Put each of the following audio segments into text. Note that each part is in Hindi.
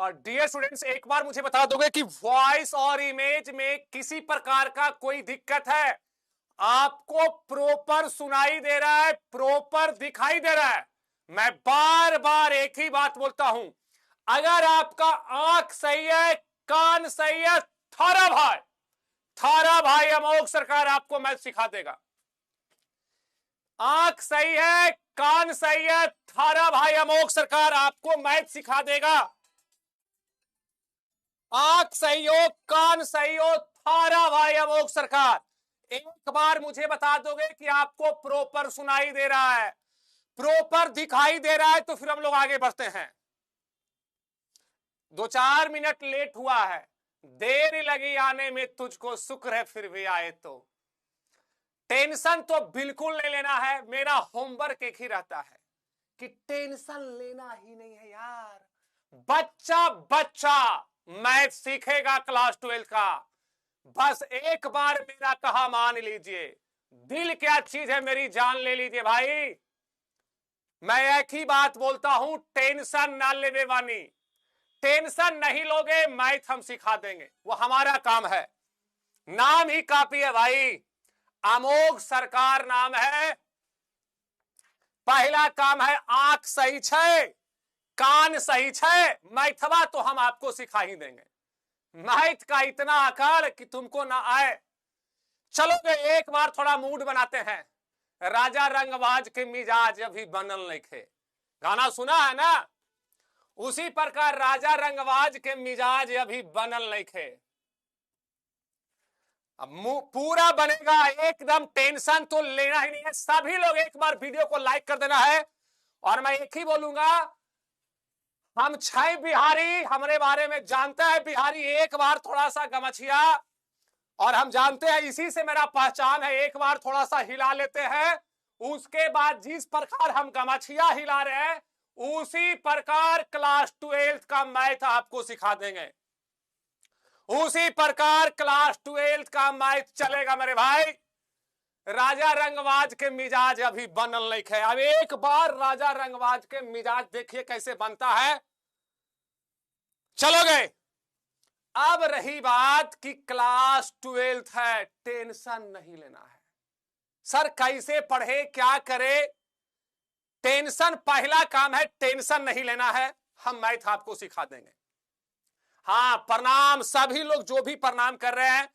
और डियर स्टूडेंट्स, एक बार मुझे बता दोगे कि वॉइस और इमेज में किसी प्रकार का कोई दिक्कत है? आपको प्रॉपर सुनाई दे रहा है, प्रॉपर दिखाई दे रहा है? मैं बार बार एक ही बात बोलता हूं, अगर आपका आंख सही है, कान सही है, थारा भाई अमोघ सरकार आपको मैथ सिखा देगा। आंख सही है, कान सही है, थारा भाई अमोघ सरकार आपको मैथ सिखा देगा। आंख सही हो, कान सही हो, थारा भाई अमोघ सरकार। एक बार मुझे बता दोगे कि आपको प्रॉपर सुनाई दे रहा है, प्रॉपर दिखाई दे रहा है, तो फिर हम लोग आगे बढ़ते हैं। 2-4 मिनट लेट हुआ है, देर लगी आने में, तुझको शुक्र है फिर भी आए। तो टेंशन तो बिल्कुल नहीं लेना है। मेरा होमवर्क एक ही रहता है कि टेंशन लेना ही नहीं है यार। बच्चा बच्चा मैथ सीखेगा क्लास 12 का, बस एक बार मेरा कहा मान लीजिए। दिल क्या चीज है, मेरी जान ले लीजिए भाई। मैं एक ही बात बोलता हूं, टेंशन ना लेवे वानी। टेंशन नहीं लोगे, मैथ हम सिखा देंगे, वो हमारा काम है। नाम ही काफी है भाई, अमोघ सरकार नाम है। पहला काम है आंख सही छे, कान सही छे, मैथवा तो हम आपको सिखा ही देंगे। मैथ का इतना आकार कि तुमको ना आए। चलो एक बार थोड़ा मूड बनाते हैं। राजा रंगबाज के मिजाज अभी बनल नहीं थे, गाना सुना है ना? उसी प्रकार राजा रंगबाज के मिजाज अभी बनल नहीं थे। अब पूरा बनेगा, एकदम टेंशन तो लेना ही नहीं है। सभी लोग एक बार वीडियो को लाइक कर देना है। और मैं एक ही बोलूंगा, हम 6 बिहारी हमारे बारे में जानते हैं। बिहारी एक बार थोड़ा सा गमछिया, और हम जानते हैं इसी से मेरा पहचान है, एक बार थोड़ा सा हिला लेते हैं, उसके बाद जिस प्रकार हम गमछिया हिला रहे हैं उसी प्रकार क्लास 12 का मैथ आपको सिखा देंगे। उसी प्रकार क्लास 12 का मैथ चलेगा मेरे भाई। राजा रंगबाज के मिजाज अभी बनल नहीं है। अब एक बार राजा रंगबाज के मिजाज देखिए कैसे बनता है। चलोगे? अब रही बात कि क्लास 12 है, टेंशन नहीं लेना है। सर कैसे पढ़े, क्या करे? टेंशन, पहला काम है टेंशन नहीं लेना है, हम मैथ आपको सिखा देंगे। हाँ, प्रणाम सभी लोग जो भी प्रणाम कर रहे हैं,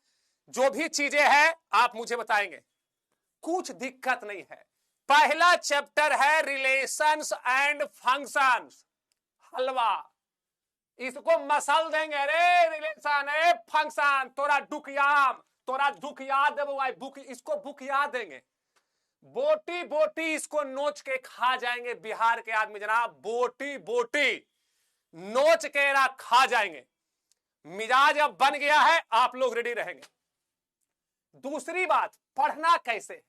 जो भी चीजें हैं आप मुझे बताएंगे, कुछ दिक्कत नहीं है। पहला चैप्टर है रिलेशंस एंड फंक्शंस। हलवा, इसको मसल देंगे रे। रिलेशन है, फंक्शन, तोरा दुख याद, तोरा दुख याद बुक, इसको बुक याद देंगे। बोटी बोटी इसको नोच के खा जाएंगे बिहार के आदमी जनाब। बोटी बोटी नोच के ना खा जाएंगे। मिजाज अब बन गया है, आप लोग रेडी रहेंगे। दूसरी बात, पढ़ना कैसे है?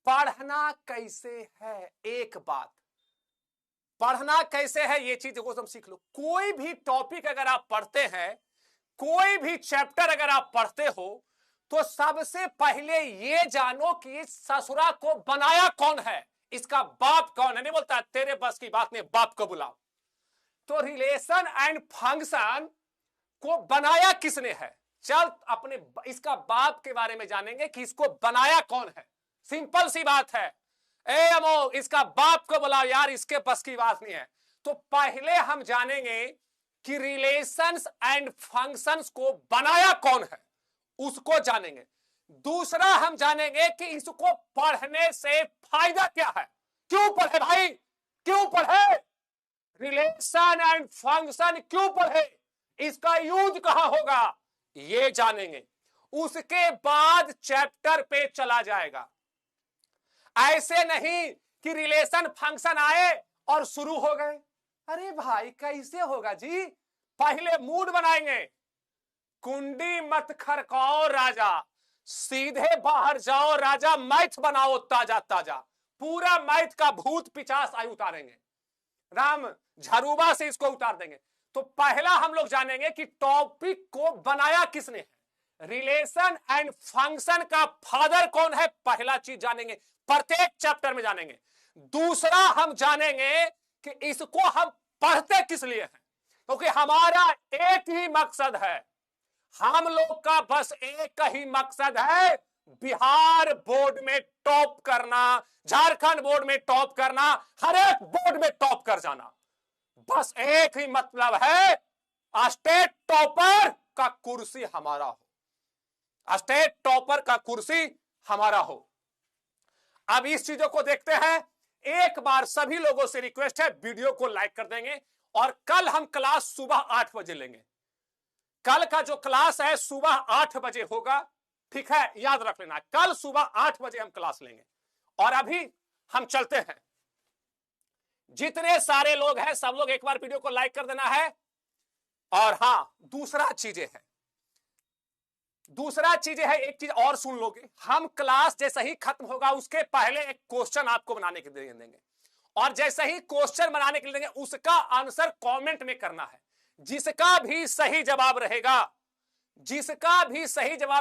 पढ़ना कैसे है, एक बात, पढ़ना कैसे है ये चीज को तुम सीख लो। कोई भी टॉपिक अगर आप पढ़ते हैं, कोई भी चैप्टर अगर आप पढ़ते हो, तो सबसे पहले ये जानो कि इस ससुरा को बनाया कौन है, इसका बाप कौन है। नहीं बोलता तेरे बस की बात नहीं, बाप को बुलाओ। तो रिलेशन एंड फंक्शन को बनाया किसने है? चल अपने इसका बाप के बारे में जानेंगे कि इसको बनाया कौन है। सिंपल सी बात है, ए अमो इसका बाप को बुलाओ यार, इसके बस की बात नहीं है। तो पहले हम जानेंगे कि रिलेशंस एंड फंक्शंस को बनाया कौन है, उसको जानेंगे। दूसरा हम जानेंगे कि इसको पढ़ने से फायदा क्या है। क्यों पढ़े भाई, क्यों पढ़े? रिलेशन एंड फंक्शन क्यों पढ़े, इसका यूज कहां होगा, ये जानेंगे। उसके बाद चैप्टर पे चला जाएगा। ऐसे नहीं कि रिलेशन फंक्शन आए और शुरू हो गए। अरे भाई कैसे होगा जी? पहले मूड बनाएंगे। कुंडी मत खड़काओ राजा, सीधे बाहर जाओ राजा, मैथ बनाओ ताजा ताजा। पूरा मैथ का भूत पिचास आयु उतारेंगे, राम झरूबा से इसको उतार देंगे। तो पहला हम लोग जानेंगे कि टॉपिक को बनाया किसने है। रिलेशन एंड फंक्शन का फादर कौन है, पहला चीज जानेंगे, प्रत्येक चैप्टर में जानेंगे। दूसरा हम जानेंगे कि इसको हम पढ़ते किस लिए हैं, क्योंकि हमारा एक ही मकसद है, हम लोग का बस एक ही मकसद है, बिहार बोर्ड में टॉप करना, झारखंड बोर्ड में टॉप करना, हर एक बोर्ड में टॉप कर जाना। बस एक ही मतलब है, स्टेट टॉपर का कुर्सी हमारा हो, स्टेट टॉपर का कुर्सी हमारा हो। अब इस चीजों को देखते हैं। एक बार सभी लोगों से रिक्वेस्ट है, वीडियो को लाइक कर देंगे, और कल हम क्लास सुबह 8 बजे लेंगे। कल का जो क्लास है सुबह 8 बजे होगा, ठीक है, याद रख लेना, कल सुबह 8 बजे हम क्लास लेंगे। और अभी हम चलते हैं। जितने सारे लोग हैं सब लोग एक बार वीडियो को लाइक कर देना है। और हां, दूसरा चीजें है, एक चीज और सुन लोगे, हम क्लास जैसे ही खत्म होगा उसके पहले एक क्वेश्चन आपको बनाने के लिए देंगे, और जैसे ही क्वेश्चन बनाने के लिए देंगे उसका आंसर कमेंट में करना है। जिसका भी सही जवाब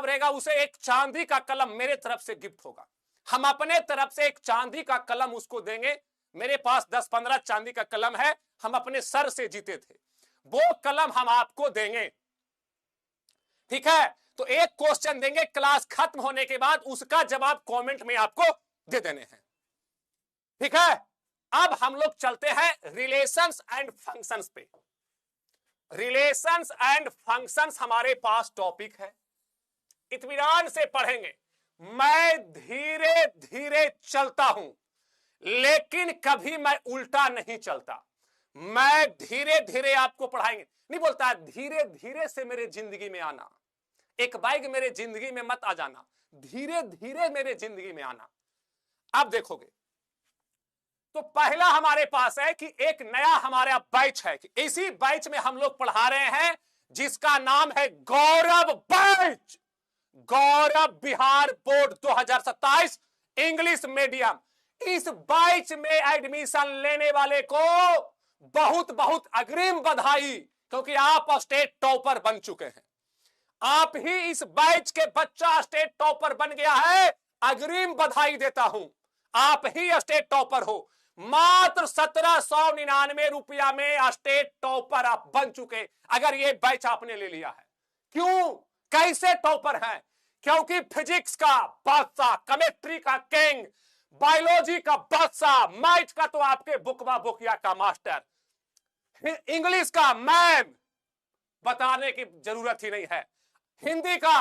रहेगा उसे एक चांदी का कलम मेरे तरफ से गिफ्ट होगा। हम अपने तरफ से एक चांदी का कलम उसको देंगे। मेरे पास 10-15 चांदी का कलम है, हम अपने सर से जीते थे, वो कलम हम आपको देंगे, ठीक है। तो एक क्वेश्चन देंगे, क्लास खत्म होने के बाद उसका जवाब कमेंट में आपको दे देने हैं, ठीक है। अब हम लोग चलते हैं रिलेशंस एंड फंक्शंस पे। रिलेशंस एंड फंक्शंस हमारे पास टॉपिक है, इत्मीनान से पढ़ेंगे। मैं धीरे धीरे चलता हूं, लेकिन कभी मैं उल्टा नहीं चलता। मैं धीरे धीरे आपको पढ़ाएंगे, नहीं बोलता धीरे धीरे से मेरे जिंदगी में आना, एक बाइक मेरे जिंदगी में मत आ जाना, धीरे धीरे मेरे जिंदगी में आना। अब देखोगे तो पहला हमारे पास है कि एक नया हमारा बैच है, कि इसी बैच में हम लोग पढ़ा रहे हैं जिसका नाम है गौरव बैच, गौरव बिहार बोर्ड 2027 इंग्लिश मीडियम। इस बैच में एडमिशन लेने वाले को बहुत बहुत अग्रिम बधाई, क्योंकि आप स्टेट टॉपर बन चुके हैं। आप ही इस बैच के बच्चा स्टेट टॉपर बन गया है, अग्रिम बधाई देता हूं। आप ही स्टेट टॉपर हो, मात्र 1799 रुपया में स्टेट टॉपर आप बन चुके, अगर ये बैच आपने ले लिया है। क्यों, कैसे टॉपर हैं? क्योंकि फिजिक्स का बादशाह, केमिस्ट्री का किंग, बायोलॉजी का बादशाह, मैथ का तो आपके बुकवा बुकिया का मास्टर, इंग्लिश का मैम, बताने की जरूरत ही नहीं है, हिंदी का,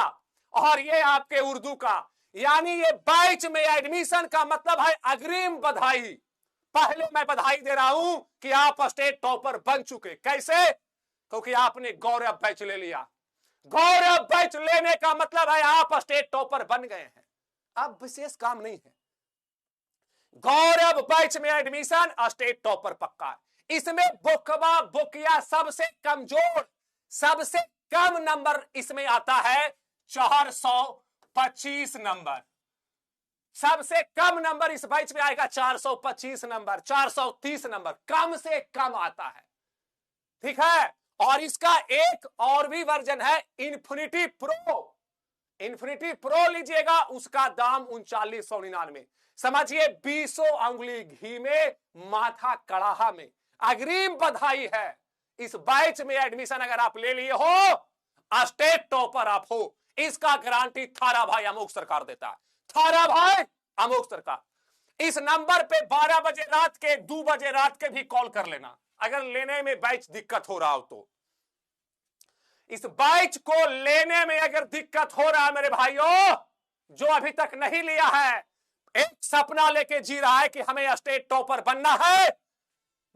और ये आपके उर्दू का। यानी ये बैच में एडमिशन का मतलब है अग्रिम बधाई। पहले मैं बधाई दे रहा हूं कि आप स्टेट टॉपर बन चुके। कैसे? क्योंकि आपने गौरव बैच ले लिया। गौरव बैच लेने का मतलब है आप स्टेट टॉपर बन गए हैं। अब विशेष काम नहीं है, गौरव बैच में एडमिशन स्टेट टॉपर पक्का है। इसमें बुकवा बुकिया सबसे कमजोर, सबसे कम नंबर इसमें आता है 425 नंबर। सबसे कम नंबर इस बैच में आएगा 425 नंबर, 430 नंबर, कम से कम आता है, ठीक है। और इसका एक और भी वर्जन है, इन्फिनिटी प्रो। इन्फिनिटी प्रो लीजिएगा, उसका दाम 3999। समझिए 20 अंगुली घी में माथा कड़ाहा में। अग्रिम बधाई है, इस बैच में एडमिशन अगर आप ले लिए हो, स्टेट टॉपर आप हो, इसका गारंटी थारा भाई अमोक सरकार देता है। थारा भाई अमोक सरकार। इस नंबर पे 12 बजे रात के, 2 बजे रात के भी कॉल कर लेना अगर लेने में बैच दिक्कत हो रहा हो तो। इस बैच को लेने में अगर दिक्कत हो रहा है मेरे भाइयों, जो अभी तक नहीं लिया है, एक सपना लेके जी रहा है कि हमें स्टेट टॉपर बनना है,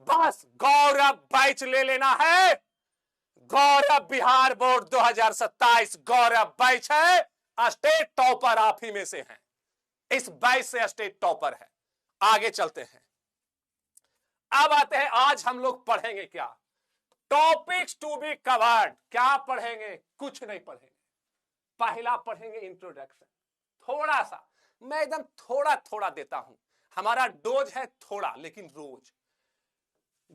बस गौरव बैच ले लेना है। गौरव बिहार बोर्ड 2027 गौरव बैच है, स्टेट टॉपर आप ही में से हैं। इस बैच से स्टेट टॉपर है। आगे चलते हैं। अब आते हैं, आज हम लोग पढ़ेंगे क्या? Topics to be covered. क्या पढ़ेंगे? कुछ नहीं पढ़ेंगे। पहला पढ़ेंगे इंट्रोडक्शन, थोड़ा सा, मैं एकदम थोड़ा थोड़ा देता हूं, हमारा डोज है थोड़ा लेकिन रोज।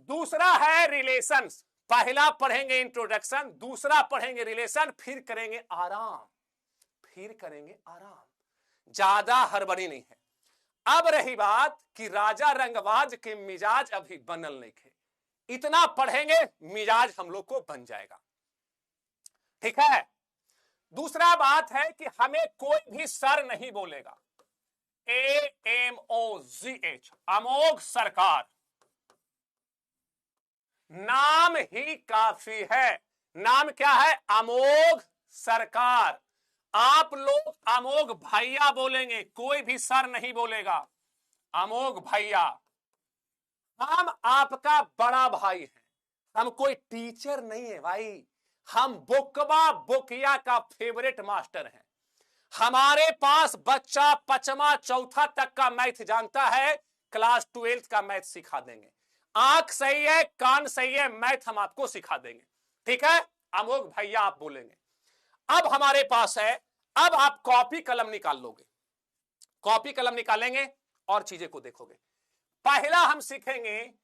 दूसरा है रिलेशंस, पहला पढ़ेंगे इंट्रोडक्शन, दूसरा पढ़ेंगे रिलेशन, फिर करेंगे आराम, ज्यादा हड़बड़ी नहीं है। अब रही बात कि राजा रंगबाज के मिजाज अभी बनल नहीं थे, इतना पढ़ेंगे मिजाज हम लोग को बन जाएगा। ठीक है। दूसरा बात है कि हमें कोई भी सर नहीं बोलेगा। AMOGH, अमोघ सरकार, नाम ही काफी है। नाम क्या है? अमोघ सरकार। आप लोग अमोघ भैया बोलेंगे, कोई भी सर नहीं बोलेगा। अमोघ भैया, हम आपका बड़ा भाई हैं, हम कोई टीचर नहीं है भाई, हम बुकवा बुकिया का फेवरेट मास्टर हैं। हमारे पास बच्चा 5वां 4था तक का मैथ जानता है, क्लास 12 का मैथ सिखा देंगे। आंख सही है, कान सही है, मैथ हम आपको सिखा देंगे। ठीक है, अमोघ भैया आप बोलेंगे। अब हमारे पास है, अब आप कॉपी कलम निकाल लोगे, कॉपी कलम निकालेंगे और चीजें को देखोगे। पहला हम सीखेंगे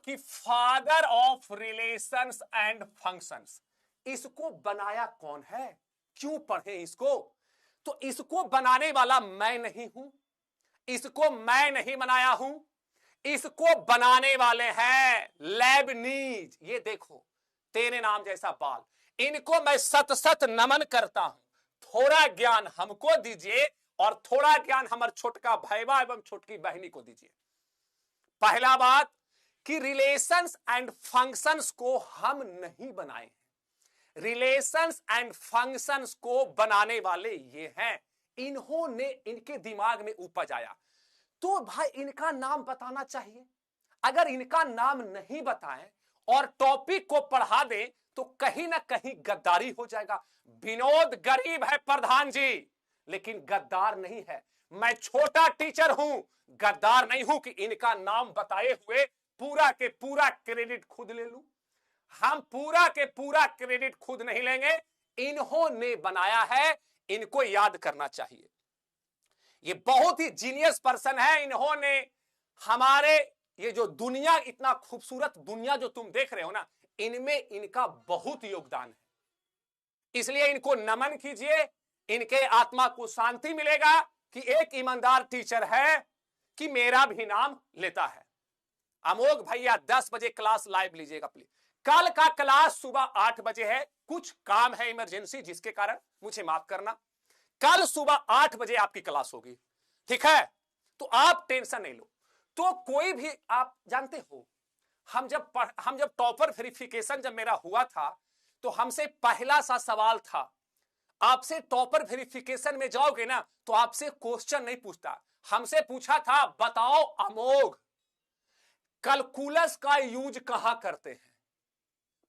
कि father of relations and functions, इसको बनाया कौन है, क्यों पढ़े इसको? तो इसको बनाने वाला मैं नहीं हूं, इसको मैं नहीं बनाया हूं, इसको बनाने वाले हैं लेबनीज। ये देखो, तेरे नाम जैसा बाल, इनको मैं सत सत नमन करता हूं। थोड़ा ज्ञान हमको दीजिए और थोड़ा ज्ञान हमारे छोटका भाईवा एवं छोटकी बहनी को दीजिए। पहला बात कि रिलेशंस एंड फंक्शंस को हम नहीं बनाए हैं, रिलेशंस एंड फंक्शंस को बनाने वाले ये हैं, इन्होंने, इनके दिमाग में उपज आया। तो भाई इनका नाम बताना चाहिए। अगर इनका नाम नहीं बताएं और टॉपिक को पढ़ा दें तो कहीं ना कहीं गद्दारी हो जाएगा। विनोद गरीब है प्रधान जी, लेकिन गद्दार नहीं है। मैं छोटा टीचर हूं, गद्दार नहीं हूं कि इनका नाम बताए हुए पूरा के पूरा क्रेडिट खुद ले लूं। हम पूरा के पूरा क्रेडिट खुद नहीं लेंगे, इन्होंने बनाया है, इनको याद करना चाहिए। ये बहुत ही जीनियस पर्सन है, इन्होंने हमारे ये जो दुनिया, इतना खूबसूरत दुनिया जो तुम देख रहे हो ना, इनमें इनका बहुत योगदान है। इसलिए इनको नमन कीजिए, इनके आत्मा को शांति मिलेगा कि एक ईमानदार टीचर है कि मेरा भी नाम लेता है। अमोघ भैया 10 बजे क्लास लाइव लीजिएगा प्लीज। कल का क्लास सुबह 8 बजे है, कुछ काम है इमरजेंसी जिसके कारण मुझे माफ करना। कल सुबह 8 बजे आपकी क्लास होगी, ठीक है? तो आप टेंशन नहीं लो। तो कोई भी, आप जानते हो, हम जब टॉपर वेरिफिकेशन जब मेरा हुआ था तो हमसे पहला सा सवाल था, आपसे टॉपर वेरिफिकेशन में जाओगे ना तो आपसे क्वेश्चन नहीं पूछता, हमसे पूछा था बताओ अमोघ कैलकुलस का यूज कहां करते हैं।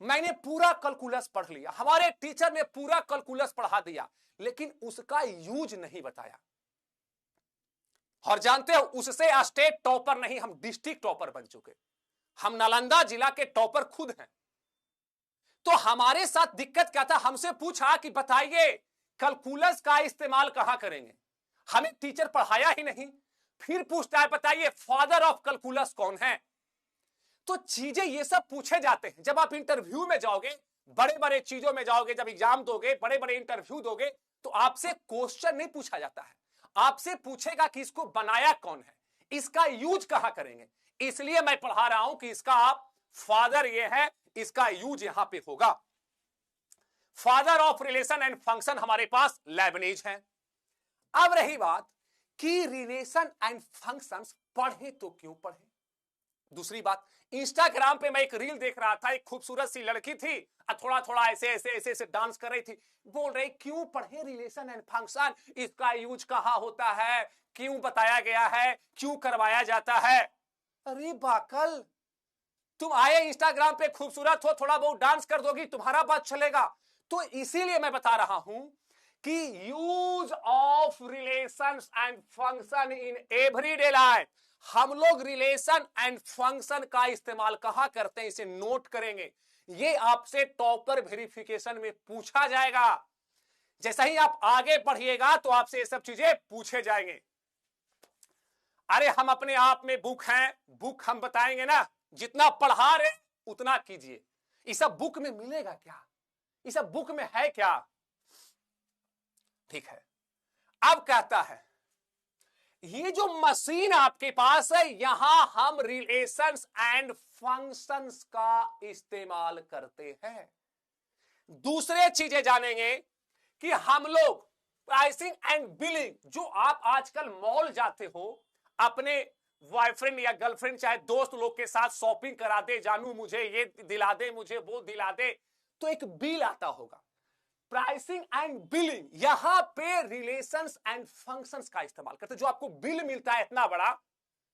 मैंने पूरा कैलकुलस पढ़ लिया, हमारे टीचर ने पूरा कैलकुलस पढ़ा दिया, लेकिन उसका यूज नहीं बताया। और जानते हो, उससे स्टेट टॉपर नहीं, हम डिस्ट्रिक्ट टॉपर बन चुके। हम नालंदा जिला के टॉपर खुद हैं। तो हमारे साथ दिक्कत क्या था, हमसे पूछा कि बताइए कैलकुलस का इस्तेमाल कहां करेंगे, हमें टीचर पढ़ाया ही नहीं। फिर पूछता है बताइए फादर ऑफ कैलकुलस कौन है। तो चीजें ये सब पूछे जाते हैं। जब आप इंटरव्यू में जाओगे, बड़े बड़े चीजों में जाओगे, जब एग्जाम दोगे, बड़े बड़े इंटरव्यू दोगे, तो आपसे क्वेश्चन नहीं पूछा जाता है, आपसे पूछेगा कि इसको बनाया कौन है, इसका यूज कहां करेंगे। इसलिए मैं पढ़ा रहा हूं कि इसका आप फादर ये है, इसका यूज यहां पे होगा। Father of relation and function हमारे पास लेबनीज है। अब रही बात कि रिलेशन एंड फंक्शंस पढ़े तो क्यों पढ़े। दूसरी बात, इंस्टाग्राम पे मैं एक रील देख रहा था, एक खूबसूरत सी लड़की थी, थोड़ा थोड़ा ऐसे ऐसे ऐसे ऐसे डांस कर रही थी, बोल रही क्यों पढ़े रिलेशन एंड फंक्शन, इसका यूज कहां होता है, क्यों बताया गया है, क्यों करवाया जाता है। अरे बाकल, तुम आए इंस्टाग्राम पे, खूबसूरत हो, थोड़ा बहुत डांस कर दोगी, तुम्हारा बात चलेगा। तो इसीलिए मैं बता रहा हूं कि use of relations and function in everyday life, हम लोग रिलेशन एंड फंक्शन का इस्तेमाल कहां करते हैं, इसे नोट करेंगे। ये आपसे टॉपर वेरिफिकेशन में पूछा जाएगा। जैसा ही आप आगे बढ़िएगा तो आपसे ये सब चीजें पूछे जाएंगे। अरे हम अपने आप में बुक हैं, बुक हम बताएंगे ना, जितना पढ़ा रहे उतना कीजिए। ये सब बुक में मिलेगा क्या, ये सब बुक में है क्या? ठीक है। अब कहता है ये जो मशीन आपके पास है, यहां हम रिलेशंस एंड फंक्शंस का इस्तेमाल करते हैं। दूसरे चीजें जानेंगे कि हम लोग प्राइसिंग एंड बिलिंग, जो आप आजकल मॉल जाते हो, अपने बॉयफ्रेंड या गर्लफ्रेंड चाहे दोस्त लोग के साथ शॉपिंग करा दे, जानू मुझे ये दिला दे, मुझे वो दिला दे, तो एक बिल आता होगा। प्राइसिंग एंड बिलिंग, यहां पे रिलेशंस एंड फंक्शंस का इस्तेमाल करते। जो आपको बिल मिलता है इतना बड़ा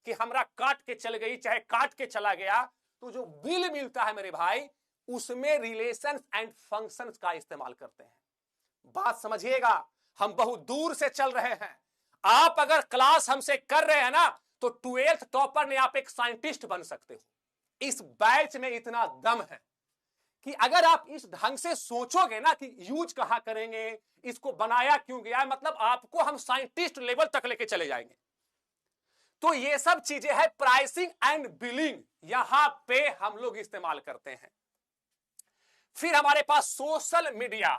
कि हमरा काट के चल गई, चाहे काट के चला गया, तो जो बिल मिलता है मेरे भाई, उसमें रिलेशंस एंड फंक्शंस का इस्तेमाल करते हैं। बात समझिएगा, हम बहुत दूर से चल रहे हैं। आप अगर क्लास हमसे कर रहे हैं ना, तो 12th टॉपर ने आप एक साइंटिस्ट बन सकते हो। इस बैच में इतना दम है कि अगर आप इस ढंग से सोचोगे ना कि यूज कहां करेंगे, इसको बनाया क्यों गया, मतलब आपको हम साइंटिस्ट लेवल तक लेके चले जाएंगे। तो ये सब चीजें है प्राइसिंग एंड बिलिंग, यहां पे हम लोग इस्तेमाल करते हैं। फिर हमारे पास सोशल मीडिया।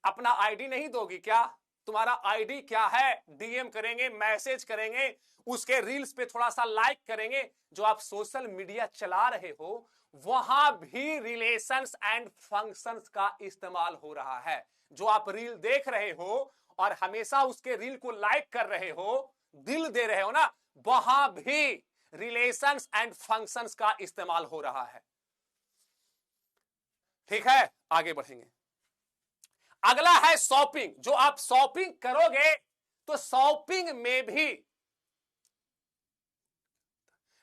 अपना आईडी नहीं दोगी क्या? तुम्हारा आईडी क्या है? डीएम करेंगे, मैसेज करेंगे, उसके रील्स पे थोड़ा सा लाइक करेंगे। जो आप सोशल मीडिया चला रहे हो, वहां भी रिलेशंस एंड फंक्शंस का इस्तेमाल हो रहा है। जो आप रील देख रहे हो और हमेशा उसके रील को लाइक कर रहे हो, दिल दे रहे हो ना, वहां भी रिलेशंस एंड फंक्शंस का इस्तेमाल हो रहा है। ठीक है, आगे बढ़ेंगे। अगला है शॉपिंग। जो आप शॉपिंग करोगे, तो शॉपिंग में भी,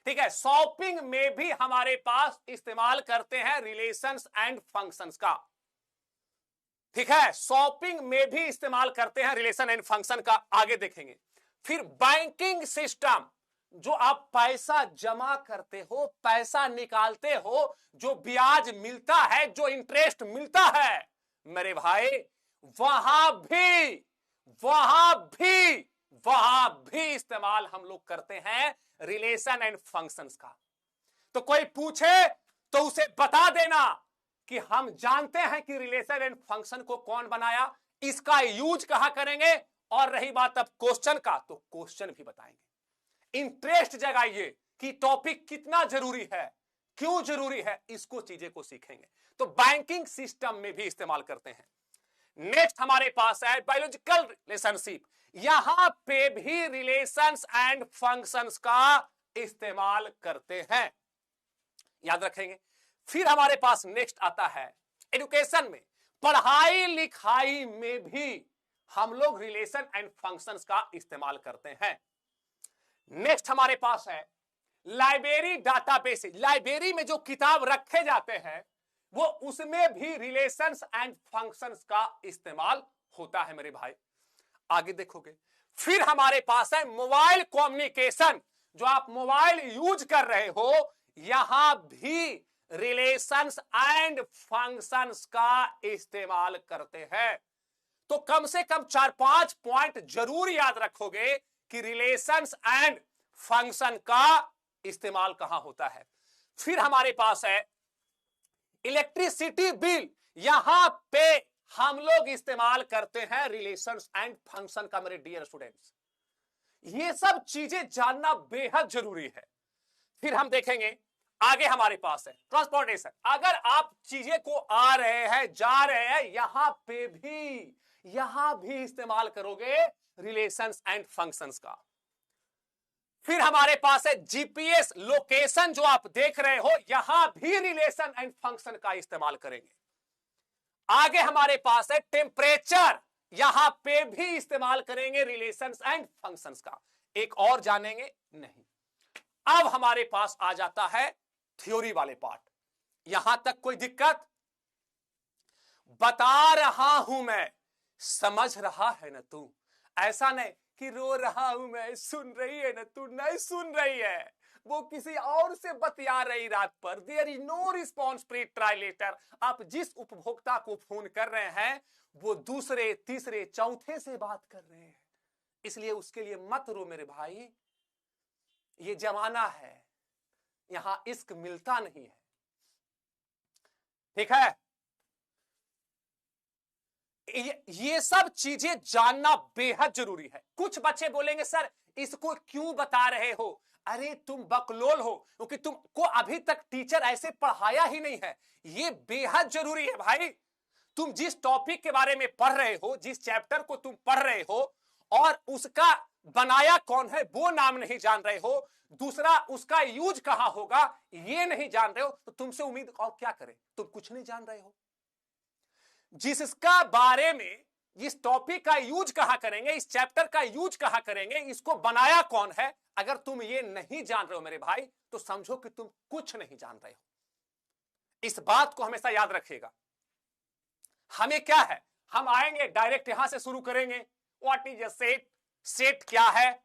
ठीक है, शॉपिंग में भी हमारे पास इस्तेमाल करते हैं रिलेशंस एंड फंक्शंस का। ठीक है, शॉपिंग में भी इस्तेमाल करते हैं रिलेशन एंड फंक्शन का, आगे देखेंगे। फिर बैंकिंग सिस्टम, जो आप पैसा जमा करते हो, पैसा निकालते हो, जो ब्याज मिलता है, जो इंटरेस्ट मिलता है मेरे भाई, वहां भी इस्तेमाल हम लोग करते हैं रिलेशन एंड फंक्शंस का। तो कोई पूछे तो उसे बता देना कि हम जानते हैं कि रिलेशन एंड फंक्शन को कौन बनाया, इसका यूज कहां करेंगे, और रही बात अब क्वेश्चन का, तो क्वेश्चन भी बताएंगे। इंटरेस्ट जगाइए कि टॉपिक कितना जरूरी है, क्यों जरूरी है, इसको चीजें को सीखेंगे। तो बैंकिंग सिस्टम में भी इस्तेमाल करते हैं। नेक्स्ट हमारे पास है बायोलॉजिकल रिलेशनशिप। यहां पे भी रिलेशंस एंड फंक्शंस का इस्तेमाल करते हैं, याद रखेंगे। फिर हमारे पास नेक्स्ट आता है एजुकेशन में, पढ़ाई लिखाई में भी हम लोग रिलेशन एंड फंक्शंस का इस्तेमाल करते हैं। नेक्स्ट हमारे पास है लाइब्रेरी डाटाबेस। लाइब्रेरी में जो किताब रखे जाते हैं, वो उसमें भी रिलेशंस एंड फंक्शंस का इस्तेमाल होता है मेरे भाई, आगे देखोगे। फिर हमारे पास है मोबाइल कम्युनिकेशन। जो आप मोबाइल यूज कर रहे हो, यहां भी रिलेशंस एंड फंक्शंस का इस्तेमाल करते हैं। तो कम से कम 4-5 पॉइंट जरूर याद रखोगे कि रिलेशंस एंड फंक्शन का इस्तेमाल कहां होता है। फिर हमारे पास है इलेक्ट्रिसिटी बिल। यहां पे हम लोग इस्तेमाल करते हैं रिलेशंस एंड फंक्शन का मेरे डियर स्टूडेंट्स। ये सब चीजें जानना बेहद जरूरी है। फिर हम देखेंगे आगे हमारे पास है ट्रांसपोर्टेशन। अगर आप चीजें को आ रहे हैं, जा रहे हैं, यहां भी इस्तेमाल करोगे रिलेशंस एंड फंक्शंस का। फिर हमारे पास है जीपीएस लोकेशन। जो आप देख रहे हो, यहां भी रिलेशन एंड फंक्शन का इस्तेमाल करेंगे। आगे हमारे पास है टेम्परेचर। यहां पे भी इस्तेमाल करेंगे रिलेशंस एंड फंक्शंस का। एक और जानेंगे नहीं। अब हमारे पास आ जाता है थ्योरी वाले पार्ट। यहां तक कोई दिक्कत? बता रहा हूं मैं, समझ रहा है ना तू? ऐसा नहीं कि रो रहा हूं मैं, सुन रही है ना तू? नहीं सुन रही है, वो किसी और से बतिया रही रात पर। There is no response, please try later. आप जिस उपभोक्ता को फोन कर रहे हैं, वो दूसरे, तीसरे, चौथे से बात कर रहे हैं। इसलिए उसके लिए मत रो मेरे भाई, ये जमाना है, यहां इश्क मिलता नहीं है। ठीक है, ये सब चीजें जानना बेहद जरूरी है। कुछ बच्चे बोलेंगे सर इसको क्यों बता रहे हो, अरे तुम बकलोल हो, क्योंकि तुमको अभी तक टीचर ऐसे पढ़ाया ही नहीं है। ये बेहद जरूरी है भाई। तुम जिस टॉपिक के बारे में पढ़ रहे हो, जिस चैप्टर को तुम पढ़ रहे हो, और उसका बनाया कौन है वो नाम नहीं जान रहे हो, दूसरा उसका यूज कहां होगा ये नहीं जान रहे हो, तो तुमसे उम्मीद और क्या करें? तुम कुछ नहीं जान रहे हो। जिसका बारे में, जिस टॉपिक का यूज कहां करेंगे, इस चैप्टर का यूज कहां करेंगे, इसको बनाया कौन है, अगर तुम ये नहीं जान रहे हो मेरे भाई, तो समझो कि तुम कुछ नहीं जान रहे हो। इस बात को हमेशा याद रखिएगा। हमें क्या है, हम आएंगे डायरेक्ट यहां से शुरू करेंगे। What is a set, set क्या है।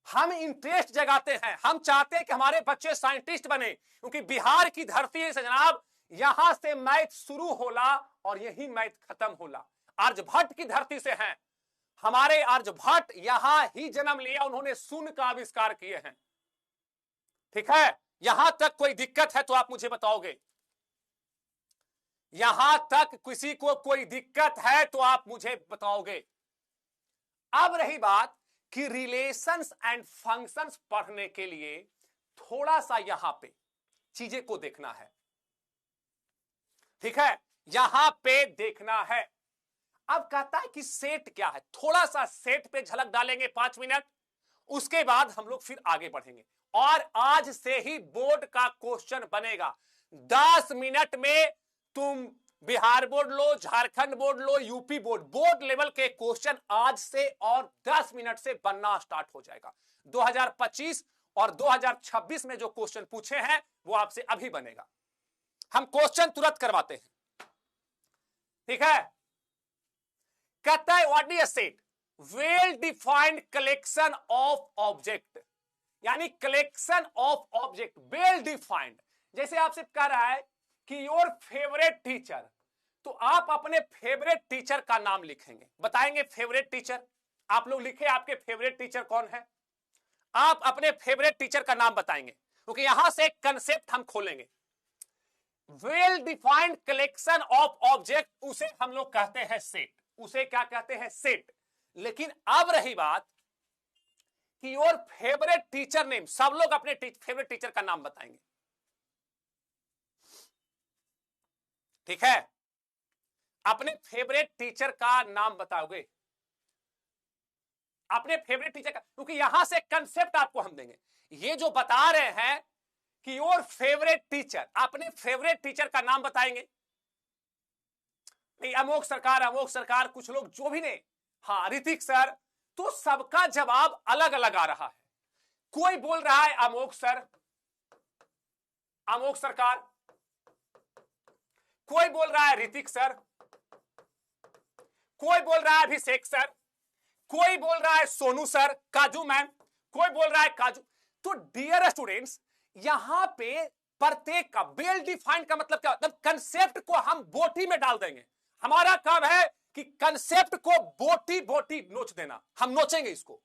हम इंटरेस्ट जगाते हैं, हम चाहते हैं कि हमारे बच्चे साइंटिस्ट बने, क्योंकि बिहार की धरती से जनाब यहां से मैथ शुरू होला और यही मैथ खत्म होला। आर्यभट्ट की धरती से हैं हमारे आर्यभट्ट, यहां ही जन्म लिया, उन्होंने शून्य का आविष्कार किए हैं। ठीक है, यहां तक कोई दिक्कत है तो आप मुझे बताओगे। यहां तक किसी को कोई दिक्कत है तो आप मुझे बताओगे। अब रही बात कि रिलेशंस एंड फंक्शंस पढ़ने के लिए थोड़ा सा यहां पे चीजें को देखना है। ठीक है, यहां पे देखना है। अब कहता है कि सेट क्या है, थोड़ा सा सेट पे झलक डालेंगे 5 मिनट, उसके बाद हम लोग फिर आगे बढ़ेंगे। और आज से ही बोर्ड का क्वेश्चन बनेगा। 10 मिनट में तुम बिहार बोर्ड लो, झारखंड बोर्ड लो, यूपी बोर्ड, बोर्ड लेवल के क्वेश्चन आज से और 10 मिनट से बनना स्टार्ट हो जाएगा। 2025 और 2026 में जो क्वेश्चन पूछे हैं वो आपसे अभी बनेगा। हम क्वेश्चन तुरंत करवाते हैं। ठीक है, कहता है what is a set, well defined collection of object, यानी collection of object well defined. जैसे आपसे कह रहा है कि योर फेवरेट टीचर, तो आप अपने फेवरेट टीचर का नाम लिखेंगे, बताएंगे फेवरेट टीचर। आप लोग लिखे आपके फेवरेट टीचर कौन है, आप अपने फेवरेट टीचर का नाम बताएंगे, क्योंकि यहां से एक कंसेप्ट हम खोलेंगे। Well defined collection of object, उसे हम लोग कहते हैं सेट, उसे क्या कहते हैं, सेट। लेकिन अब रही बात कि योर फेवरेट टीचर नेम, सब लोग अपने फेवरेट टीचर का नाम बताएंगे। ठीक है, अपने फेवरेट टीचर का नाम बताओगे, अपने फेवरेट टीचर का, क्योंकि यहां से कंसेप्ट आपको हम देंगे। ये जो बता रहे हैं कि योर फेवरेट टीचर, अपने फेवरेट टीचर का नाम बताएंगे। नहीं अमोक सरकार, कुछ लोग जो भी नहीं, हाँ ऋतिक सर, तो सबका जवाब अलग अलग आ रहा है। कोई बोल रहा है अमोक सर, अमोक सरकार, कोई बोल रहा है ऋतिक सर, कोई बोल रहा है अभिषेक सर, कोई बोल रहा है सोनू सर, काजू मैम, कोई बोल रहा है काजू। तो डियर स्टूडेंट्स, यहां पे प्रत्येक का वेल डिफाइंड का मतलब क्या, मतलब कंसेप्ट को हम बोटी में डाल देंगे। हमारा काम है कि कंसेप्ट को बोटी बोटी नोच देना, हम नोचेंगे इसको।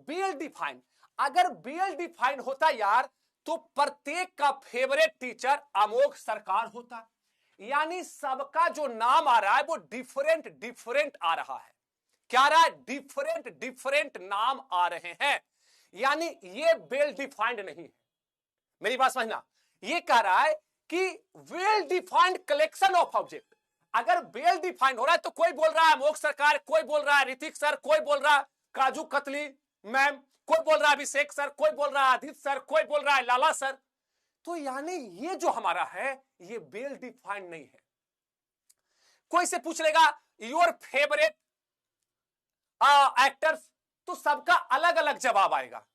वेल डिफाइंड, अगर वेल डिफाइंड होता यार तो प्रत्येक का फेवरेट टीचर अमोघ सरकार होता, यानी सबका जो नाम आ रहा है वो डिफरेंट डिफरेंट आ रहा है। क्या आ रहा है, डिफरेंट डिफरेंट नाम आ रहे हैं, यानी ये वेल डिफाइंड नहीं है। मेरी बात समझना, ये कह रहा है कि well defined collection of object. अगर वेल डिफाइंड हो रहा है तो कोई बोल रहा है अमोघ सरकार, कोई बोल रहा है ऋतिक सर, कोई बोल रहा है काजू कतली मैम, कोई बोल रहा है अभिषेक सर, कोई बोल रहा है आदित्य सर, कोई बोल रहा है लाला सर। तो यानी ये जो हमारा है ये वेल डिफाइंड नहीं है। कोई से पूछ लेगा योर फेवरेट एक्टर्स, तो सबका अलग अलग जवाब आएगा।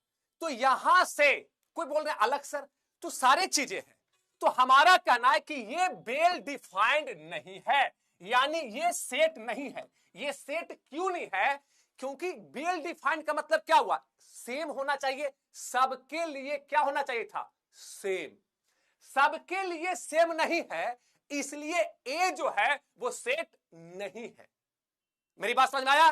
तो यहां से कोई बोल रहे अलग सर, तो सारे चीजें हैं। तो हमारा कहना है कि ये वेल डिफाइंड नहीं है, यानी ये सेट नहीं है। ये सेट क्यों नहीं है, क्योंकि वेल डिफाइंड का मतलब क्या हुआ, सेम होना चाहिए, सबके लिए क्या होना चाहिए था, सेम। सबके लिए सेम नहीं है, इसलिए ए जो है वो सेट नहीं है। मेरी बात समझ में आया,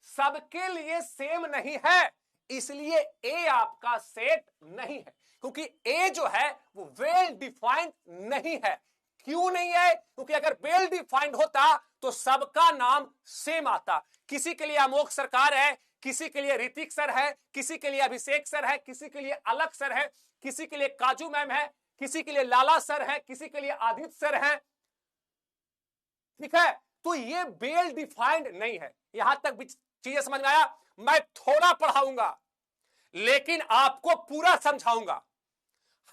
सबके लिए सेम नहीं है, इसलिए ए आपका सेट नहीं है, क्योंकि ए जो है वो वेल डिफाइंड नहीं है। क्यों नहीं है? क्योंकि अगर वेल डिफाइंड होता तो सबका नाम सेम आता। किसी के लिए अमोघ सरकार है, किसी के लिए ऋतिक सर है, किसी के लिए अभिषेक सर है, किसी के लिए अलग सर है, किसी के लिए काजू मैम है, किसी के लिए लाला सर है, किसी के लिए आदित्य सर है। ठीक है, तो ये वेल डिफाइंड नहीं है। यहां तक भी चीजें समझ में आया? मैं थोड़ा पढ़ाऊंगा लेकिन आपको पूरा समझाऊंगा।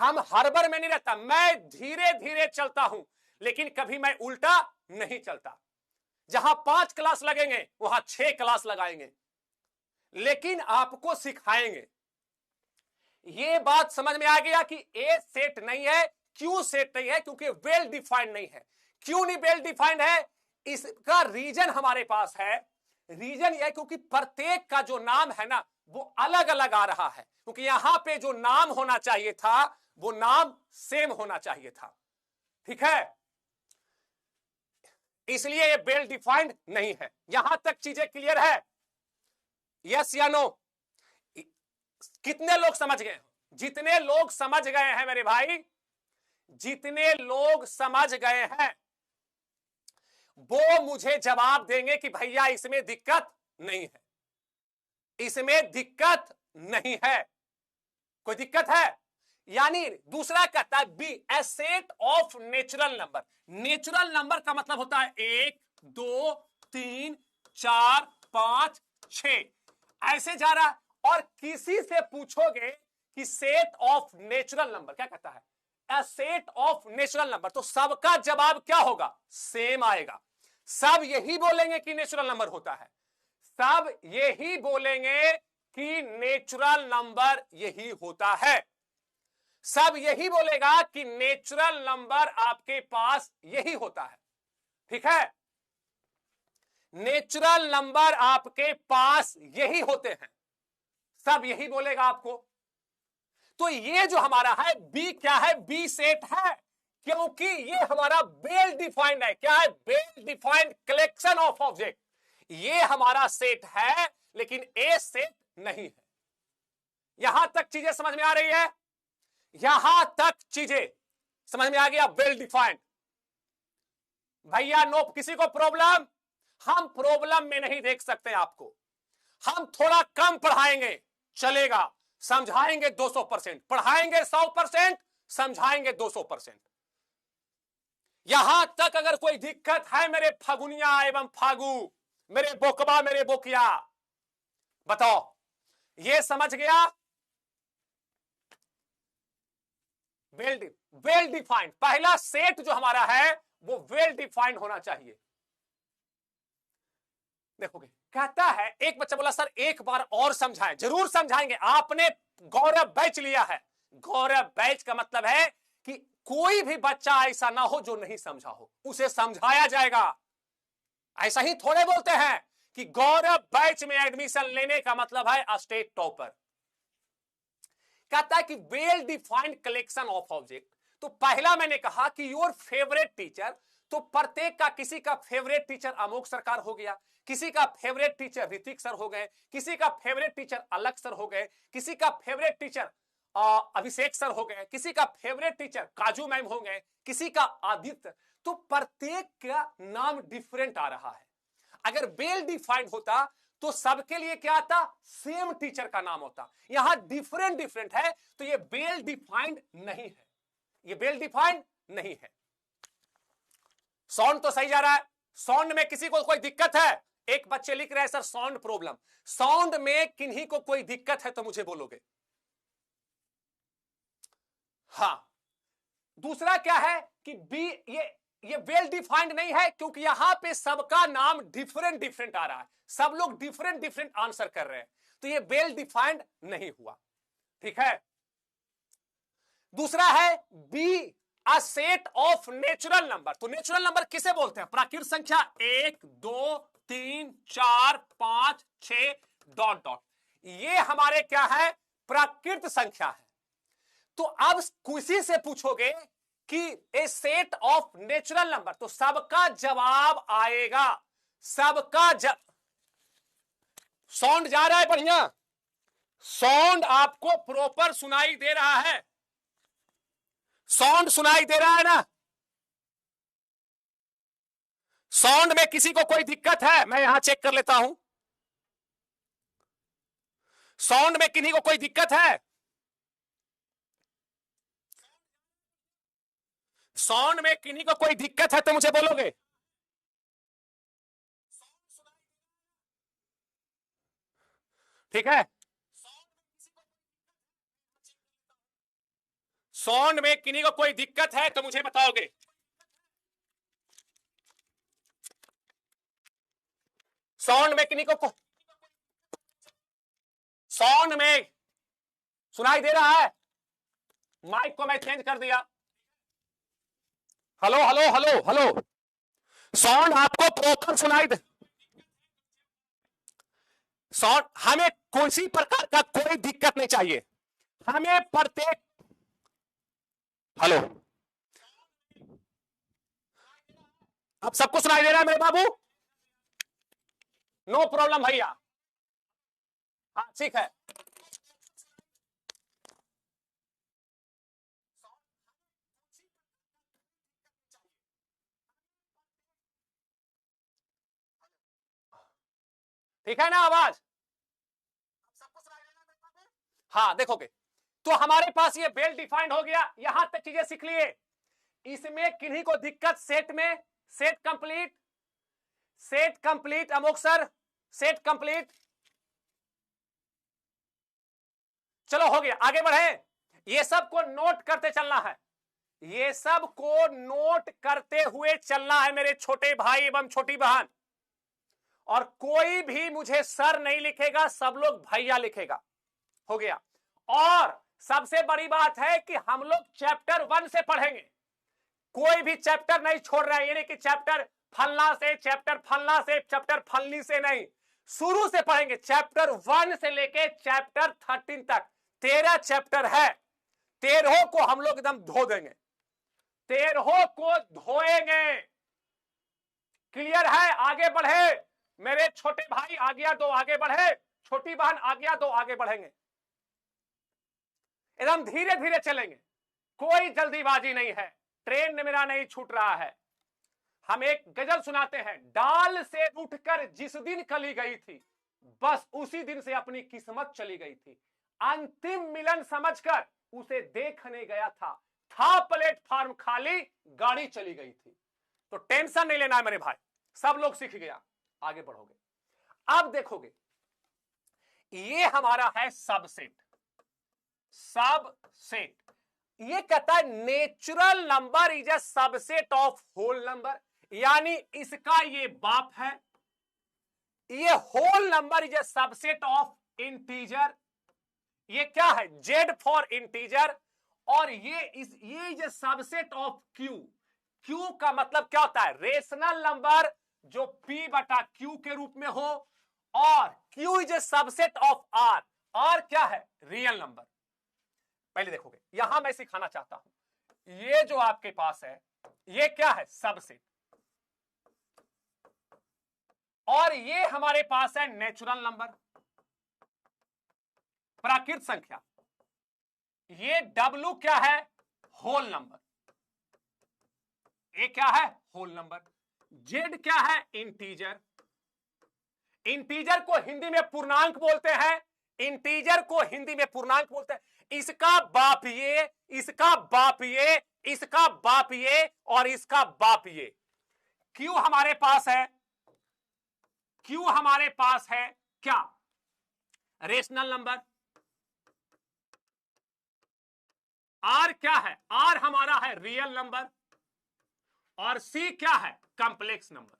हम हड़बड़ में नहीं रहता, मैं धीरे धीरे चलता हूं, लेकिन कभी मैं उल्टा नहीं चलता। जहां 5 क्लास लगेंगे वहां 6 क्लास लगाएंगे, लेकिन आपको सिखाएंगे। ये बात समझ में आ गया कि ए सेट नहीं है। क्यों सेट नहीं है? क्योंकि वेल डिफाइंड नहीं है। क्यों नहीं वेल डिफाइंड है? इसका रीजन हमारे पास है। रीजन यह क्योंकि प्रत्येक का जो नाम है ना वो अलग अलग आ रहा है, क्योंकि यहां पे जो नाम होना चाहिए था वो नाम सेम होना चाहिए था। ठीक है, इसलिए ये वेल डिफाइंड नहीं है। यहां तक चीजें क्लियर है? यस या नो? कितने लोग समझ गए? जितने लोग समझ गए हैं मेरे भाई, जितने लोग समझ गए हैं वो मुझे जवाब देंगे कि भैया इसमें दिक्कत नहीं है, इसमें दिक्कत नहीं है। कोई दिक्कत है? यानी दूसरा कहता है be a set of natural number. Natural number का मतलब होता है 1 2 3 4 5 6 ऐसे जा रहा है। और किसी से पूछोगे कि सेट ऑफ नेचुरल नंबर क्या कहता है? ए सेट ऑफ नेचुरल नंबर, तो सबका जवाब क्या होगा? सेम आएगा। सब यही बोलेंगे कि नेचुरल नंबर होता है, सब यही बोलेंगे कि नेचुरल नंबर यही होता है, सब यही बोलेगा कि नेचुरल नंबर आपके पास यही होता है। ठीक है, नेचुरल नंबर आपके पास यही होते हैं, सब यही बोलेगा आपको। तो ये जो हमारा है बी क्या है? बी सेट है, क्योंकि ये हमारा वेल डिफाइंड है। क्या है? Well defined collection of object. ये हमारा सेट है, लेकिन ए सेट नहीं है। यहां तक चीजें समझ में आ रही है? यहां तक चीजें समझ में आ गया? Well defined. भैया नो, किसी को प्रॉब्लम? हम प्रॉब्लम में नहीं देख सकते आपको, हम थोड़ा कम पढ़ाएंगे चलेगा, समझाएंगे 200%, पढ़ाएंगे 100%, समझाएंगे 200%। यहां तक अगर कोई दिक्कत है मेरे फगुनिया एवं फागु, मेरे बोकबा मेरे बोकिया, बताओ। ये समझ गया? वेल डिफाइंड पहला सेट जो हमारा है वो वेल डिफाइंड होना चाहिए। देखोगे, कहता है एक बच्चा बोला सर एक बार और समझाएं। जरूर समझाएंगे। आपने गौरव बैच लिया है। गौरव बैच का मतलब है कि कोई भी बच्चा ऐसा ना हो जो नहीं समझा हो, उसे समझाया जाएगा। ऐसा ही थोड़े बोलते हैं कि गौरव बैच में एडमिशन लेने का मतलब है स्टेट टॉपर। कहता है कि well defined collection of object. तो पहला मैंने कहा कि योर फेवरेट टीचर, तो प्रत्येक का, किसी का फेवरेट टीचर अमोघ सरकार हो गया, किसी का फेवरेट टीचर ऋतिक सर हो गए, किसी का फेवरेट टीचर अलग सर हो गए, किसी का फेवरेट टीचर अभिषेक सर हो गए, किसी का फेवरेट टीचर काजू मैम हो गए, किसी का आदित्य। तो प्रत्येक का नाम डिफरेंट आ रहा है। अगर वेल डिफाइंड होता तो सबके लिए क्या आता? सेम टीचर का नाम होता। यहां डिफरेंट डिफरेंट है, तो ये वेल डिफाइंड नहीं है, ये वेल डिफाइंड नहीं है। साउंड तो सही जा रहा है? साउंड में किसी को कोई दिक्कत है? एक बच्चे लिख रहे हैं सर साउंड प्रॉब्लम। साउंड में किन्हीं को कोई दिक्कत है तो मुझे बोलोगे। हां, दूसरा क्या है कि बी ये वेल डिफाइंड नहीं है, क्योंकि यहां पे सबका नाम डिफरेंट डिफरेंट आ रहा है, सब लोग डिफरेंट डिफरेंट आंसर कर रहे हैं, तो ये वेल डिफाइंड नहीं हुआ। ठीक है, दूसरा है be a set of natural number. तो नेचुरल नंबर किसे बोलते हैं? प्राकृत संख्या 1 2 3 4 5 6 डॉट डॉट, ये हमारे क्या है? प्राकृत संख्या है। तो अब किसी से पूछोगे कि ए सेट ऑफ नेचुरल नंबर, तो सबका जवाब आएगा, सबका साउंड जा रहा है बढ़िया? साउंड आपको प्रॉपर सुनाई दे रहा है? साउंड सुनाई दे रहा है ना? साउंड में किसी को कोई दिक्कत है? मैं यहां चेक कर लेता हूं। साउंड में किन्हीं को कोई दिक्कत है? साउंड में किन्हीं को कोई दिक्कत है तो मुझे बोलोगे। ठीक है, साउंड में किन्हीं को कोई दिक्कत है तो मुझे बताओगे। साउंड में किन्हीं को साउंड में सुनाई दे रहा है? माइक को मैं चेंज कर दिया। Hello hello hello hello, sound आपको प्रॉपर सुनाई दे? साउंड, हमें किसी प्रकार का कोई दिक्कत नहीं चाहिए, हमें प्रत्येक। हेलो, अब सबको सुनाई दे रहा है मेरे बाबू? नो प्रॉब्लम भैया। हाँ ठीक है। ठीक है ना आवाज? हाँ देखोगे तो हमारे पास ये वेल डिफाइंड हो गया, यहां तक चीजें सीख लिए। इसमें किन्हीं को दिक्कत सेट में? Set complete, set complete Amok sir, set complete. चलो हो गया, आगे बढ़े। ये सब को नोट करते चलना है, ये सब को नोट करते हुए चलना है मेरे छोटे भाई एवं छोटी बहन। और कोई भी मुझे सर नहीं लिखेगा, सब लोग भैया लिखेगा। हो गया। और सबसे बड़ी बात है कि हम लोग चैप्टर 1 से पढ़ेंगे, कोई भी चैप्टर नहीं छोड़ रहे हैं। ये नहीं कि चैप्टर फलना से, चैप्टर फलना से, चैप्टर फलनी से, नहीं, शुरू से पढ़ेंगे। चैप्टर 1 से लेके चैप्टर 13 तक 13 चैप्टर है। 13 को हम लोग एकदम धो देंगे, 13 को धोएंगे। क्लियर है? आगे बढ़े मेरे छोटे भाई, आज्ञा दो आगे बढ़े, छोटी बहन आज्ञा दो आगे बढ़ेंगे। एकदम धीरे धीरे चलेंगे, कोई जल्दीबाजी नहीं है, ट्रेन मेरा नहीं छूट रहा है। हम एक गजल सुनाते हैं, डाल से उठकर जिस दिन कली गई थी, बस उसी दिन से अपनी किस्मत चली गई थी। अंतिम मिलन समझकर उसे देखने गया था प्लेटफॉर्म खाली, गाड़ी चली गई थी। तो टेंशन नहीं लेना है मेरे भाई, सब लोग सीख गया, आगे बढ़ोगे। अब देखोगे, ये हमारा है सबसेट। सबसेट ये कहता है natural number is a subset of whole number, यानी इसका ये बाप है। ये whole number is a subset of integer, ये क्या है? Z for integer. और ये is a subset of Q. Q का मतलब क्या होता है? रेशनल नंबर जो p बटा q के रूप में हो। और q is a subset of r। r क्या है? Real number. पहले देखोगे, यहां मैं सिखाना चाहता हूं, ये जो आपके पास है ये क्या है? सबसेट। और ये हमारे पास है नेचुरल नंबर, प्राकृत संख्या। ये w क्या है? Whole number. ये क्या है? Whole number. जेड क्या है? इंटीजर। इंटीजर को हिंदी में पूर्णांक बोलते हैं, इंटीजर को हिंदी में पूर्णांक बोलते हैं। इसका बाप ये, इसका बाप ये, इसका बाप ये, और इसका बाप ये। क्यू हमारे पास है, क्यू हमारे पास है क्या? Rational number. आर क्या है? आर हमारा है रियल नंबर। और सी क्या है? Complex number.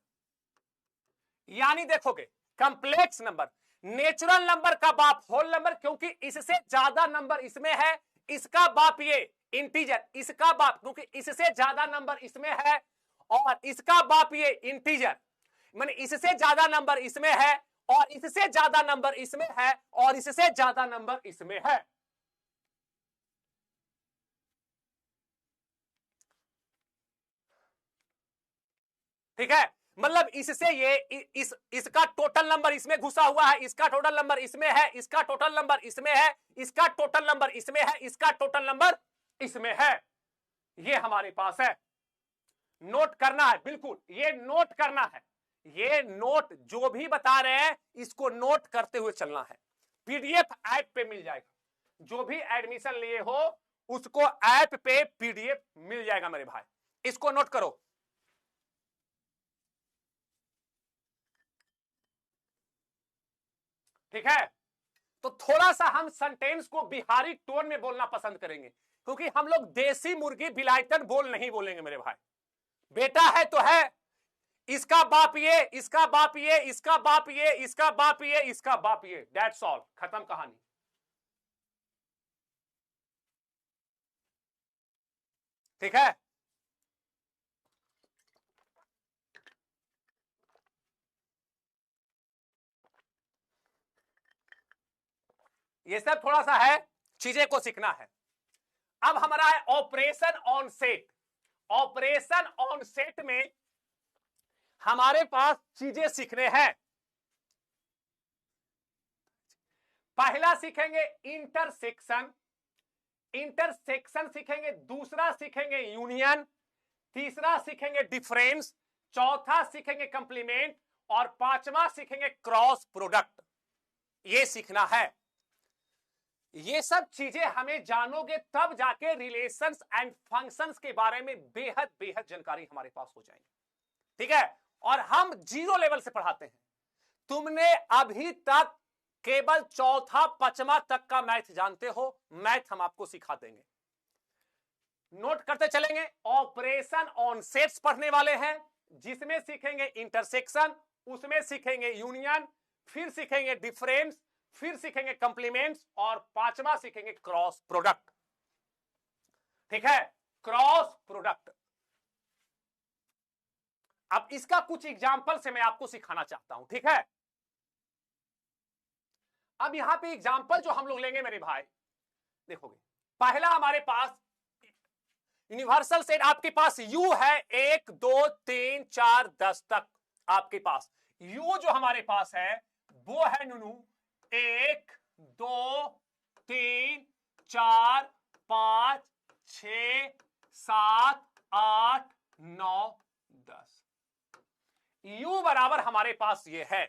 यानी देखोगे, कंप्लेक्स नंबर, नेचुरल नंबर का बाप होल नंबर, क्योंकि इससे ज्यादा नंबर इसमें है। इसका बाप ये इंटीजर, इसका बाप, क्योंकि इससे ज्यादा नंबर इसमें है। और इसका बाप ये इंटीजर, माने इससे ज्यादा नंबर इसमें है, और इससे ज्यादा नंबर इसमें है, और इससे ज्यादा नंबर इसमें है। ठीक है? मतलब इससे ये इसका टोटल नंबर इसमें घुसा हुआ है, इसका टोटल नंबर इसमें है, इसका टोटल नंबर इसमें है, इसका टोटल नंबर इसमें है, इसका टोटल नंबर इसमें है। ये हमारे पास है। नोट करना है, बिल्कुल ये नोट करना है, ये नोट जो भी बता रहे हैं इसको नोट करते हुए चलना है। पीडीएफ ऐप पे मिल जाएगा, जो भी एडमिशन लिए हो उसको ऐप पे पीडीएफ मिल जाएगा मेरे भाई, इसको नोट करो। ठीक है, तो थोड़ा सा हम सेंटेंस को बिहारी टोन में बोलना पसंद करेंगे, क्योंकि हम लोग देसी मुर्गी बिलायतन बोल नहीं बोलेंगे मेरे भाई। बेटा है तो है, इसका बाप ये, इसका बाप ये, इसका बाप ये, इसका बाप ये, इसका बाप ये, दैट्स ऑल, खत्म कहानी। ठीक है, ये सब थोड़ा सा है, चीजें को सीखना है। अब हमारा है operation on set. Operation on set में हमारे पास चीजें सीखने हैं। पहला सीखेंगे इंटरसेक्शन, इंटरसेक्शन सीखेंगे, दूसरा सीखेंगे यूनियन, तीसरा सीखेंगे डिफरेंस, चौथा सीखेंगे कंप्लीमेंट, और पांचवा सीखेंगे क्रॉस प्रोडक्ट। ये सीखना है। ये सब चीजें हमें जानोगे तब जाके रिलेशंस एंड फंक्शंस के बारे में बेहद बेहद जानकारी हमारे पास हो जाएगी। ठीक है, और हम 0 लेवल से पढ़ाते हैं। तुमने अभी तक केवल चौथा पांचवा तक का मैथ जानते हो, मैथ हम आपको सिखा देंगे। नोट करते चलेंगे। ऑपरेशन ऑन सेट्स पढ़ने वाले हैं, जिसमें सीखेंगे इंटरसेक्शन, उसमें सीखेंगे यूनियन, फिर सीखेंगे डिफरेंस, फिर सीखेंगे कंप्लीमेंट्स, और पांचवा सीखेंगे क्रॉस प्रोडक्ट। ठीक है, क्रॉस प्रोडक्ट। अब इसका कुछ एग्जाम्पल से मैं आपको सिखाना चाहता हूं। ठीक है, अब यहां पे एग्जाम्पल जो हम लोग लेंगे मेरे भाई, देखोगे पहला हमारे पास यूनिवर्सल सेट, आपके पास यू है 1 2 3 4 10 तक। आपके पास यू जो हमारे पास है वो है नुनू 1 2 3 4 5 6 7 8 9 10। U बराबर हमारे पास ये है,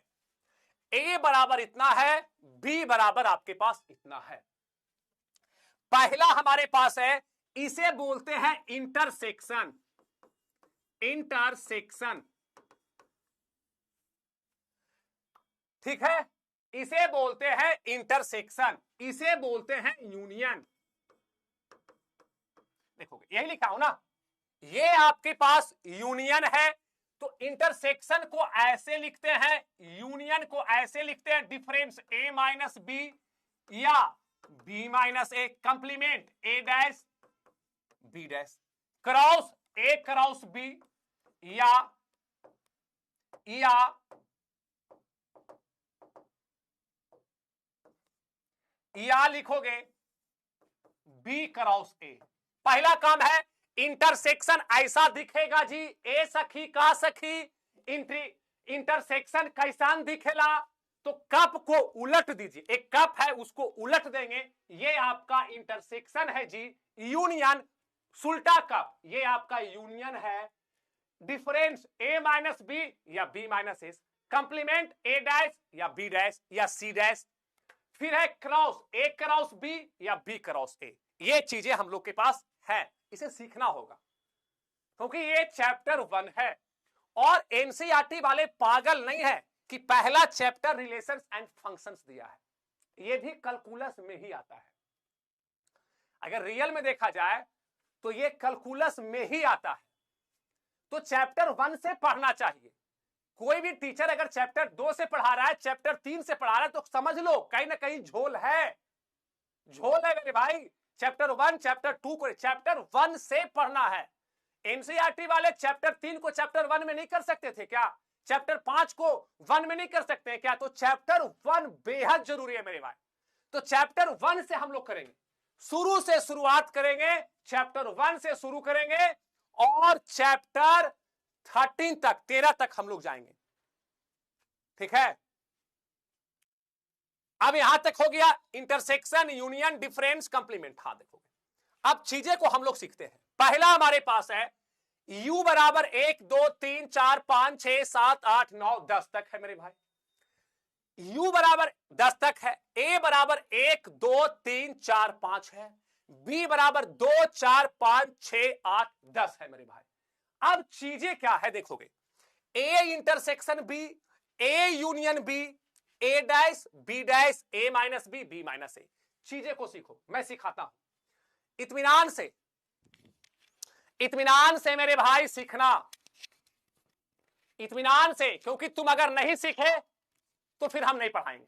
A बराबर इतना है, B बराबर आपके पास इतना है। पहला हमारे पास है, इसे बोलते हैं इंटरसेक्शन। इंटरसेक्शन, ठीक है, इसे बोलते हैं इंटरसेक्शन, इसे बोलते हैं यूनियन। देखोगे यही लिखा हो ना, ये आपके पास यूनियन है, तो इंटरसेक्शन को ऐसे लिखते हैं, यूनियन को ऐसे लिखते हैं, डिफरेंस A माइनस B या B minus A, complement A dash B dash, cross A cross B या लिखोगे B क्रॉस A। पहला काम है इंटरसेक्शन ऐसा दिखेगा जी, ए सखी का सखी, इंटरसेक्शन कैसा दिखेला, तो कप को उलट दीजिए, एक कप है उसको उलट देंगे, ये आपका इंटरसेक्शन है जी। यूनियन सुल्टा कप, ये आपका यूनियन है। डिफरेंस ए माइनस बी या बी माइनस एस, कंप्लीमेंट ए डैश या बी डैश या सी डैश, फिर है क्रॉस ए क्रॉस बी या बी क्रॉस ए। ये चीजें हम लोग के पास है, इसे सीखना होगा, क्योंकि ये चैप्टर 1 है। और एनसीईआरटी वाले पागल नहीं है कि पहला चैप्टर रिलेशंस एंड फंक्शंस दिया है, ये भी कैलकुलस में ही आता है। अगर रियल में देखा जाए तो ये कैलकुलस में ही आता है, तो चैप्टर 1 से पढ़ना चाहिए। कोई भी टीचर अगर चैप्टर 2 से पढ़ा रहा है, चैप्टर 3 से पढ़ा रहा है, तो समझ लो कहीं ना कहीं झोल है, झोल है मेरे भाई। चैप्टर 1 चैप्टर 2 को चैप्टर 1 से पढ़ना है। एनसीईआरटी वाले चैप्टर 3 को चैप्टर 1 में नहीं कर सकते थे क्या? चैप्टर 5 को 1 में नहीं कर सकते क्या? तो चैप्टर 1 बेहद जरूरी है मेरे भाई। तो चैप्टर 1 से हम लोग करेंगे, शुरू से शुरुआत करेंगे, चैप्टर 1 से शुरू करेंगे और चैप्टर 13 तक 13 तक हम लोग जाएंगे। ठीक है, अब यहां तक हो गया इंटरसेक्शन, यूनियन, डिफरेंस, कंप्लीमेंट। हाँ देखोगे अब चीजें को हम लोग सीखते हैं। पहला हमारे पास है u बराबर 1 2 3 4 5 6 7 8 9 10 तक है मेरे भाई। u बराबर 10 तक है, a बराबर 1 2 3 4 5 है, b बराबर 2 4 5 6 8 10 है मेरे भाई। अब चीजें क्या है देखोगे, a intersection b, a union b, a dash b dash a minus b, b minus a। चीजें को सीखो, मैं सिखाता हूं इत्मीनान से, इत्मीनान से मेरे भाई सीखना, इत्मीनान से, क्योंकि तुम अगर नहीं सीखे तो फिर हम नहीं पढ़ाएंगे।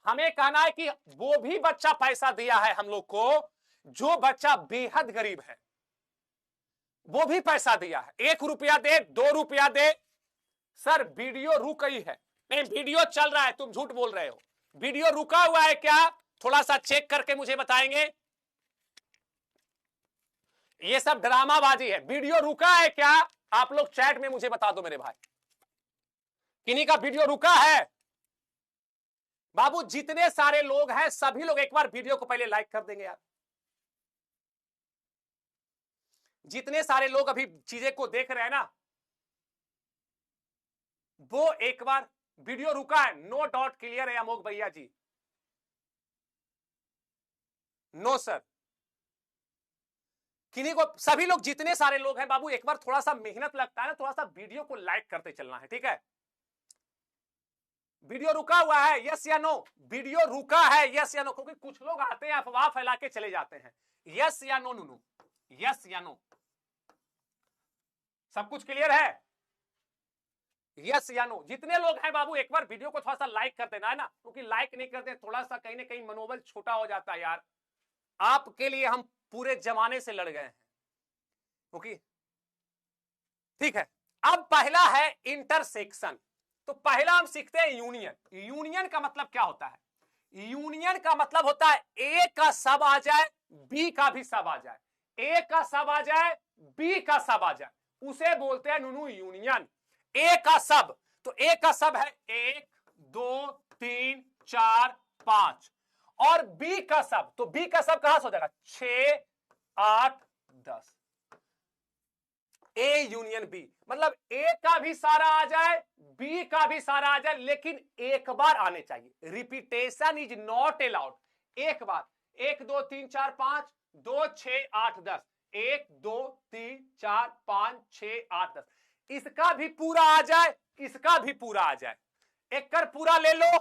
हमें कहना है कि वो भी बच्चा पैसा दिया है हम लोग को जो बच्चा बेहद गरीब है, वो भी पैसा दिया है, 1 रुपया दे 2 रुपया दे। सर वीडियो रुक गई है, नहीं वीडियो चल रहा है, तुम झूठ बोल रहे हो। वीडियो रुका हुआ है क्या, थोड़ा सा चेक करके मुझे बताएंगे। ये सब ड्रामाबाजी है, वीडियो रुका है क्या, आप लोग चैट में मुझे बता दो मेरे भाई, किन्हीं का वीडियो रुका है। बाबू जितने सारे लोग हैं सभी लोग एक बार वीडियो को पहले लाइक कर देंगे यार। जितने सारे लोग अभी चीजें को देख रहे हैं ना, वो एक बार, वीडियो रुका है, नो डाउट क्लियर है अमोक भैया जी, नो सर। किन्हीं को, सभी लोग जितने सारे लोग हैं बाबू एक बार थोड़ा सा मेहनत लगता है ना, थोड़ा सा वीडियो को लाइक करते चलना है, ठीक है। वीडियो रुका हुआ है यस या नो, वीडियो रुका है यस या नो, क्योंकि कुछ लोग आते हैं अफवाह फैला के चले जाते हैं। यस या नो, नो यस या नो, सब कुछ क्लियर है, यस या नो। जितने लोग हैं बाबू एक बार वीडियो को थोड़ा सा लाइक कर देना है ना, क्योंकि लाइक नहीं करते थोड़ा सा कहीं ना कहीं मनोबल छोटा हो जाता है यार। आपके लिए हम पूरे जमाने से लड़ गए हैं, ओके ठीक है। अब पहला है इंटरसेक्शन, तो पहला हम सीखते हैं यूनियन। यूनियन का मतलब क्या होता है, यूनियन का मतलब होता है ए का सब आ जाए बी का भी सब आ जाए, ए का सब आ जाए बी का सब आ जाए, उसे बोलते हैं नुनू यूनियन। ए का सब, तो ए का सब है 1 2 3 4 5, और बी का सब, तो बी का सब कहां से हो जाएगा 6 8 10। ए यूनियन बी मतलब ए का भी सारा आ जाए बी का भी सारा आ जाए, लेकिन एक बार आने चाहिए। Repetition is not allowed. एक बार 1 2 3 4 5 2 6 8 10, 1 2 3 4 5 6 8 10, इसका भी पूरा आ जाए इसका भी पूरा आ जाए, एक कर पूरा ले लो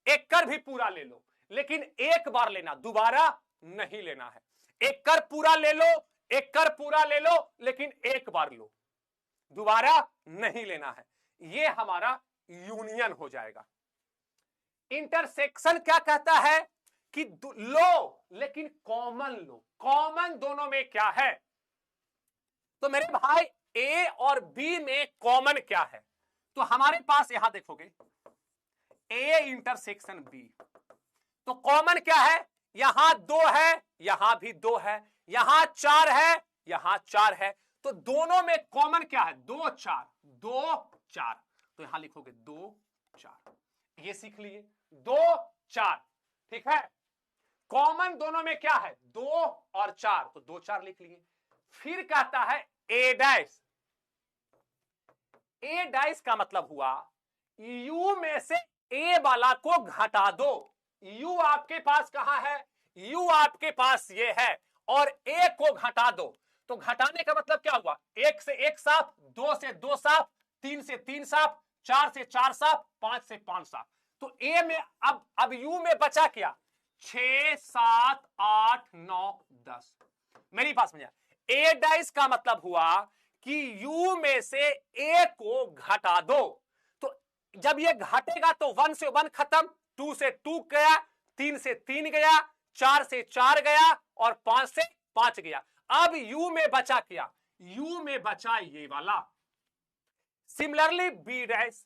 एक कर भी पूरा ले लो, लेकिन एक बार लेना, दोबारा नहीं लेना है। एक कर पूरा ले लो एक कर पूरा ले लो, लेकिन एक बार लो, दोबारा नहीं लेना है। ये हमारा यूनियन हो जाएगा। इंटरसेक्शन क्या कहता है कि लो लेकिन कॉमन लो। कॉमन दोनों में क्या है, तो मेरे भाई ए और बी में कॉमन क्या है, तो हमारे पास यहां देखोगे ए इंटरसेक्शन बी, तो कॉमन क्या है, यहां 2 है यहां भी 2 है, यहां 4 है यहां 4 है, तो दोनों में कॉमन क्या है 2 4 2 4, तो यहां लिखोगे 2 4, ये सीख लिए 2 4, ठीक है। कॉमन दोनों में क्या है 2 और 4, तो 2 4 लिख लिए। फिर कहता है ए डैश, ए डैश का मतलब हुआ यू में से ए वाला को घटा दो। यू आपके पास कहां है, यू आपके पास ये है, और ए को घटा दो, तो घटाने का मतलब क्या हुआ, 1 से 1 साफ, 2 से 2 साफ, 3 से 3 साफ, 4 से 4 साफ, 5 से 5 साफ, तो ए में अब यू में बचा क्या 6 7 8 9 10। मेरी बात समझा, ए डाइस का मतलब हुआ कि यू में से ए को घटा दो, तो जब ये घटेगा तो 1 से 1 खत्म, 2 से 2 गया, 3 से 3 गया, 4 से 4 गया, और 5 से 5 गया। अब यू में बचा क्या, यू में बचा ये वाला। Similarly B dash,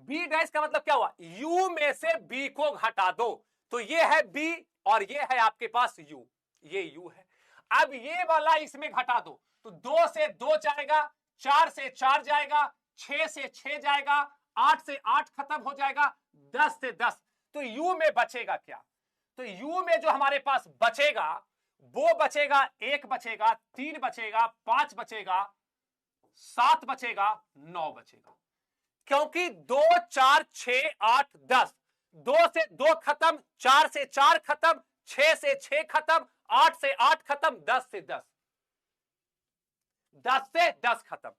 B dash का मतलब क्या हुआ, यू में से बी को घटा दो, तो ये है बी और ये है आपके पास यू, ये यू है। अब ये वाला इसमें घटा दो, तो 2 से 2 जाएगा, 4 से 4 जाएगा, 6 से 6 जाएगा, 8 से 8 खत्म हो जाएगा, 10 से 10, तो यू में बचेगा क्या, तो यू में जो हमारे पास बचेगा वो बचेगा, 1 बचेगा, 3 बचेगा, 5 बचेगा, 7 बचेगा, 9 बचेगा। क्योंकि 2 4 6 8 10, 2 से 2 खत्म, 4 से 4 खत्म, 6 से 6 खत्म, 8 से 8 खत्म, 10 से 10, 10 से 10 खत्म।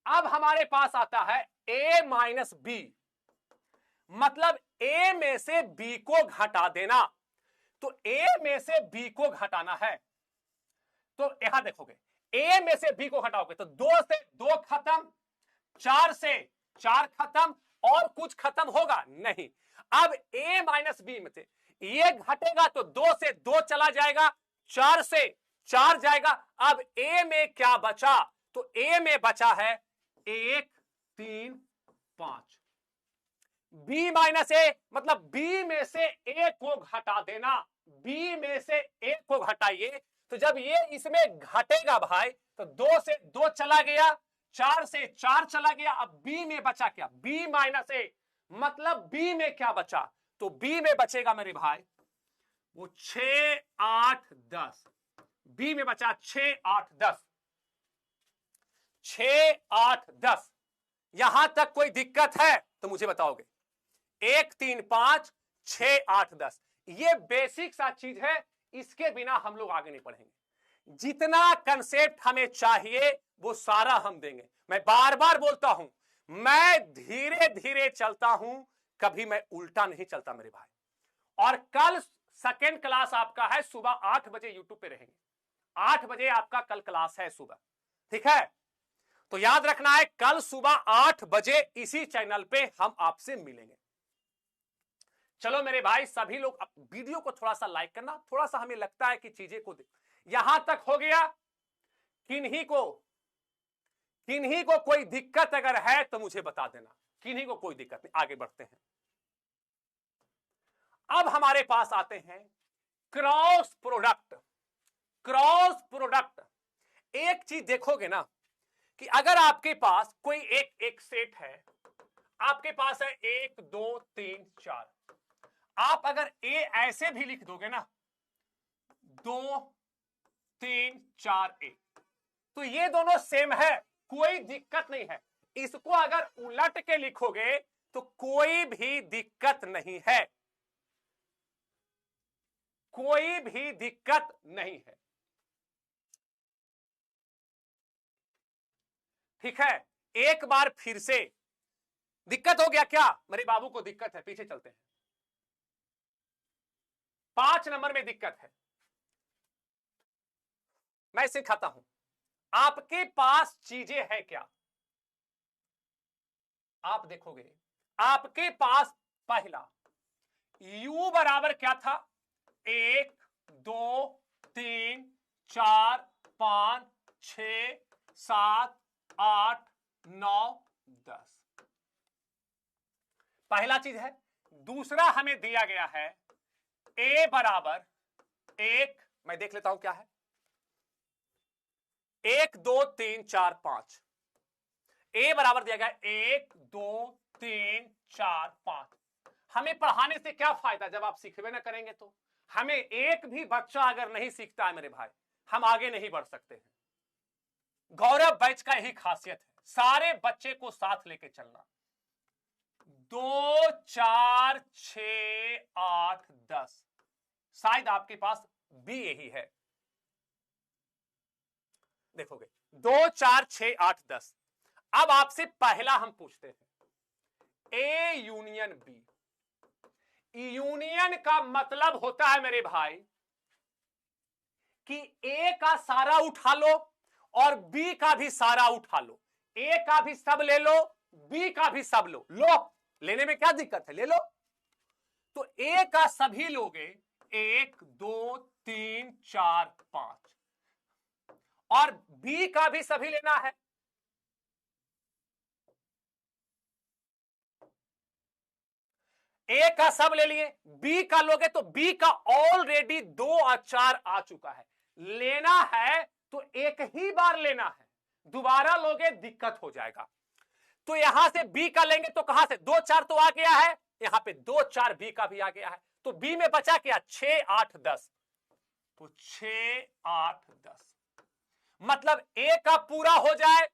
अब हमारे पास आता है a माइनस बी, मतलब a में से b को घटा देना। तो a में से b को घटाना है, तो यहां देखोगे a में से b को घटाओगे तो 2 से 2 खत्म, 4 से 4 खत्म, और कुछ खत्म होगा नहीं। अब a माइनस बी में से ये घटेगा तो 2 से 2 चला जाएगा, 4 से 4 जाएगा। अब a में क्या बचा, तो a में बचा है 1 3 5। b माइनस ए मतलब b में से a को घटा देना, b में से a को घटाइए, तो जब ये इसमें घटेगा भाई तो 2 से 2 चला गया, 4 से 4 चला गया। अब b में बचा क्या, b माइनस ए मतलब b में क्या बचा, तो b में बचेगा मेरे भाई वो 6 8 10, b में बचा 6 8 10, 6 8 10। यहां तक कोई दिक्कत है तो मुझे बताओगे। 1 3 5 6 8 10, ये बेसिक सा चीज है, इसके बिना हम लोग आगे नहीं बढ़ेंगे। जितना कंसेप्ट हमें चाहिए वो सारा हम देंगे। मैं बार बार बोलता हूं, मैं धीरे धीरे चलता हूं, कभी मैं उल्टा नहीं चलता मेरे भाई। और कल सेकेंड क्लास आपका है सुबह 8 बजे, यूट्यूब पे रहेंगे 8 बजे आपका कल क्लास है सुबह, ठीक है। तो याद रखना है कल सुबह 8 बजे इसी चैनल पे हम आपसे मिलेंगे। चलो मेरे भाई सभी लोग वीडियो को थोड़ा सा लाइक करना, थोड़ा सा हमें लगता है कि चीजें को यहां तक हो गया। किन्हीं को कोई दिक्कत अगर है तो मुझे बता देना, किन्हीं को कोई दिक्कत नहीं, आगे बढ़ते हैं। अब हमारे पास आते हैं क्रॉस प्रोडक्ट। क्रॉस प्रोडक्ट एक चीज देखोगे ना कि अगर आपके पास कोई एक सेट है, आपके पास है 1 2 3 4, आप अगर ए ऐसे भी लिख दोगे ना 2 3 4 ए, तो ये दोनों सेम है, कोई दिक्कत नहीं है। इसको अगर उलट के लिखोगे तो कोई भी दिक्कत नहीं है, कोई भी दिक्कत नहीं है, ठीक है। एक बार फिर से, दिक्कत हो गया क्या, मेरे बाबू को दिक्कत है, पीछे चलते हैं। 5 नंबर में दिक्कत है, मैं सिखाता हूं। आपके पास चीजें है क्या, आप देखोगे आपके पास पहला u बराबर क्या था, 1 2 3 4 5 6 7 8 9 10, पहला चीज है। दूसरा हमें दिया गया है a बराबर 1, मैं देख लेता हूं क्या है, 1 2 3 4 5, a बराबर दिया गया 1 2 3 4 5। हमें पढ़ाने से क्या फायदा जब आप सीखबे ना करेंगे तो। हमें एक भी बच्चा अगर नहीं सीखता है मेरे भाई, हम आगे नहीं बढ़ सकते हैं। गौरव बैच का यही खासियत है, सारे बच्चे को साथ लेके चलना। 2 4 6 8 10, शायद आपके पास भी यही है, देखोगे 2 4 6 8 10। अब आपसे पहला हम पूछते हैं ए यूनियन बी। यूनियन का मतलब होता है मेरे भाई कि ए का सारा उठा लो और बी का भी सारा उठा लो, ए का भी सब ले लो, बी का भी सब लो। लेने में क्या दिक्कत है, ले लो। तो ए का सभी लोगे 1 2 3 4 5, और बी का भी सभी लेना है। ए का सब ले लिए, बी का लोगे तो बी का ऑलरेडी 2 और 4 आ चुका है। लेना है तो एक ही बार लेना है, दोबारा लोगे दिक्कत हो जाएगा। तो यहां से बी का लेंगे तो कहां से 2 4 तो आ गया है, यहां पे 2 4 बी का भी आ गया है। तो बी में बचा क्या 6 8 10, तो 6 8 10, मतलब ए का पूरा हो जाए,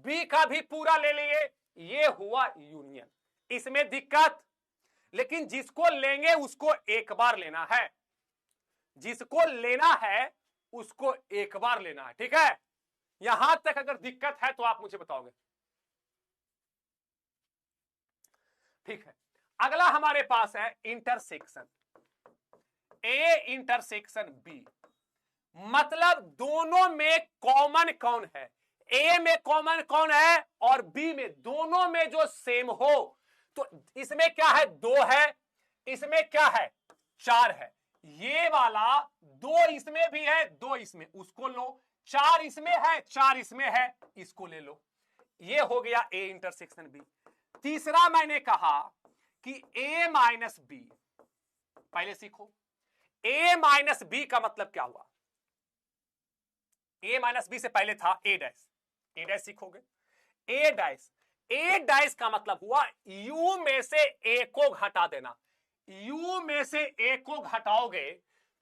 बी का भी पूरा ले लिए, ये हुआ यूनियन। इसमें दिक्कत, लेकिन जिसको लेंगे उसको एक बार लेना है, जिसको लेना है उसको एक बार लेना है, ठीक है। यहां तक अगर दिक्कत है तो आप मुझे बताओगे, ठीक है। अगला हमारे पास है इंटरसेक्शन, ए इंटरसेक्शन बी, मतलब दोनों में कॉमन कौन है, ए में कॉमन कौन है और बी में, दोनों में जो सेम हो। तो इसमें क्या है, 2 है, इसमें क्या है, 4 है, ये वाला 2 इसमें भी है, 2 इसमें, उसको लो, 4 इसमें है, 4 इसमें है, इसको ले लो। ये हो गया ए इंटरसेक्शन बी। तीसरा मैंने कहा कि ए माइनस बी, पहले सीखो, ए माइनस बी का मतलब क्या हुआ, ए माइनस बी से पहले था ए डैश, ए डैश सीखोगे, ए डैश, ए डैश का मतलब हुआ यू में से ए को घटा देना, यू में से ए को घटाओगे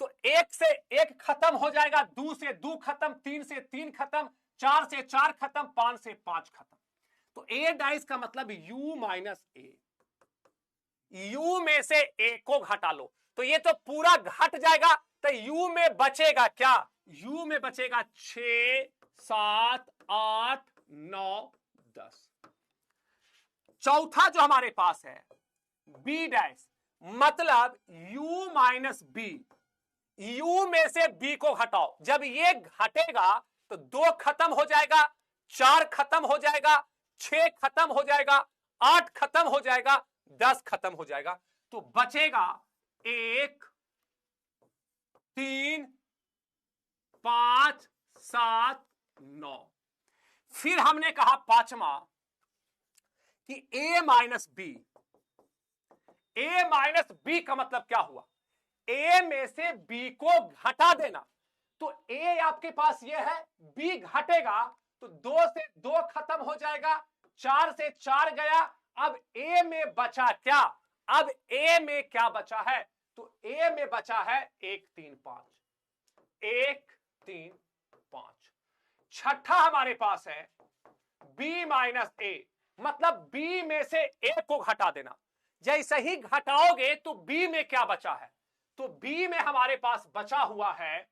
तो 1 से 1 खत्म हो जाएगा, 2 से 2 खत्म, 3 से 3 खत्म, 4 से 4 खत्म, 5 से 5 खत्म। तो ए डाइस का मतलब यू माइनस ए, यू में से ए को घटा लो तो ये तो पूरा घट जाएगा, तो यू में बचेगा क्या, यू में बचेगा 6 7 8 9 10। चौथा जो हमारे पास है बी डैश, मतलब u माइनस बी, u में से b को घटाओ, जब ये घटेगा तो 2 खत्म हो जाएगा, 4 खत्म हो जाएगा, 6 खत्म हो जाएगा, 8 खत्म हो जाएगा, 10 खत्म हो जाएगा, तो बचेगा 1 3 5 7 9। फिर हमने कहा पांचवा कि a minus B, a minus B का मतलब क्या हुआ, a में से b को घटा देना, तो a आपके पास ये है, b घटेगा तो 2 से 2 खत्म हो जाएगा, 4 से 4 गया, अब a में बचा क्या, अब a में क्या बचा है, तो a में बचा है 1 3 5, 1 3 5। छठा हमारे पास है b माइनस a, मतलब b में से a को घटा देना, जैसे ही घटाओगे तो b में क्या बचा है, तो b में हमारे पास बचा हुआ है,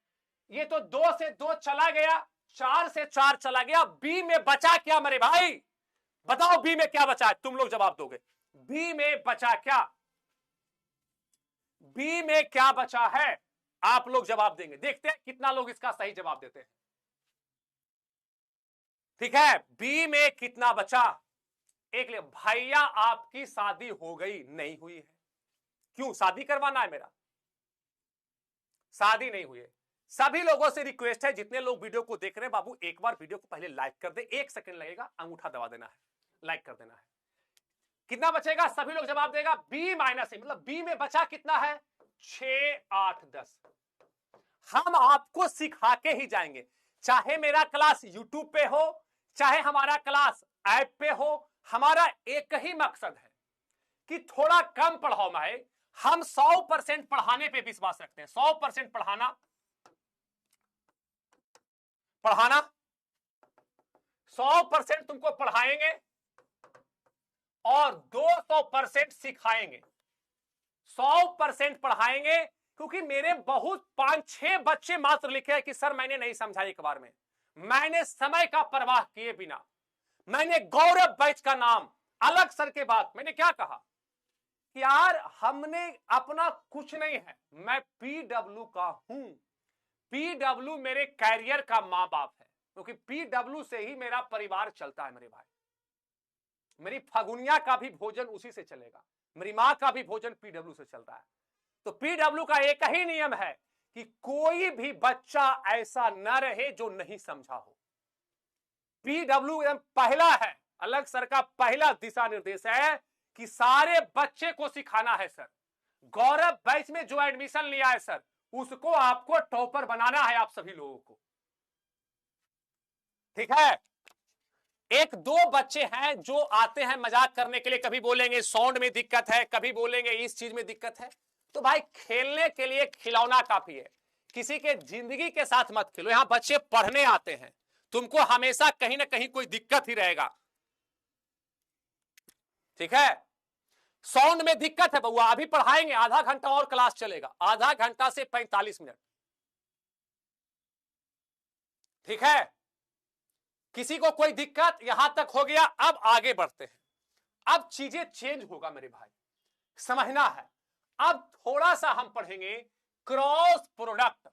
ये तो 2 से 2 चला गया, 4 से 4 चला गया, b में बचा क्या मेरे भाई, बताओ b में क्या बचा है, तुम लोग जवाब दोगे, b में बचा क्या, b में क्या बचा है, आप लोग जवाब देंगे, देखते हैं कितना लोग इसका सही जवाब देते हैं। ठीक है, b में कितना बचा, एक ले भैया आपकी शादी हो गई, नहीं हुई है, क्यों, शादी करवाना है मेरा, शादी नहीं हुई है। सभी लोगों से रिक्वेस्ट है, जितने लोग वीडियो को देख रहे हैं बाबू एक बार वीडियो को पहले लाइक कर दे, 1 सेकंड लगेगा, अंगूठा दबा देना है, लाइक कर देना है। कितना बचेगा, सभी लोग जवाब देगा b माइनस ए, मतलब b में बचा कितना है 6 8 10। हम आपको सिखा के ही जाएंगे, चाहे मेरा क्लास यूट्यूब पे हो, चाहे हमारा क्लास ऐप पे हो, हमारा एक ही मकसद है कि थोड़ा कम पढ़ाओ भाई, हम 100% पढ़ाने पे विश्वास रखते हैं, 100% पढ़ाना 100% तुमको पढ़ाएंगे और 200% सिखाएंगे, 100% पढ़ाएंगे, क्योंकि मेरे बहुत 5-6 बच्चे मात्र लिखे हैं कि सर मैंने नहीं समझा एक बार में, मैंने समय का परवाह किए बिना, मैंने गौरव बैच का नाम अलग सर के बाद मैंने क्या कहा कि यार हमने अपना कुछ नहीं है, मैं पीडब्ल्यू का हूं, पीडब्ल्यू मेरे कैरियर का मां बाप है, क्योंकि पीडब्ल्यू से ही मेरा परिवार चलता है मेरे भाई, मेरी फगुनिया का भी भोजन उसी से चलेगा, मेरी मां का भी भोजन पीडब्ल्यू से चल रहा है। तो पीडब्ल्यू का एक ही नियम है कि कोई भी बच्चा ऐसा न रहे जो नहीं समझा हो, पीडब्ल्यू एकदम पहला है, अलग सर का पहला दिशा निर्देश है कि सारे बच्चे को सिखाना है सर, गौरव बैच में जो एडमिशन लिया है सर उसको आपको टॉपर बनाना है आप सभी लोगों को, ठीक है। 1-2 बच्चे हैं जो आते हैं मजाक करने के लिए, कभी बोलेंगे साउंड में दिक्कत है, कभी बोलेंगे इस चीज में दिक्कत है, तो भाई खेलने के लिए खिलौना काफी है, किसी के जिंदगी के साथ मत खेलो। यहां बच्चे पढ़ने आते हैं, तुमको हमेशा कहीं ना कहीं कोई दिक्कत ही रहेगा, ठीक है। साउंड में दिक्कत है बउआ, अभी पढ़ाएंगे, आधा घंटा और क्लास चलेगा, आधा घंटा से 45 मिनट, ठीक है। किसी को कोई दिक्कत यहां तक हो गया, अब आगे बढ़ते हैं। अब चीजें चेंज होगा मेरे भाई, समझना है। अब थोड़ा सा हम पढ़ेंगे क्रॉस प्रोडक्ट।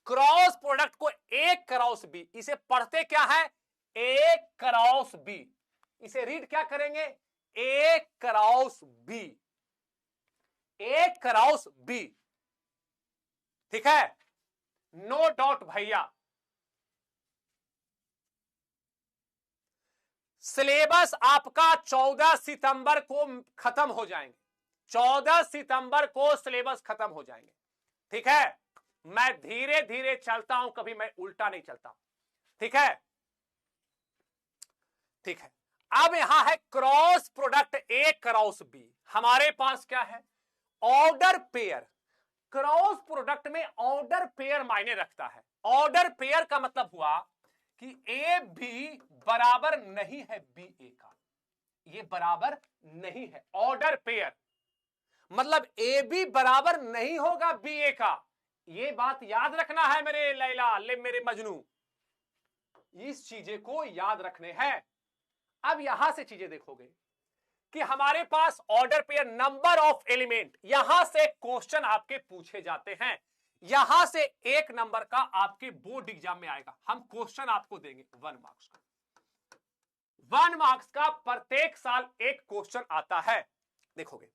क्रॉस प्रोडक्ट को ए क्रॉस बी, इसे पढ़ते क्या है, ए क्रॉस बी, इसे रीड क्या करेंगे, ए cross B, A cross B, ठीक है। नो डाउट भैया। सिलेबस आपका 14 सितंबर को खत्म हो जाएंगे, 14 सितंबर को सिलेबस खत्म हो जाएंगे, ठीक है। मैं धीरे धीरे चलता हूं, कभी मैं उल्टा नहीं चलता, ठीक है, ठीक है। अब यहां है cross product A cross B, हमारे पास क्या है, ऑर्डर पेयर। क्रॉस प्रोडक्ट में ऑर्डर पेयर मायने रखता है। ऑर्डर पेयर का मतलब हुआ कि ए बी बराबर नहीं है बी ए का, ये बराबर नहीं है। ऑर्डर पेयर मतलब ए बी बराबर नहीं होगा बी ए का, ये बात याद रखना है मेरे लैला, मेरे मजनू, इस चीजें को याद रखने हैं। अब यहां से चीजें देखोगे कि हमारे पास order pair, number of element, यहां से क्वेश्चन आपके पूछे जाते हैं, यहां से एक नंबर का आपके बोर्ड एग्जाम में आएगा। हम क्वेश्चन आपको देंगे 1 मार्क्स का, 1 मार्क्स का प्रत्येक साल एक क्वेश्चन आता है। देखोगे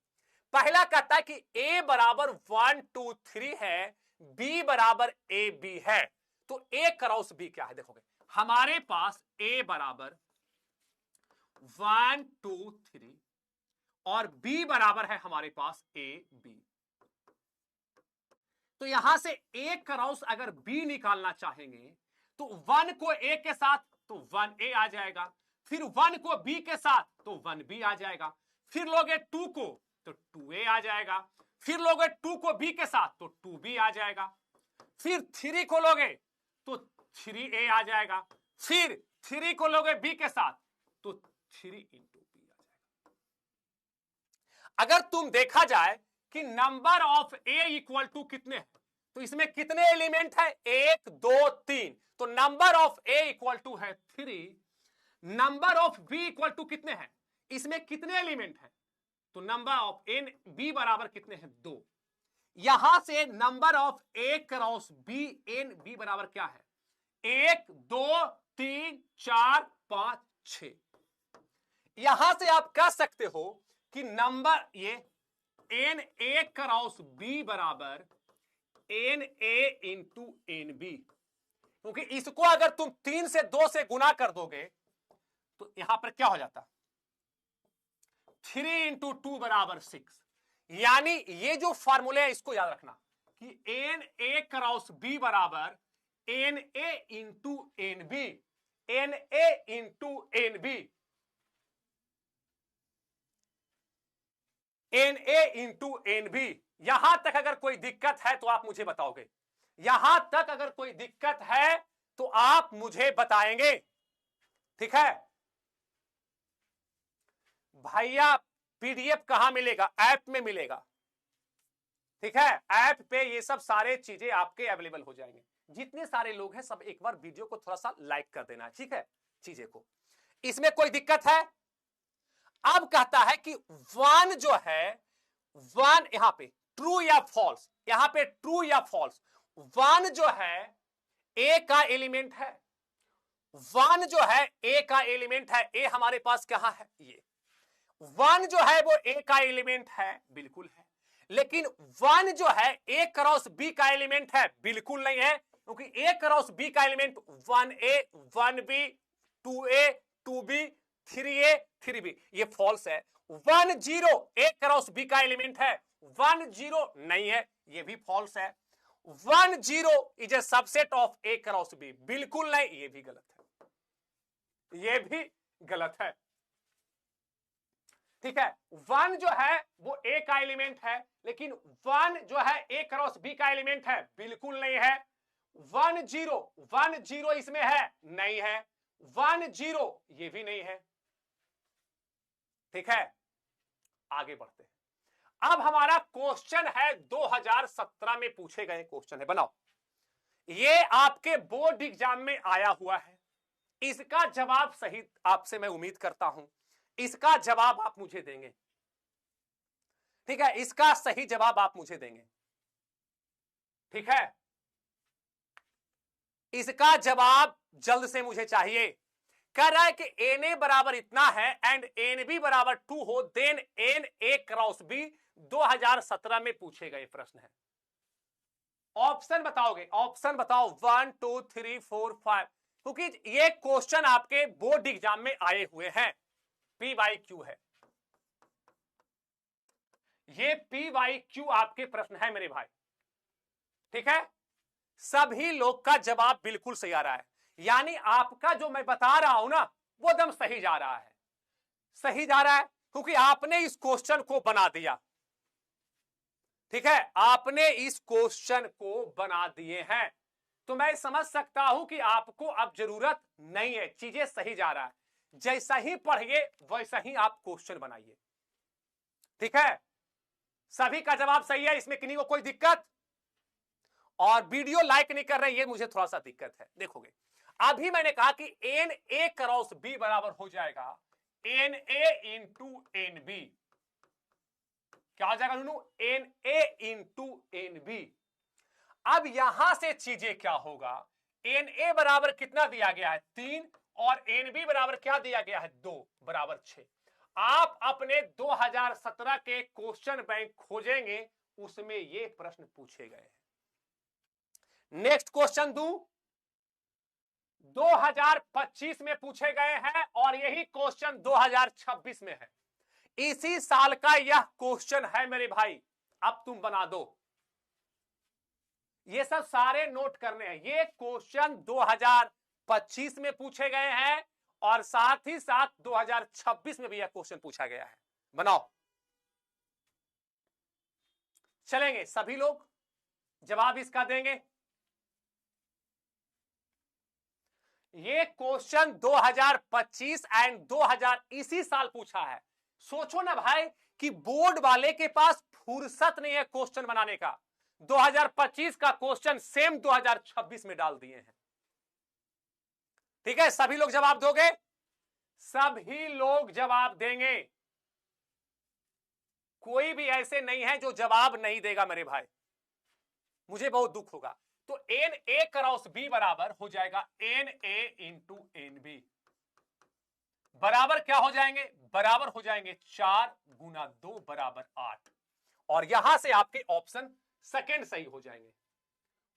पहला कहता है कि ए बराबर 1 2 3 है, बी बराबर ए बी है, तो ए क्रॉस बी क्या है। देखोगे हमारे पास ए बराबर 1 2 3 और बी बराबर है हमारे पास ए बी, तो यहां से ए क्रॉस अगर बी निकालना चाहेंगे तो 1 को ए के साथ तो 1 ए आ जाएगा, फिर 1 को बी के साथ तो 1 बी आ जाएगा, फिर लोगे 2 को तो 2 ए आ जाएगा, फिर लोगे 2 को बी के साथ तो 2 बी आ जाएगा, फिर 3 को लोगे तो 3 ए आ जाएगा, फिर 3 को लोगे बी के साथ तो 3 इंटू बी आ जाएगा। अगर तुम देखा जाए कि number of A equal to कितने हैं, तो इसमें कितने एलिमेंट है, 1 2 3, तो number of A equal to है 3। Number of B equal to कितने हैं, इसमें कितने एलिमेंट हैं, तो नंबर ऑफ एन बी बराबर कितने हैं, 2। यहां से number of A cross B N B बराबर क्या है, 1 2 3 4 5 6। यहां से आप कह सकते हो कि नंबर ये एन ए क्रॉस बी बराबर N A into N B, क्योंकि इसको अगर तुम 3 से 2 से गुना कर दोगे तो यहां पर क्या हो जाता, 3 इंटू 2 बराबर 6। यानी ये जो फॉर्मूले है इसको याद रखना कि एन ए क्रॉस बी बराबर N A into N B, N A into N B, N A into N B. यहां तक अगर कोई दिक्कत है तो आप मुझे बताओगे, यहां तक अगर कोई दिक्कत है तो आप मुझे बताएंगे, ठीक है भैया। पीडीएफ कहां मिलेगा, ऐप में मिलेगा, ठीक है, ऐप पे ये सब सारे चीजें आपके अवेलेबल हो जाएंगे। जितने सारे लोग हैं सब एक बार वीडियो को थोड़ा सा लाइक कर देना, ठीक है, चीजें को। इसमें कोई दिक्कत है। अब कहता है कि 1 जो है, 1 यहां पे ट्रू या फॉल्स, यहां पे ट्रू या फॉल्स। 1 जो है ए का एलिमेंट है, 1 जो है ए का एलिमेंट है। ए हमारे पास कहां है, ये 1 जो है वो ए का एलिमेंट है, बिल्कुल है। लेकिन 1 जो है ए क्रॉस बी का एलिमेंट है, बिल्कुल नहीं है, क्योंकि ए क्रॉस बी का element 1a 1b 2a 2b 3a 3b, ये फॉल्स है। 1 0 ए क्रॉस बी का एलिमेंट है, 1 0 नहीं है, ये भी फॉल्स है। 1 0 is a subset of A cross B, बिल्कुल नहीं, ये भी गलत है, ये भी गलत है। ठीक है, 1 जो है वो ए का एलिमेंट है, लेकिन 1 जो है ए क्रॉस बी का एलिमेंट है, बिल्कुल नहीं है। 1 0 इसमें है, नहीं है। 1 0 ये भी नहीं है। ठीक है, आगे बढ़ते हैं। अब हमारा क्वेश्चन है 2017 में पूछे गए क्वेश्चन है, बनाओ। ये आपके बोर्ड एग्जाम में आया हुआ है। इसका जवाब सही आपसे मैं उम्मीद करता हूं, इसका जवाब आप मुझे देंगे। ठीक है, इसका सही जवाब आप मुझे देंगे। ठीक है, इसका जवाब जल्द से मुझे चाहिए। कह रहा है कि एन ए बराबर इतना है एंड एन बी बराबर 2 हो, then N A cross B 2017 में पूछे गए प्रश्न है। ऑप्शन बताओगे? ऑप्शन बताओ 1 2 3 4 5, क्योंकि ये क्वेश्चन आपके बोर्ड एग्जाम में आए हुए हैं। पी वाई क्यू है ये, पी वाई क्यू आपके प्रश्न है मेरे भाई। ठीक है, सभी लोग का जवाब बिल्कुल सही आ रहा है, यानी आपका जो मैं बता रहा हूं ना वो एकदम सही जा रहा है। सही जा रहा है क्योंकि आपने इस क्वेश्चन को बना दिया। ठीक है, आपने इस क्वेश्चन को बना दिए हैं, तो मैं समझ सकता हूं कि आपको अब जरूरत नहीं है, चीजें सही जा रहा है। जैसा ही पढ़िए वैसा ही आप क्वेश्चन बनाइए। ठीक है, सभी का जवाब सही है, इसमें किन्हीं को कोई दिक्कत? और वीडियो लाइक नहीं कर रहे, ये मुझे थोड़ा सा दिक्कत है। देखोगे, अभी मैंने कहा कि एन ए क्रॉस बी बराबर हो जाएगा N A into N B. क्या हो जाएगा नूनू? N A into N B. अब यहां से चीजें क्या होगा, एन ए बराबर कितना दिया गया है? 3, और एन बी बराबर क्या दिया गया है? 2 बराबर 6। आप अपने 2017 के क्वेश्चन बैंक खोजेंगे, उसमें ये प्रश्न पूछे गए हैं। नेक्स्ट क्वेश्चन दू, 2025 में पूछे गए हैं और यही क्वेश्चन 2026 में है। इसी साल का यह क्वेश्चन है मेरे भाई, अब तुम बना दो। ये सब सारे नोट करने हैं। ये क्वेश्चन 2025 में पूछे गए हैं और साथ ही साथ 2026 में भी यह क्वेश्चन पूछा गया है। बनाओ, चलेंगे सभी लोग, जवाब इसका देंगे। ये क्वेश्चन 2025 एंड 2000 इसी साल पूछा है। सोचो ना भाई कि बोर्ड वाले के पास फुर्सत नहीं है क्वेश्चन बनाने का। 2025 का क्वेश्चन सेम 2026 में डाल दिए हैं। ठीक है, सभी लोग जवाब दोगे? सभी लोग जवाब देंगे, कोई भी ऐसे नहीं है जो जवाब नहीं देगा मेरे भाई, मुझे बहुत दुख होगा। तो एन ए क्रॉस बी बराबर हो जाएगा N A into N B. बराबर क्या हो जाएंगे? बराबर हो जाएंगे 4 गुना 2 बराबर 8। और यहां से आपके ऑप्शन सेकंड सही हो जाएंगे।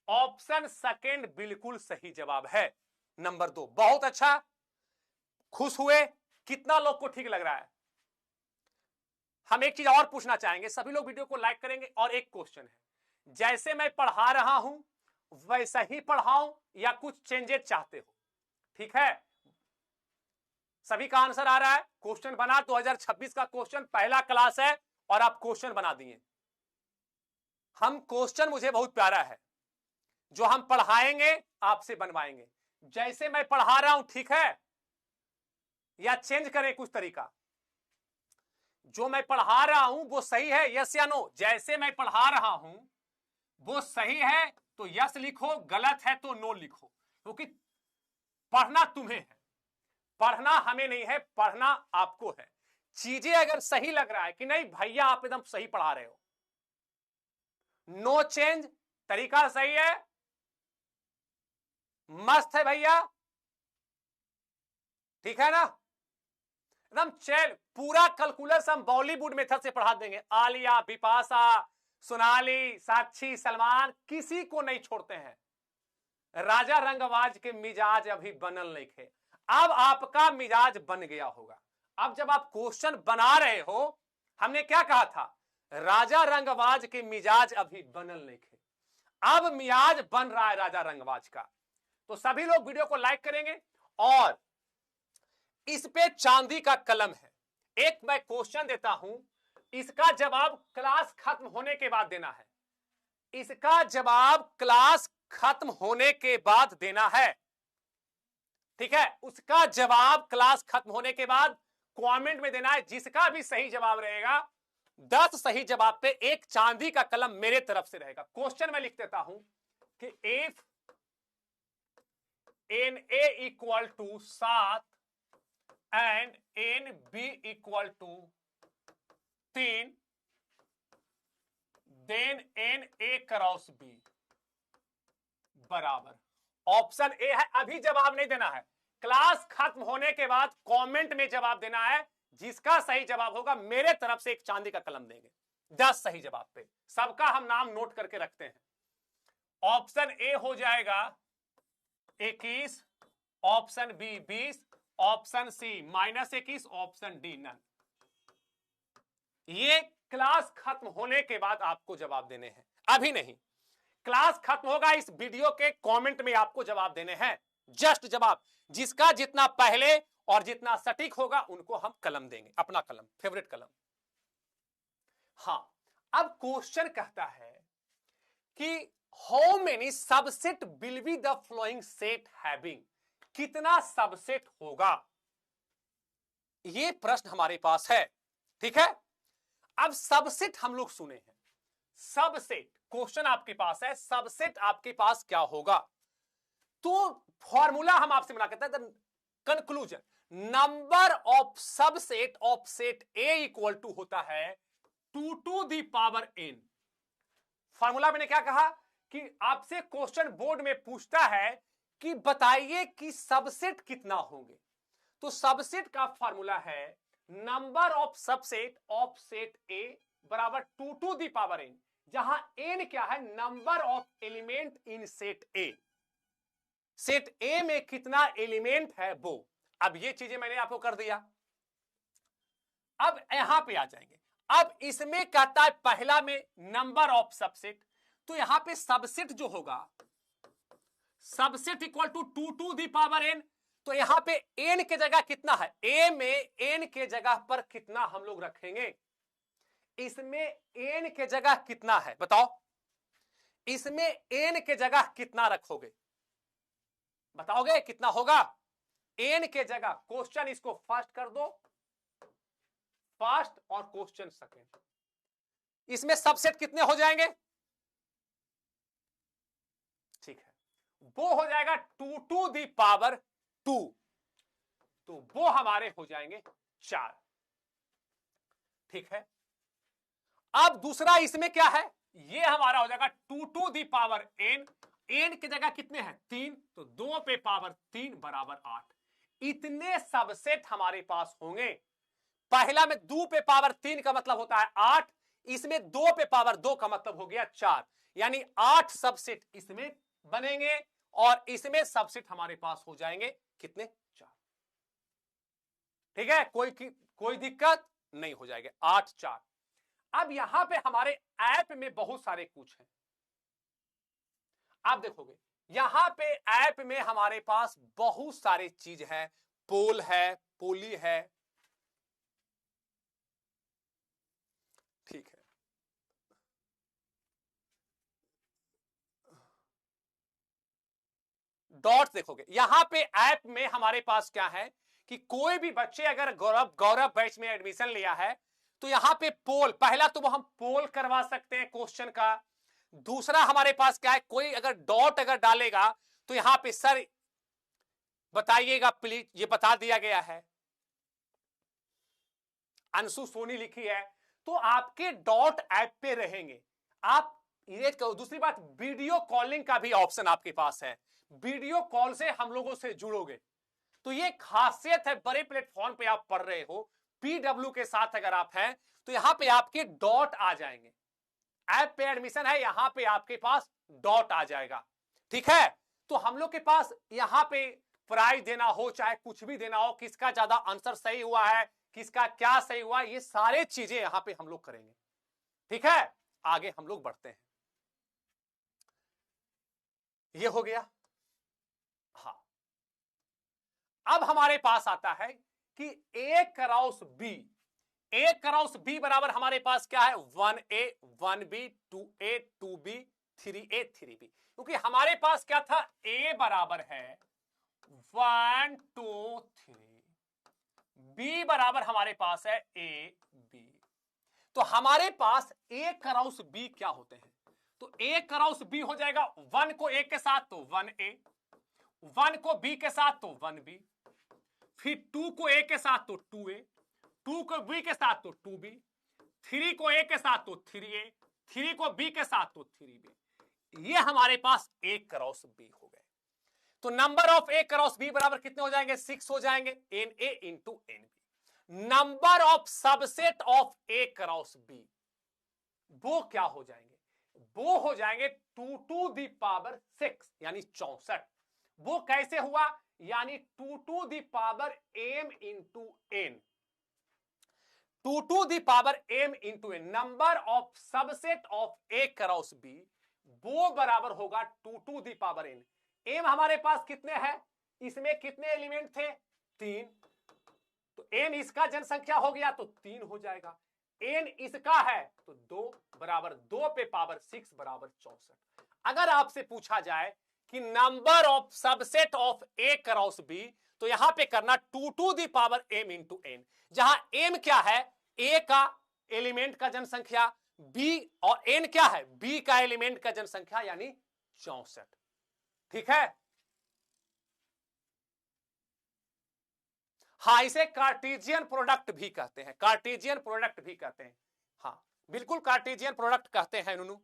ऑप्शन सेकंड बिल्कुल सही जवाब है, नंबर 2। बहुत अच्छा, खुश हुए? कितना लोग को ठीक लग रहा है? हम एक चीज और पूछना चाहेंगे, सभी लोग वीडियो को लाइक करेंगे। और एक क्वेश्चन है, जैसे मैं पढ़ा रहा हूं वैसा ही पढ़ाऊं या कुछ चेंजेस चाहते हो? ठीक है, सभी का आंसर आ रहा है। क्वेश्चन बना, 2026 का क्वेश्चन, पहला क्लास है और आप क्वेश्चन बना दिए। हम क्वेश्चन मुझे बहुत प्यारा है, जो हम पढ़ाएंगे आपसे बनवाएंगे। जैसे मैं पढ़ा रहा हूं ठीक है, या चेंज करें कुछ तरीका? जो मैं पढ़ा रहा हूं वो सही है, यस या नो? जैसे मैं पढ़ा रहा हूं वो सही है तो यस लिखो, गलत है तो नो लिखो, क्योंकि पढ़ना तुम्हें है, पढ़ना हमें नहीं है, पढ़ना आपको है। चीजें अगर सही लग रहा है कि नहीं भैया आप एकदम सही पढ़ा रहे हो, नो चेंज, तरीका सही है, मस्त है भैया, ठीक है ना? एकदम चैल, पूरा कैलकुलस हम बॉलीवुड मेथड से पढ़ा देंगे। आलिया, बिपाशा, सोनाली, साक्षी, सलमान, किसी को नहीं छोड़ते हैं। राजा रंगबाज के मिजाज अभी बनल नहीं थे, अब आपका मिजाज बन गया होगा। अब जब आप क्वेश्चन बना रहे हो, हमने क्या कहा था? राजा रंगबाज के मिजाज अभी बनल नहीं थे, अब मिजाज बन रहा है राजा रंगबाज का। तो सभी लोग वीडियो को लाइक करेंगे। और इस पे चांदी का कलम है, एक मैं क्वेश्चन देता हूं, इसका जवाब क्लास खत्म होने के बाद देना है। इसका जवाब क्लास खत्म होने के बाद देना है, ठीक है। उसका जवाब क्लास खत्म होने के बाद कमेंट में देना है। जिसका भी सही जवाब रहेगा, 10 सही जवाब पे एक चांदी का कलम मेरे तरफ से रहेगा। क्वेश्चन मैं लिख देता हूं कि if NA equal to 7 and NB equal to 3 then NA cross B बराबर। ऑप्शन ए है। अभी जवाब नहीं देना है, क्लास खत्म होने के बाद कमेंट में जवाब देना है। जिसका सही जवाब होगा मेरे तरफ से एक चांदी का कलम देंगे। 10 सही जवाब पे सबका हम नाम नोट करके रखते हैं। ऑप्शन ए हो जाएगा 21, option B 20, option C -21, option D none. ये क्लास खत्म होने के बाद आपको जवाब देने हैं, अभी नहीं। क्लास खत्म होगा, इस वीडियो के कमेंट में आपको जवाब देने हैं। जस्ट जवाब, जिसका जितना पहले और जितना सटीक होगा उनको हम कलम देंगे, अपना कलम, फेवरेट कलम। हां, अब क्वेश्चन कहता है कि how many subset will be the flowing set having, कितना सबसेट होगा, यह प्रश्न हमारे पास है, ठीक है। अब सबसेट हम लोग सुने हैं, सबसेट क्वेश्चन आपके पास है, सबसेट आपके पास क्या होगा। तो फॉर्मूला हम आपसे बना करते हैं, conclusion number of subset of set A equal to होता है 2 to the power n। Formula मैंने क्या कहा कि आपसे क्वेश्चन बोर्ड में पूछता है कि बताइए कि सबसेट कितना होंगे, तो सबसेट का फॉर्मूला है number of subset of set ए बराबर 2 टू दी पावर n, जहां n क्या है, number of element in set A. Set ए में कितना एलिमेंट है वो। अब ये चीजें मैंने आपको कर दिया। अब यहां पे आ जाएंगे। अब इसमें कहता है पहला में नंबर ऑफ सबसेट, तो यहां पे सबसेट जो होगा, subset equal to 2 to the power n, तो यहां पे n के जगह कितना है, a में n के जगह पर कितना हम लोग रखेंगे, इसमें n के जगह कितना है बताओ, इसमें n के जगह कितना रखोगे, बताओगे कितना होगा n के जगह। क्वेश्चन इसको फर्स्ट कर दो, फर्स्ट और क्वेश्चन सेकंड, इसमें सबसेट कितने हो जाएंगे, ठीक है, वो हो जाएगा 2 टू दी पावर 2, तो वो हमारे हो जाएंगे 4, ठीक है। अब दूसरा इसमें क्या है, ये हमारा हो जाएगा 2 to the power n, n की जगह कितने हैं 3, तो 2 पे पावर 3 बराबर 8। इतने सबसेट हमारे पास होंगे। पहला में 2 पे पावर 3 का मतलब होता है 8, इसमें 2 पे पावर 2 का मतलब हो गया 4, यानी 8 सबसेट इसमें बनेंगे और इसमें सबसेट हमारे पास हो जाएंगे कितने, 4, ठीक है। कोई दिक्कत नहीं, हो जाएगा 8 4। अब यहां पे हमारे ऐप में बहुत सारे कुछ हैं, आप देखोगे यहां पे ऐप में हमारे पास बहुत सारी चीज है, पोल है, पोली है, ठीक है। डॉट देखोगे यहां पे ऐप में हमारे पास क्या है कि कोई भी बच्चे अगर गौरव बैच में एडमिशन लिया है तो यहां पे पोल, पहला तो वो हम पोल करवा सकते हैं क्वेश्चन का। दूसरा हमारे पास क्या है, कोई अगर डॉट अगर डालेगा तो यहां पे सर बताइएगा प्लीज, ये बता दिया गया है। अंशु सोनी लिखी है, तो आपके डॉट ऐप पे रहेंगे आप। ये दूसरी बात, वीडियो कॉलिंग का भी ऑप्शन आपके पास है, वीडियो कॉल से हम लोगों से जुड़ोगे, तो ये खासियत है। बड़े प्लेटफॉर्म पे आप पढ़ रहे हो, पीडब्ल्यू के साथ अगर आप हैं तो यहां पे आपके डॉट आ जाएंगे। ऐप पे एडमिशन है, यहां पे आपके पास डॉट आ जाएगा, ठीक है। तो हम लोग के पास यहां पे प्राइज देना हो, चाहे कुछ भी देना हो, किसका ज्यादा आंसर सही हुआ है, किसका क्या सही हुआ, ये सारे चीजें यहां पे हम लोग करेंगे, ठीक है। आगे हम लोग बढ़ते हैं, ये हो गया। हाँ, अब हमारे पास आता है कि A cross B, A cross B बराबर हमारे पास क्या है 1A 1B 2A 2B 3A 3B, क्योंकि हमारे पास क्या था ए बराबर है 1 2 3, बी बराबर हमारे पास है ए बी। तो हमारे पास ए क्रॉस बी क्या होते हैं, तो ए क्रॉस बी हो जाएगा 1 को ए के साथ तो 1A, 1 को बी के साथ तो 1B, फिर 2 को ए के साथ तो 2A, 2 को बी के साथ तो 2B, 3 को ए के साथ तो 3A, 3 को बी के साथ तो 3B। ये हमारे पास ए क्रॉस बी हो गए। तो number of A cross B बराबर कितने हो जाएंगे 6 हो जाएंगे, NA into NB। Number of subset of A cross B वो क्या हो जाएंगे, वो हो जाएंगे 2 टू दी पावर 6 यानी 64। वो कैसे हुआ, यानी 2 to the power m into n, 2 to the power m into n। Number of subset of A cross B वो बराबर होगा 2 to the power n। m हमारे पास कितने हैं, इसमें कितने एलिमेंट थे 3, तो m इसका जनसंख्या हो गया तो 3 हो जाएगा, n इसका है तो 2 बराबर 2 पे पावर 6 बराबर 64। अगर आपसे पूछा जाए कि number of subset of A cross B, तो यहां पे करना 2 to the power m into n, जहां m क्या है a का एलिमेंट का जनसंख्या, b और n क्या है b का एलिमेंट का जनसंख्या यानी 64। ठीक है, हाँ इसे कार्टेशियन प्रोडक्ट भी कहते हैं, कार्टेशियन प्रोडक्ट भी कहते हैं, हाँ बिल्कुल कार्टेशियन प्रोडक्ट कहते हैं नुनू।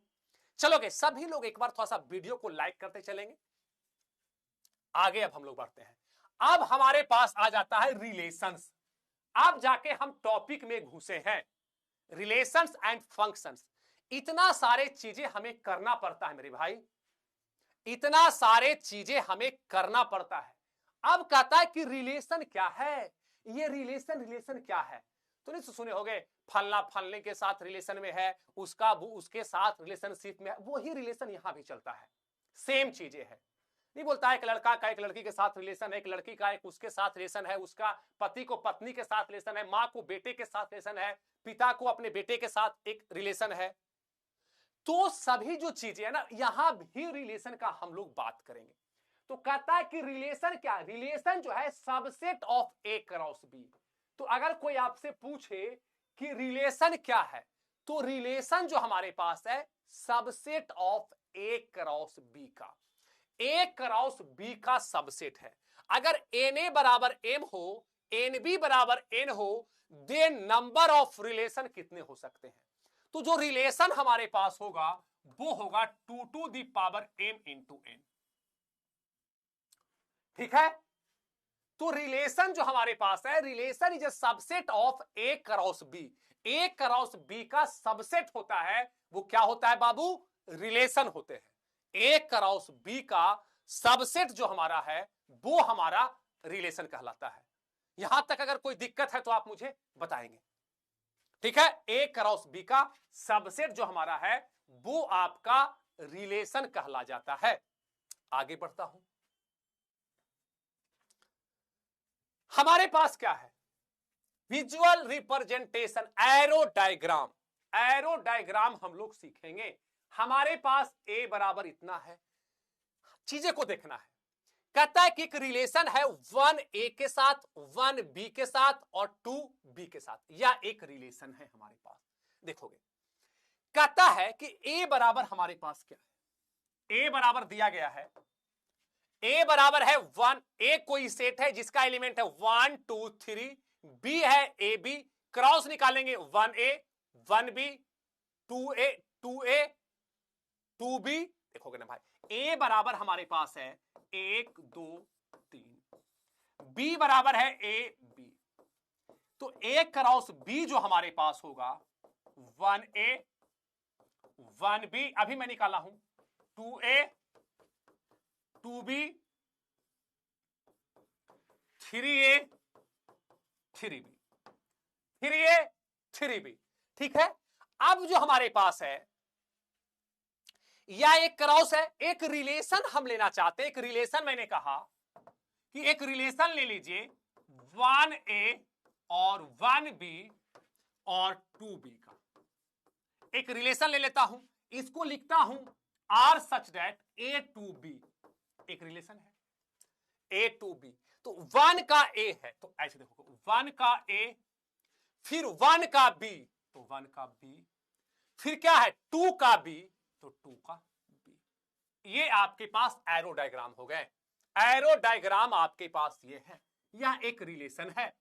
चलोगे सभी लोग एक बार थोड़ा सा वीडियो को लाइक करते चलेंगे आगे। अब हम लोग बढ़ते हैं, अब हमारे पास आ जाता है रिलेशंस। अब जाके हम टॉपिक में घुसे हैं, रिलेशंस एंड फंक्शंस। इतना सारे चीजें हमें करना पड़ता है मेरे भाई, इतना सारे चीजें हमें करना पड़ता है। अब कहता है कि रिलेशन क्या है, ये रिलेशन क्या है, तो नहीं सुने होगे फलना फलने के साथ रिलेशन में है, उसका उसके साथ रिलेशनशिप में है, वही रिलेशन यहां भी चलता है, सेम चीजें है। नहीं बोलता है एक लड़का का एक लड़की के साथ रिलेशन है, एक लड़की का एक उसके साथ रिलेशन है, उसका पति को पत्नी के साथ रिलेशन है, मां को बेटे के साथ रिलेशन है, पिता को अपने बेटे के साथ एक रिलेशन है। तो सभी जो चीजें है ना यहां भी रिलेशन का हम लोग बात करेंगे। तो कहता है कि रिलेशन क्या, रिलेशन जो है subset of A cross B. तो अगर कोई आपसे पूछे कि रिलेशन क्या है, तो रिलेशन जो हमारे पास है subset of A cross B का, ए क्रॉस बी का सबसेट है। अगर NA बराबर M हो, NB बराबर N हो, देन नंबर ऑफ रिलेशन कितने हो सकते हैं, तो जो रिलेशन हमारे पास होगा वो होगा 2 to the power m into n। ठीक है, तो रिलेशन जो हमारे पास है, relation is a subset of A cross B. A cross B का सबसेट होता है, वो क्या होता है बाबू, रिलेशन होते हैं। ए क्रॉस बी का सबसेट जो हमारा है वो हमारा रिलेशन कहलाता है। यहां तक अगर कोई दिक्कत है तो आप मुझे बताएंगे। ठीक है, ए क्रॉस बी का सबसेट जो हमारा है वो आपका रिलेशन कहला जाता है। आगे बढ़ता हूं, हमारे पास क्या है, visual representation, arrow diagram. Arrow diagram हम लोग सीखेंगे। हमारे पास ए बराबर इतना है, चीजें को देखना है। कहता है कि एक रिलेशन है 1A के साथ, 1B के साथ और 2B के साथ, या एक रिलेशन है हमारे पास। देखोगे कहता है कि A बराबर हमारे पास क्या है, A बराबर दिया गया है, A बराबर है 1, A कोई सेट है जिसका एलिमेंट है 1 2 3, B है AB, क्रॉस निकालेंगे 1A 1B 2A 2A 2B। देखोगे ना भाई, A बराबर हमारे पास है 1 2 3, B बराबर है AB, तो A क्रॉस B जो हमारे पास होगा 1A 1B, अभी मैं निकाला हूं 2A 2B 3A 3B 3A 3B। ठीक है, अब जो हमारे पास है या एक क्रॉस है, एक रिलेशन हम लेना चाहते हैं। एक रिलेशन मैंने कहा कि एक रिलेशन ले लीजिए 1A और 1B और 2b का एक रिलेशन ले लेता हूं, इसको लिखता हूं R such that a to b एक रिलेशन है a टू b। तो 1 का a है तो ऐसे देखो 1 का a, फिर 1 का b तो 1 का b, फिर क्या है 2 का b तो 2 का b। ये आपके पास एरो डायग्राम हो गए। एरो डायग्राम आपके पास ये है, यह एक रिलेशन है।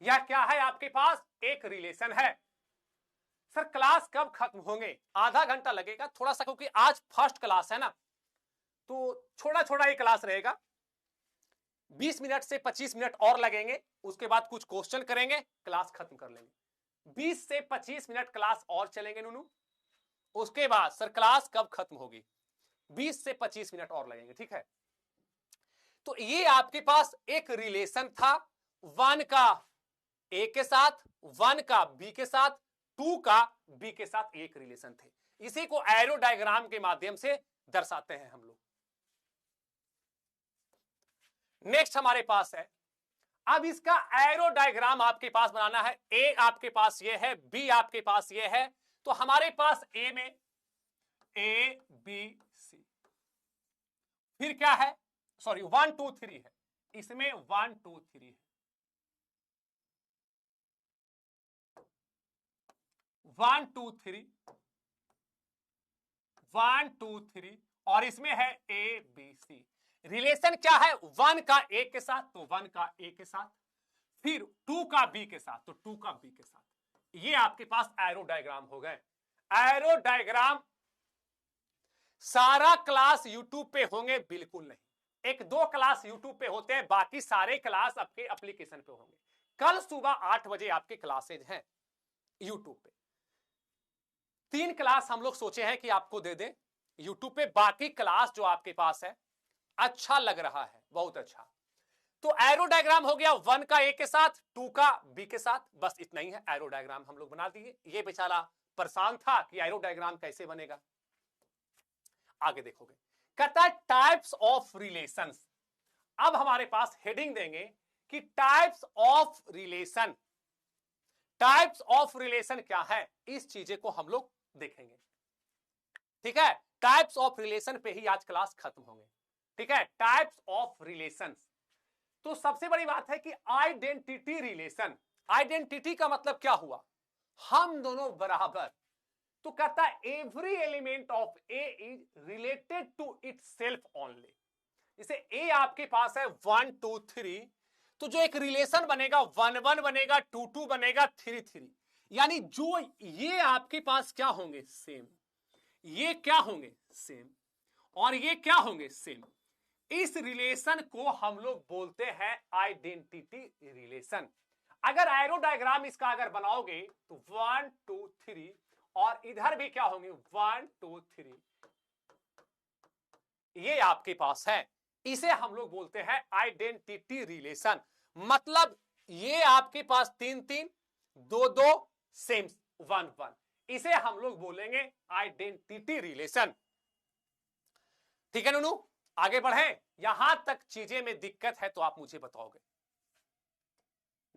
यह क्या है आपके पास? एक रिलेशन है। सर क्लास कब खत्म होंगे? आधा घंटा लगेगा थोड़ा सा, क्योंकि आज फर्स्ट क्लास है ना, तो छोटा छोटा ये क्लास रहेगा। 20 मिनट से 25 मिनट और लगेंगे, उसके बाद कुछ क्वेश्चन करेंगे, क्लास खत्म कर लेंगे। 20 से 25 मिनट क्लास और चलेंगे नूनू, उसके बाद सर क्लास कब खत्म होगी? 20 से 25 मिनट और लगेंगे, ठीक है। तो ये आपके पास एक रिलेशन था 1 का ए के साथ, 1 का बी के साथ, 2 का बी के साथ एक रिलेशन थे। इसी को एरो डायग्राम के माध्यम से दर्शाते हैं हम लोग। नेक्स्ट हमारे पास है, अब इसका एरो डायग्राम आपके पास बनाना है। ए आपके पास ये है, बी आपके पास ये है, तो हमारे पास ए में ए बी सी, फिर क्या है, सॉरी 1 2 3 है, इसमें 1 2 3 है, 1 2 3 1 2 3 और इसमें है ए बी सी। रिलेशन क्या है? 1 का ए के साथ तो 1 का ए के साथ, फिर 2 का बी के साथ तो 2 का बी के साथ। ये आपके पास एरो डायग्राम हो गए। एरो डायग्राम सारा क्लास यूट्यूब पे होंगे? बिल्कुल नहीं, 1-2 क्लास यूट्यूब पे होते हैं, बाकी सारे क्लास आपके एप्लीकेशन पे होंगे। कल सुबह 8 बजे आपके क्लासेज हैं यूट्यूब पे। 3 क्लास हम लोग सोचे हैं कि आपको दे दें यूट्यूब पे, बाकी क्लास जो आपके पास है अच्छा लग रहा है, बहुत अच्छा। तो एरो डायग्राम हो गया 1 का ए के साथ, 2 का बी के साथ, बस इतना ही है। एरो डायग्राम हम लोग बना दिए। ये बेचारा परेशान था कि एरो डायग्राम कैसे बनेगा। आगे देखोगे, कहता है टाइप्स ऑफ रिलेशंस। अब हमारे पास हेडिंग देंगे कि types of relation. Types of relation क्या है, इस चीजें को हम लोग देखेंगे, ठीक है। टाइप्स ऑफ रिलेशन पे ही आज क्लास खत्म होंगे, ठीक है। टाइप्स ऑफ रिलेशंस, तो सबसे बड़ी बात है कि आइडेंटिटी रिलेशन। आइडेंटिटी का मतलब क्या हुआ? हम दोनों बराबर। तो कहता है every element of A is related to itself only. इसे ए आपके पास है 1 2 3, तो जो एक रिलेशन बनेगा 1 1 बनेगा, 2 2 बनेगा, 3 3, यानी जो ये आपके पास क्या होंगे? सेम। ये क्या होंगे? सेम। और ये क्या होंगे? सेम। इस रिलेशन को हम लोग बोलते हैं आइडेंटिटी रिलेशन। अगर एरो डायग्राम इसका अगर बनाओगे तो 1 2 3 और इधर भी क्या होंगे? 1 2 3, ये आपके पास है। इसे हम लोग बोलते हैं आइडेंटिटी रिलेशन। मतलब ये आपके पास 3 3 2 2 सेम 1 1, इसे हम लोग बोलेंगे आइडेंटिटी रिलेशन, ठीक है नूनू। आगे बढ़े, यहां तक चीजें में दिक्कत है तो आप मुझे बताओगे।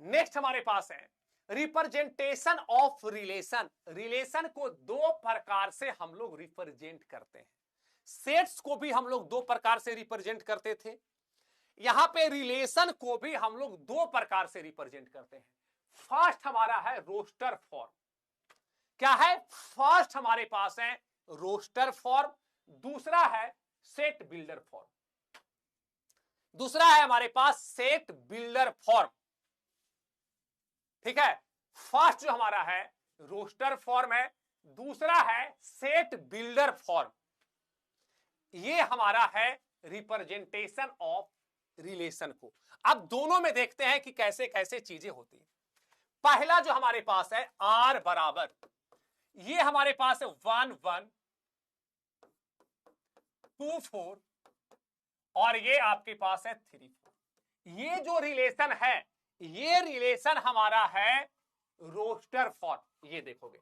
नेक्स्ट हमारे पास है रिप्रेजेंटेशन ऑफ रिलेशन। रिलेशन को 2 प्रकार से हम लोग रिप्रेजेंट करते हैं। सेट्स को भी हम लोग 2 प्रकार से रिप्रेजेंट करते थे, यहां पे रिलेशन को भी हम लोग 2 प्रकार से रिप्रेजेंट करते हैं। फर्स्ट हमारा है रोस्टर फॉर्म। क्या है? फर्स्ट हमारे पास है रोस्टर फॉर्म, दूसरा है सेट बिल्डर फॉर्म। दूसरा है हमारे पास सेट बिल्डर फॉर्म, ठीक है। फर्स्ट जो हमारा है रोस्टर फॉर्म है, दूसरा है सेट बिल्डर फॉर्म। ये हमारा है रिप्रेजेंटेशन ऑफ रिलेशन को। अब दोनों में देखते हैं कि कैसे कैसे चीजें होती हैं। पहला जो हमारे पास है आर बराबर, ये हमारे पास है 1 1 2 4 और ये आपके पास है 3 4। ये जो रिलेशन है, ये रिलेशन हमारा है रोस्टर फॉर्म। ये देखोगे,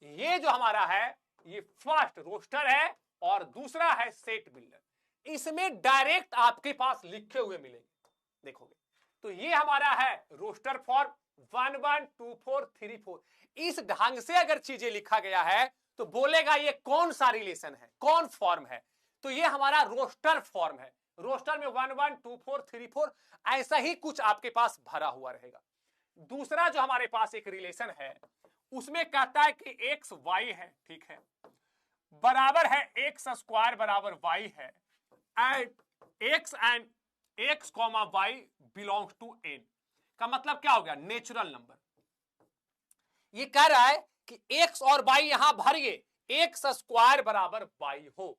ये जो हमारा है ये फर्स्ट रोस्टर है और दूसरा है सेट बिल्डर। इसमें डायरेक्ट आपके पास लिखे हुए मिलेंगे, देखोगे। तो ये हमारा है रोस्टर फॉर्म 1 1 2 4 3 4। इस ढंग से अगर चीजें लिखा गया है तो बोलेगा ये कौन सा रिलेशन है, कौन फॉर्म है। तो ये हमारा रोस्टर फॉर्म है। रोस्टर में 1 1 2 4 3 4 ऐसा ही कुछ आपके पास भरा हुआ रहेगा। दूसरा जो हमारे पास एक रिलेशन है उसमें कहता है कि एक्स वाई है, ठीक है, बराबर है एक्स स्क्वायर बराबर वाई है and X comma Y belongs to N. का मतलब क्या हो गया, नेचुरल नंबर। ये कह रहा है कि एक्स और वाई यहां भरिए, एक्स स्क्वायर बराबर वाई हो,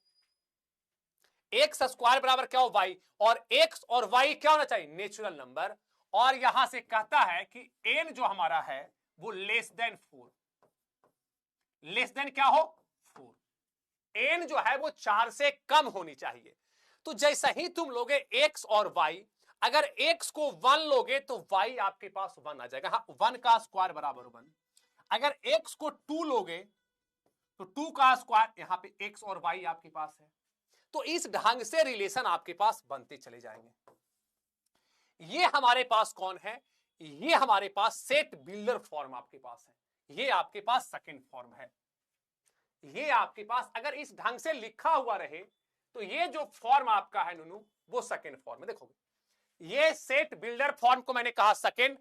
एक्स स्क्वायर बराबर क्या हो वाई, और एक्स और वाई क्या होना चाहिए, नेचुरल नंबर। और यहां से कहता है कि एन जो हमारा है वो लेस देन 4, लेस देन क्या हो 4, एन जो है वो 4 से कम होनी चाहिए। तो जैसा ही तुम लोगे एक्स और वाई, अगर एक्स को 1 लोगे तो वाई आपके पास 1 आ जाएगा। हाँ, 1 का स्क्वायर बराबर 1। अगर एक्स को 2 लोगे तो 2 का स्क्वायर, यहां पे एक्स और वाई आपके पास है। तो इस ढंग से रिलेशन आपके पास बनते चले जाएंगे। ये हमारे पास कौन है, ये हमारे पास सेट बिल्डर फॉर्म आपके पास है। ये आपके पास सेकंड फॉर्म है। ये आपके पास अगर इस ढंग से लिखा हुआ रहे तो ये जो फॉर्म आपका है नुनू वो सेकंड फॉर्म है। देखोगे ये सेट बिल्डर फॉर्म को मैंने कहा सेकंड।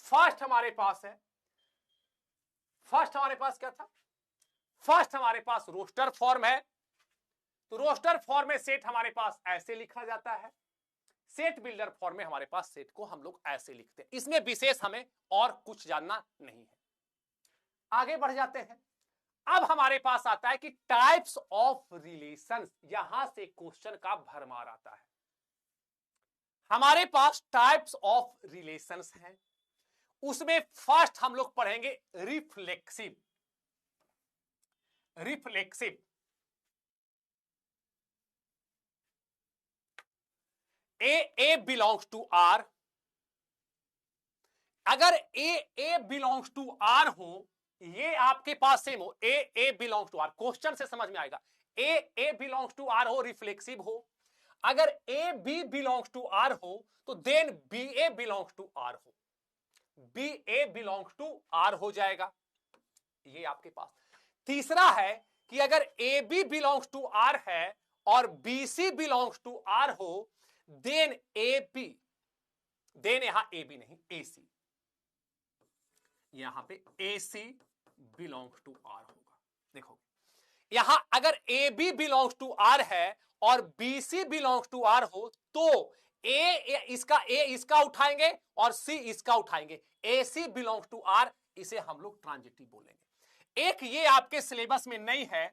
फर्स्ट हमारे पास है, फर्स्ट हमारे पास क्या था, फर्स्ट हमारे पास रोस्टर फॉर्म है। तो रोस्टर फॉर्म में सेट हमारे पास ऐसे लिखा जाता है, सेट बिल्डर फॉर्म में हमारे पास सेट को हम लोग ऐसे लिखते हैं। इसमें विशेष हमें और कुछ जानना नहीं है। आगे बढ़ जाते हैं। अब हमारे पास आता है कि टाइप्स ऑफ रिलेशंस, यहां से क्वेश्चन का भरमार आता है। हमारे पास टाइप्स ऑफ रिलेशंस हैं, उसमें फर्स्ट हम लोग पढ़ेंगे reflexive. Reflexive A belongs to R. अगर ए बिलोंग्स टू आर हो, ये आपके पास सेम हो, a belongs to R, question से समझ में आएगा। ए बिलोंग्स टू आर हो, रिफ्लेक्सिव हो। अगर A B belongs to R हो तो then b A belongs to R हो, b A belongs to R हो जाएगा। ये आपके पास तीसरा है कि अगर A B belongs to R है और B C belongs to R हो, देन ए बी, देन यहां ए बी नहीं ए सी, यहां पे A C belongs to R होगा। देखो यहां अगर A B belongs to R है और B C belongs to R हो तो ए इसका उठाएंगे और सी इसका उठाएंगे, A C belongs to R, इसे हम लोग ट्रांजिटिव बोलेंगे। एक ये आपके सिलेबस में नहीं है,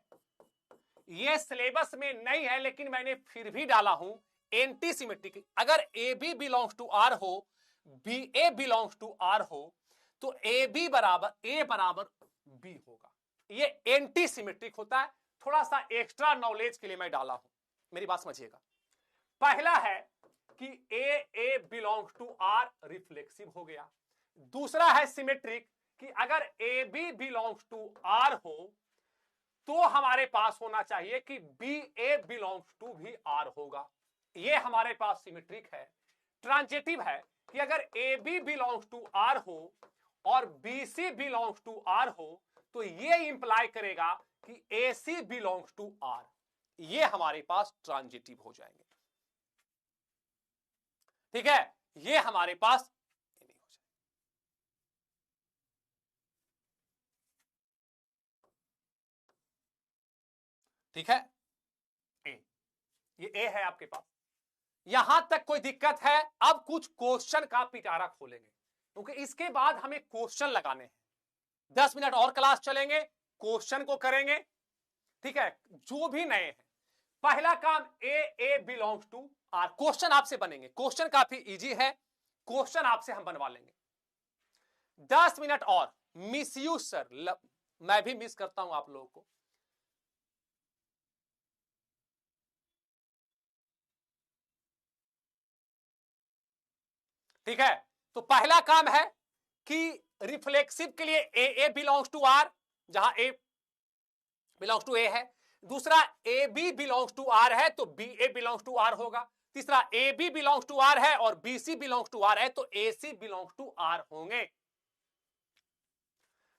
ये सिलेबस में नहीं है, लेकिन मैंने फिर भी डाला हूं, एंटी सिमेट्रिक। अगर A B belongs to R हो, b A belongs to R हो, तो ए बी बराबर ए बराबर बी होगा। ये एंटी सिमेट्रिक होता है। थोड़ा सा एक्स्ट्रा नॉलेज के लिए मैं डाला हूं, मेरी बात समझिएगा। पहला है कि A belongs to R, reflexive हो गया। दूसरा है सिमेट्रिक कि अगर A B belongs to R हो तो हमारे पास होना चाहिए कि बी ए बिलोंग्स टू भी आर होगा। ये हमारे पास सिमेट्रिक है। ट्रांजिटिव है कि अगर A B belongs to R हो और B C belongs to R हो तो ये इंप्लाई करेगा कि ए सी बिलोंग्स टू आर। ये हमारे पास ट्रांजिटिव हो जाएंगे। ठीक है, ये हमारे पास नहीं हो जाए। ठीक है, ये ए है आपके पास। यहां तक कोई दिक्कत है? अब कुछ क्वेश्चन का पिटारा खोलेंगे, क्योंकि इसके बाद हमें क्वेश्चन लगाने हैं। 10 मिनट और क्लास चलेंगे, क्वेश्चन को करेंगे। ठीक है, जो भी नए हैं, पहला काम ए बिलोंग्स टू आर, क्वेश्चन आपसे बनेंगे। क्वेश्चन काफी इजी है, क्वेश्चन आपसे हम बनवा लेंगे। 10 मिनट और। मिस यू सर, मैं भी मिस करता हूं आप लोगों को। ठीक है, तो पहला काम है कि रिफ्लेक्सिव के लिए ए बिलोंग्स टू आर, जहां ए बिलोंग्स टू ए है। दूसरा A B belongs to R है तो B A belongs to R होगा। तीसरा A B belongs to R है और B C belongs to R है तो A C belongs to R होंगे।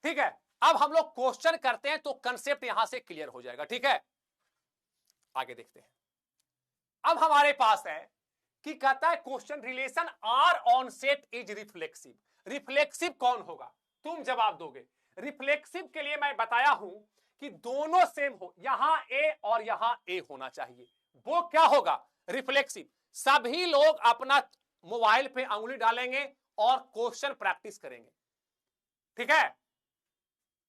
ठीक है, अब हम लोग क्वेश्चन करते हैं तो कंसेप्ट यहां से क्लियर हो जाएगा। ठीक है, आगे देखते हैं। अब हमारे पास है कि कहता है question relation R on set is reflexive. Reflexive कौन होगा, तुम जवाब दोगे। रिफ्लेक्सिव के लिए मैं बताया हूं कि दोनों सेम हो, यहां ए और यहां ए होना चाहिए, वो क्या होगा, रिफ्लेक्सिव। सभी लोग अपना मोबाइल पे अंगुली डालेंगे और क्वेश्चन प्रैक्टिस करेंगे। ठीक है,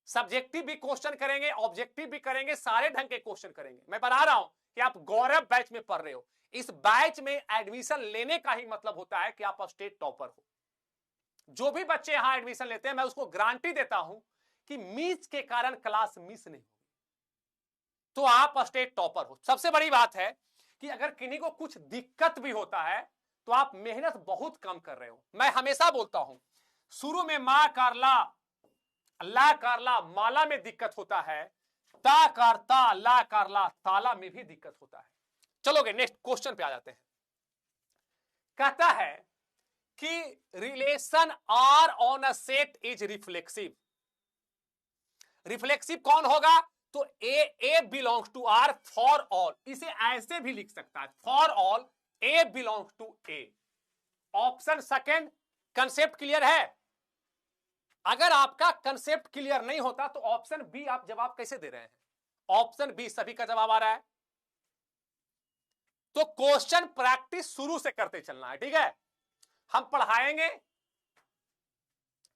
सब्जेक्टिव भी क्वेश्चन करेंगे, ऑब्जेक्टिव भी करेंगे, सारे ढंग के क्वेश्चन करेंगे। मैं बता रहा हूं कि आप गौरव बैच में पढ़ रहे हो, इस बैच में एडमिशन लेने का ही मतलब होता है कि आप स्टेट टॉपर हो। जो भी बच्चे यहां एडमिशन लेते हैं मैं उसको गारंटी देता हूं कि मिस के कारण क्लास मिस नहीं होगी, तो आप स्टेट टॉपर हो। सबसे बड़ी बात है कि अगर किन्हीं को कुछ दिक्कत भी होता है तो आप मेहनत बहुत कम कर रहे हो। मैं हमेशा बोलता हूं शुरू में मां कारला ला कारला माला में दिक्कत होता है, ता कारता ला कारला ताला में भी दिक्कत होता है। चलोगे नेक्स्ट क्वेश्चन पे आ जाते हैं। कहता है कि relation R on a set is reflexive. Reflexive कौन होगा, तो a belongs to R for all. इसे ऐसे भी लिख सकता है, for all a belongs to a. Option second, concept clear है। अगर आपका कंसेप्ट क्लियर नहीं होता तो ऑप्शन बी आप जवाब कैसे दे रहे हैं, ऑप्शन बी सभी का जवाब आ रहा है। तो क्वेश्चन प्रैक्टिस शुरू से करते चलना है। ठीक है, हम पढ़ाएंगे।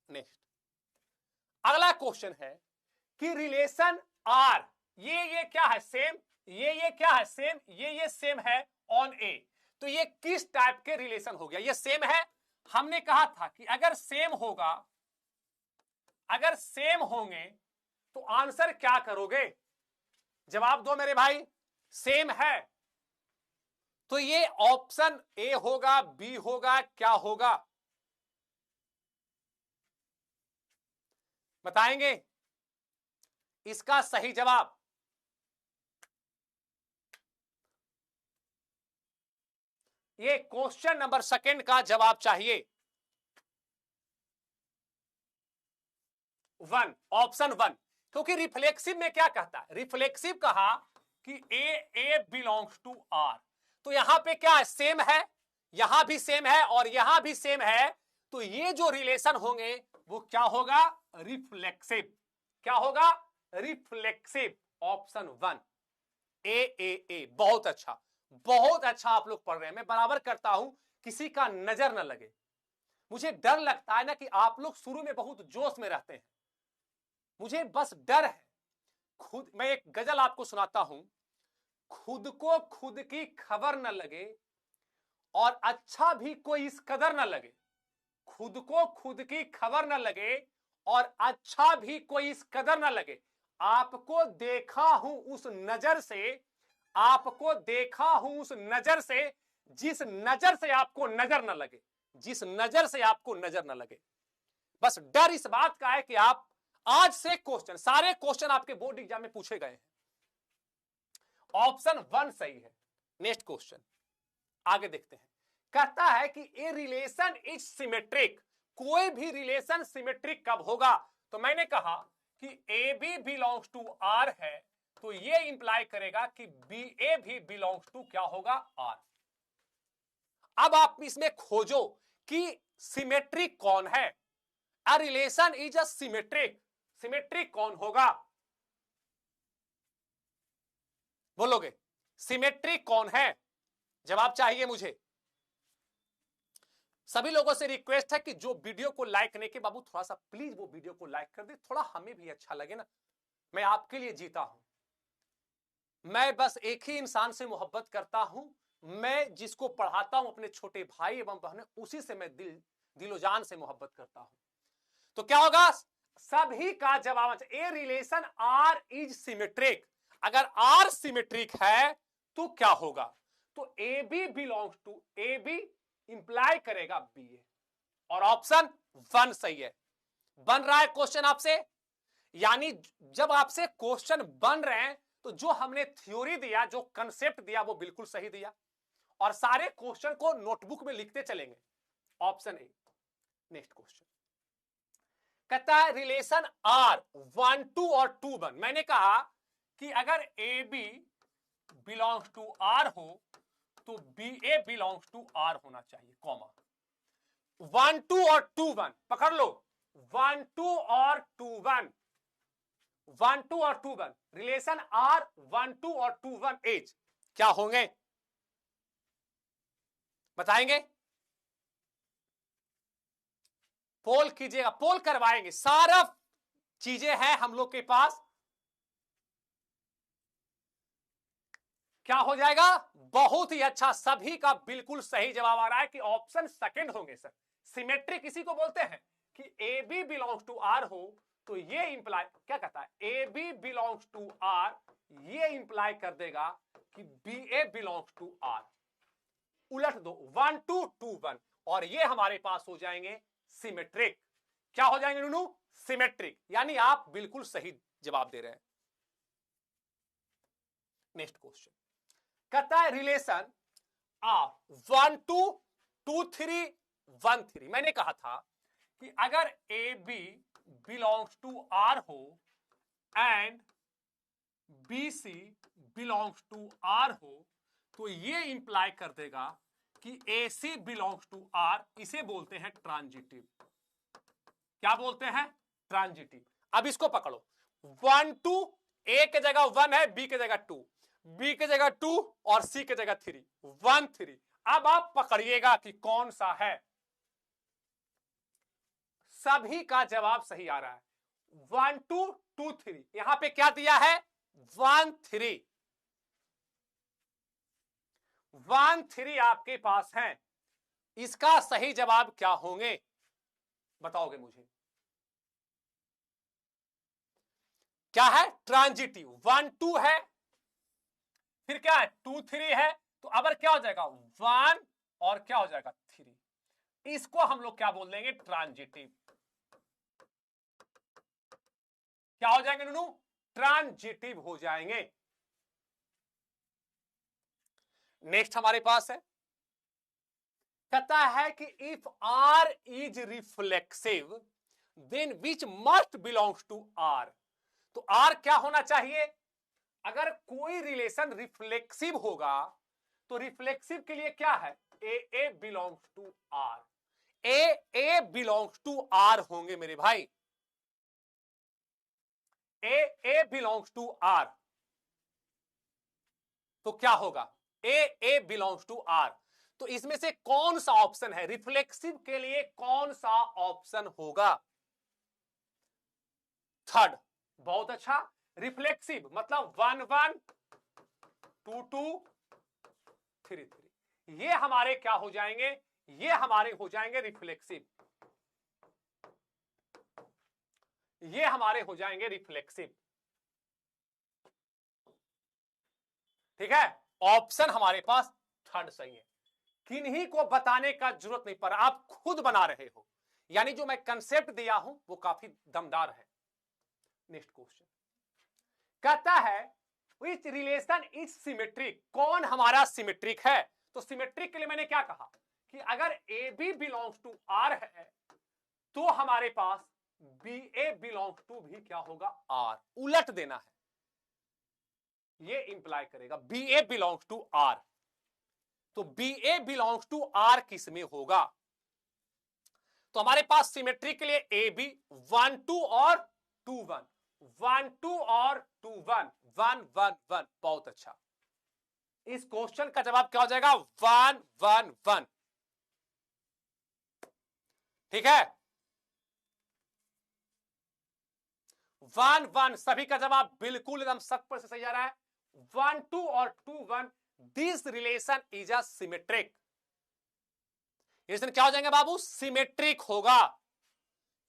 नेक्स्ट अगला क्वेश्चन है कि रिलेशन आर, ये क्या है, सेम, ये क्या है, सेम, ये सेम है ऑन ए। तो ये किस टाइप के रिलेशन हो गया, ये सेम है। हमने कहा था कि अगर सेम होगा, अगर सेम होंगे तो आंसर क्या करोगे, जवाब दो मेरे भाई। सेम है तो ये ऑप्शन ए होगा, बी होगा, क्या होगा, बताएंगे इसका सही जवाब। ये क्वेश्चन नंबर सेकंड का जवाब चाहिए, वन, ऑप्शन वन। क्योंकि रिफ्लेक्सिव में क्या कहता है, रिफ्लेक्सिव कहा कि ए बिलोंग्स टू आर। तो यहां पे क्या है, सेम है, यहां भी सेम है और यहां भी सेम है। तो ये जो रिलेशन होंगे वो क्या होगा, रिफ्लेक्सिव। क्या होगा, रिफ्लेक्सिव। ऑप्शन वन, ए। बहुत अच्छा, बहुत अच्छा आप लोग पढ़ रहे हैं। मैं बराबर करता हूं किसी का नजर ना लगे। मुझे डर लगता है ना कि आप लोग शुरू में बहुत जोश में रहते हैं, मुझे बस डर है। खुद मैं एक गजल आपको सुनाता हूं, खुद को खुद की खबर न लगे और अच्छा भी कोई इस कदर न लगे। खुद को खुद की खबर न लगे और अच्छा भी कोई इस कदर न लगे। आपको देखा हूं उस नजर से, आपको देखा हूं उस नजर से, जिस नजर से आपको नजर न लगे, जिस नजर से आपको नजर न लगे। बस डर इस बात का है कि आप आज से क्वेश्चन, सारे क्वेश्चन आपके बोर्ड एग्जाम में पूछे गए हैं। ऑप्शन वन सही है। नेक्स्ट क्वेश्चन आगे देखते हैं। कहता है कि ए रिलेशन इज सिमेट्रिक। कोई भी रिलेशन सिमेट्रिक कब होगा, तो मैंने कहा कि A B belongs to R है, तो ये इंप्लाई करेगा कि बी ए भी बिलोंग्स टू क्या होगा, आर। अब आप इसमें खोजो कि सिमेट्रिक कौन है। A relation is a symmetric, symmetric कौन होगा, बोलोगे सिमेट्रिक कौन है, जवाब चाहिए मुझे। सभी लोगों से रिक्वेस्ट है कि जो वीडियो को लाइक नहीं किए बाबू थोड़ा सा प्लीज वो वीडियो को लाइक कर दे, थोड़ा हमें भी अच्छा लगे ना। मैं आपके लिए जीता हूं, मैं बस एक ही इंसान से मोहब्बत करता हूं, मैं जिसको पढ़ाता हूं अपने छोटे भाई एवं बहनें, उसी से मैं दिलो जान से मोहब्बत करता हूं। तो क्या होगा, सभी का जवाब a relation R is symmetric. अगर आर सिमेट्रिक है तो क्या होगा, तो A B belongs to A B imply करेगा बी ए, और ऑप्शन वन सही है। बन रहा है क्वेश्चन आपसे, यानी जब आपसे क्वेश्चन बन रहे हैं तो जो हमने थ्योरी दिया, जो कंसेप्ट दिया वो बिल्कुल सही दिया, और सारे क्वेश्चन को नोटबुक में लिखते चलेंगे। Option A. नेक्स्ट क्वेश्चन कहता है रिलेशन आर 1 2 और 2 1। मैंने कहा कि अगर A B belongs to R हो तो B A belongs to R होना चाहिए, कॉमा 1 2 और 2 1 पकड़ लो, 1 2 और 2 1, 1 2 और 2 1 रिलेशन आर 1 2 और 2 1 एज क्या होंगे बताएंगे? पोल कीजिएगा, पोल करवाएंगे, सारा चीजें हैं हम लोग के पास। क्या हो जाएगा? बहुत ही अच्छा, सभी का बिल्कुल सही जवाब आ रहा है कि ऑप्शन सेकंड होंगे सर। सिमेट्रिक इसी को बोलते हैं कि A B belongs to R हो तो ये इंप्लाई क्या कहता है, A B belongs to R, ये इंप्लाई कर देगा कि B A belongs to R. उलट दो 1 2 2 1 और ये हमारे पास हो जाएंगे सिमेट्रिक। क्या हो जाएंगे नूनू? सिमेट्रिक। यानी आप बिल्कुल सही जवाब दे रहे हैं। नेक्स्ट क्वेश्चन कहता है रिलेशन आर 1 2 2 3 1 3। मैंने कहा था कि अगर A B belongs to R हो and b C belongs to R हो तो ये इंप्लाई कर देगा कि ए सी बिलोंग्स टू आर। इसे बोलते हैं ट्रांजिटिव। क्या बोलते हैं? ट्रांजिटिव। अब इसको पकड़ो, 1 2 ए के जगह 1 है, बी के जगह 2, बी के जगह 2 और सी के जगह 3, 1 3। अब आप पकड़िएगा कि कौन सा है। सभी का जवाब सही आ रहा है, 1 2 2 3। यहां पे क्या दिया है? 1 3, 1 3 आपके पास है। इसका सही जवाब क्या होंगे बताओगे मुझे? क्या है? ट्रांजिटिव। 1 2 है, फिर क्या है? 2 3 है, तो अब क्या हो जाएगा? 1 और क्या हो जाएगा? 3। इसको हम लोग क्या बोल देंगे? ट्रांजिटिव। क्या हो जाएंगे नूनू? ट्रांजिटिव हो जाएंगे। नेक्स्ट हमारे पास है, कहता है कि if R is reflexive then which must belongs to R. तो आर क्या होना चाहिए? अगर कोई रिलेशन रिफ्लेक्सिव होगा तो रिफ्लेक्सिव के लिए क्या है? A a belongs to R. A a belongs to R होंगे मेरे भाई, a a belongs to R. तो क्या होगा? A a belongs to R. तो इसमें से कौन सा ऑप्शन है रिफ्लेक्सिव के लिए? कौन सा ऑप्शन होगा? थर्ड। बहुत अच्छा। रिफ्लेक्सिव मतलब 1 1 2 2 3 3। ये हमारे क्या हो जाएंगे? ये हमारे हो जाएंगे रिफ्लेक्सिव। ये हमारे हो जाएंगे रिफ्लेक्सिव। ठीक है, ऑप्शन हमारे पास थर्ड सही है। किन्हीं को बताने का जरूरत नहीं पड़ा, आप खुद बना रहे हो। यानी जो मैं कंसेप्ट दिया हूं वो काफी दमदार है। नेक्स्ट क्वेश्चन कहता है विच रिलेशन इज सिमेट्रिक। कौन हमारा सिमेट्रिक है? तो सिमेट्रिक के लिए मैंने क्या कहा कि अगर A B belongs to R है तो हमारे पास बी ए बिलोंग्स टू भी क्या होगा? आर। उलट देना है, ये इंप्लाई करेगा B A belongs to R. तो B A belongs to R किस में होगा? तो हमारे पास सिमेट्री के लिए ए बी 1 2 और 2 1, 1 2 और 2 1 1 1 1। बहुत अच्छा। इस क्वेश्चन का जवाब क्या हो जाएगा? 1 1 1। ठीक है, 1 1 सभी का जवाब बिल्कुल एकदम 100% से सही आ रहा है। 1 2 और 2 1 this relation is a symmetric. Relation क्या हो जाएंगे बाबू? सिमेट्रिक होगा।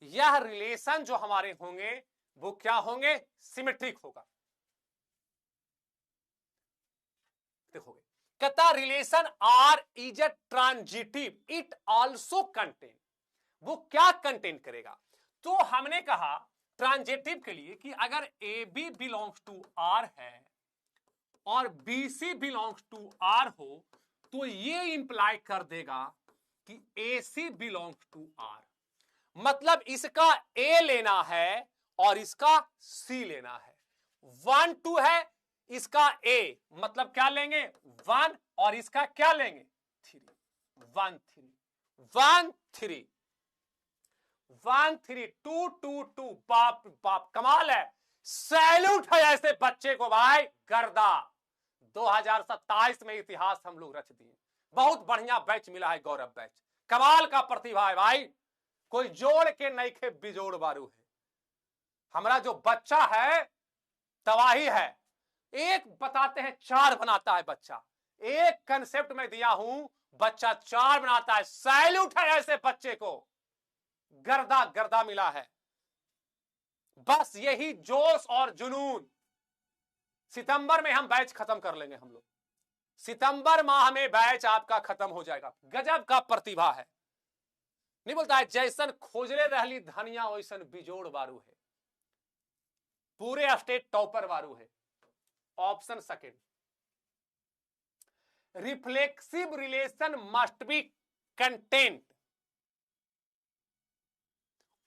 यह रिलेशन जो हमारे होंगे वो क्या होंगे? सिमेट्रिक होगा। देखोगे कहता relation R is a transitive it also contain. वो क्या कंटेन करेगा? तो हमने कहा ट्रांजिटिव के लिए कि अगर A B belongs to R है और B C belongs to R हो तो ये इंप्लाई कर देगा कि ए सी बिलोंग्स टू आर। मतलब इसका ए लेना है और इसका सी लेना है। 1 2 है, इसका ए मतलब क्या लेंगे 1 और इसका क्या लेंगे 3। 1 3 1 3 1 3 2 2 2। बाप बाप कमाल है, सैल्यूट है ऐसे बच्चे को भाई। गर्दा 2027 में इतिहास हम लोग रच दिए। बहुत बढ़िया बैच मिला है, गौरव बैच, कमाल का प्रतिभा है भाई। कोई जोड़ के नहीं खे बिजोड़ बारू है। हमारा जो बच्चा है तबाही है। एक बताते हैं 4 बनाता है बच्चा। एक कंसेप्ट में दिया हूं, बच्चा 4 बनाता है। सैल्यूट है ऐसे बच्चे को, गर्दा गर्दा मिला है। बस यही जोश और जुनून। सितंबर में हम बैच खत्म कर लेंगे हम लोग। सितंबर माह में बैच आपका खत्म हो जाएगा। गजब का प्रतिभा है। नहीं बोलता है जैसन खोजले रहली धनिया वैसन बिजोड़ बारू है। पूरे स्टेट टॉपर बारू है। Option second, reflexive relation must be content